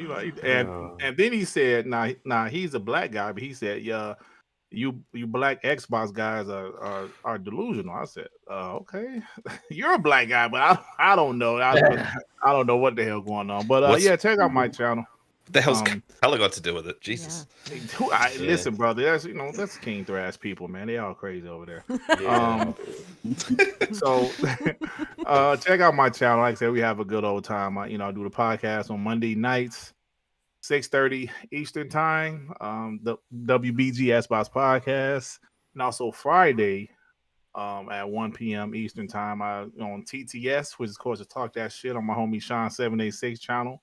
and then he said, "Nah, he's a black guy," but he said, "Yeah, you black Xbox guys are delusional." I said, "Okay, you're a black guy, but I don't know. I don't know what the hell going on." But check out my channel. The hell's hella got to do with it? Jesus. Listen, brother, that's King Thrash people, man. They all crazy over there. So check out my channel. Like I said, we have a good old time. I do the podcast on Monday nights, 6:30 Eastern time. The WBG Xbox podcast, and also Friday at 1 p.m. Eastern time. On TTS, which is, of course, to Talk That Shit on my homie Sean 786 channel.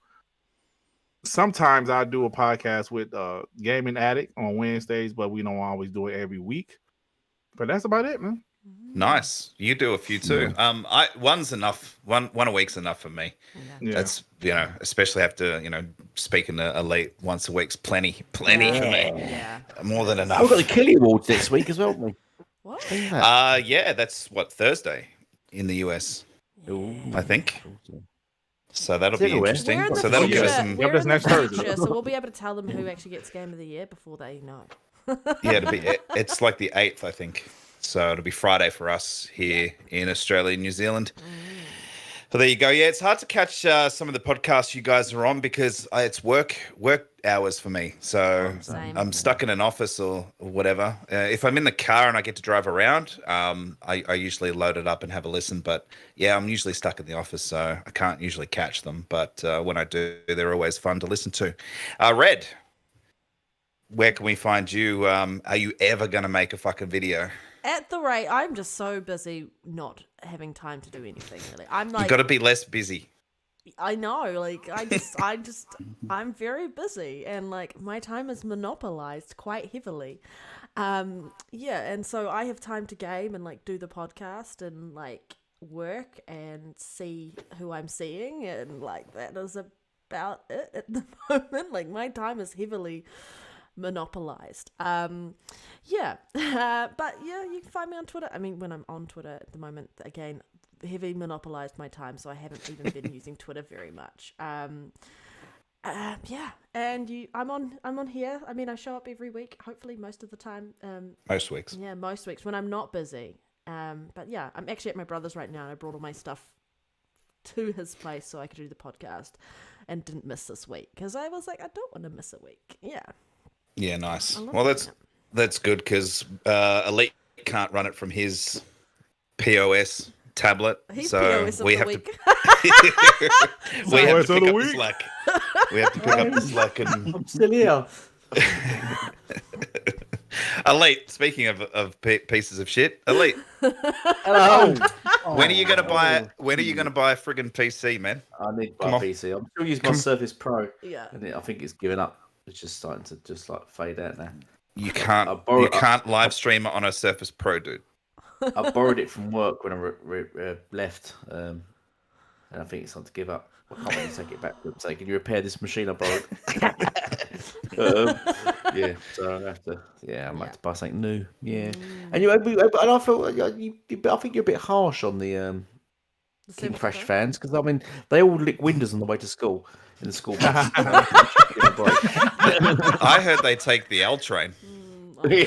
Sometimes I do a podcast with Gaming Addict on Wednesdays, but we don't always do it every week. But that's about it, man. Nice. You do a few too. One's enough. One a week's enough for me. Yeah. That's especially after speaking to Elite once a week's plenty for me. Yeah. More than enough. We've got the Killy Awards next week as well, haven't we? What? Yeah, that's Thursday in the US. I think. So that'll be interesting. So that'll give us some. Yep, that's next Thursday. So we'll be able to tell them who actually gets Game of the Year before they know. Yeah, it's like the 8th, I think. So it'll be Friday for us here in Australia and New Zealand. So there you go. Yeah, it's hard to catch some of the podcasts you guys are on because it's work hours for me. So I'm stuck in an office or whatever. If I'm in the car and I get to drive around, I usually load it up and have a listen. But yeah, I'm usually stuck in the office, so I can't usually catch them. But when I do, they're always fun to listen to. Red, where can we find you? Are you ever going to make a fucking video? At the rate, I'm just so busy not having time to do anything, really. I'm like, you got to be less busy. I know, like, I'm very busy, and like my time is monopolized quite heavily. And so I have time to game and like do the podcast and like work and see who I'm seeing, and like that is about it at the moment. Like my time is heavily monopolized. But yeah, you can find me on Twitter. I mean, when I'm on Twitter at the moment, again, heavy monopolized my time, so I haven't even been using Twitter very much. And I'm on here. I mean, I show up every week, hopefully most of the time. Most weeks. Yeah, most weeks when I'm not busy. But yeah, I'm actually at my brother's right now, and I brought all my stuff to his place so I could do the podcast, and didn't miss this week because I was like, I don't want to miss a week. Yeah. Yeah, nice. Well, that's good because Elite can't run it from his POS tablet, so we have to pick up the slack. We have to pick up the slack, and I'm still here. Elite. Speaking of pieces of shit, Elite. Hello. When are you gonna buy? When are you gonna buy a friggin' PC, man? I need to buy a PC. I'm still using my Surface Pro. Yeah. And I think it's given up. It's just starting to just like fade out now. You can't live stream it on a Surface Pro, dude. I borrowed it from work when I left, and I think it's time to give up. I can't really take it back to them. Say, can you repair this machine I borrowed? Yeah, so I have to. Yeah, I might have to buy something new. Yeah, and I feel I think you're a bit harsh on the King Crash fans because I mean they all lick windows on the way to school in the school bus. I heard they take the L train. Hey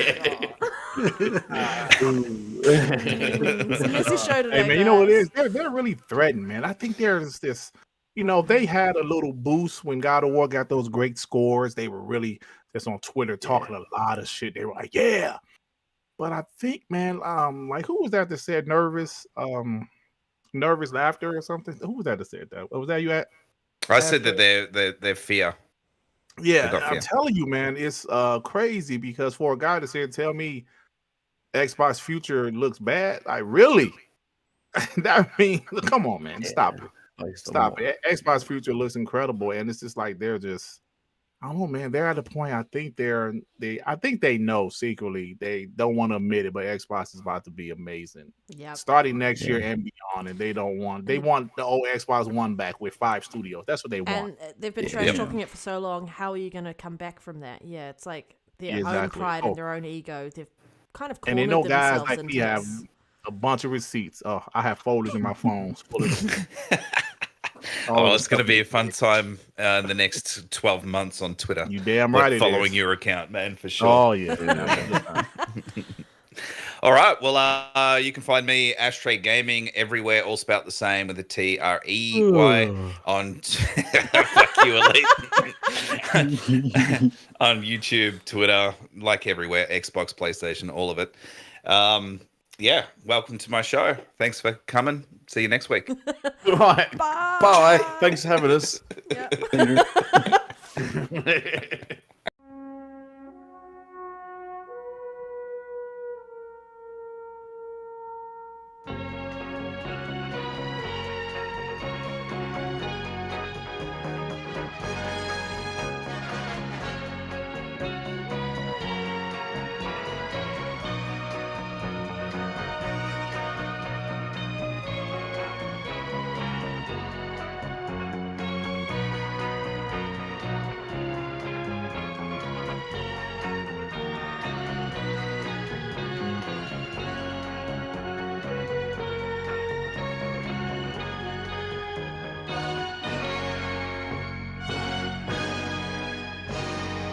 man, you know what it is? They're really threatened, man. I think there's this. They had a little boost when God of War got those great scores. They were really just on Twitter talking a lot of shit. They were like, yeah. But I think, man, like who was that said nervous laughter or something? Who was that said that? Was that you at? I said that their fear. Yeah, I'm telling you, man, it's crazy because for a guy to say tell me Xbox future looks bad, I really that mean come on, man, stop it. Stop it. Xbox future looks incredible, and it's just like they're just I don't know, man. They're at a point. I think they know secretly. They don't want to admit it, but Xbox is about to be amazing. Yeah. Starting next year and beyond, and they want the old Xbox One back with 5 studios. That's what they want. And they've been trash talking it for so long. How are you going to come back from that? Yeah, it's like their own pride and their own ego. They've kind of cornered themselves. And they know guys like me have a bunch of receipts. Oh, I have folders in my phones full of them. Oh, it's going to be a fun time in the next 12 months on Twitter. You damn right. Following your account, man, for sure. Oh, yeah. All right. Well, you can find me Ashtrey Gaming everywhere, all spelt the same with a TREY on fuck you, Elite. On YouTube, Twitter, like everywhere, Xbox, PlayStation, all of it. Yeah, welcome to my show. Thanks for coming. See you next week. Right. Bye. Bye. Thanks for having us. Yep. Later.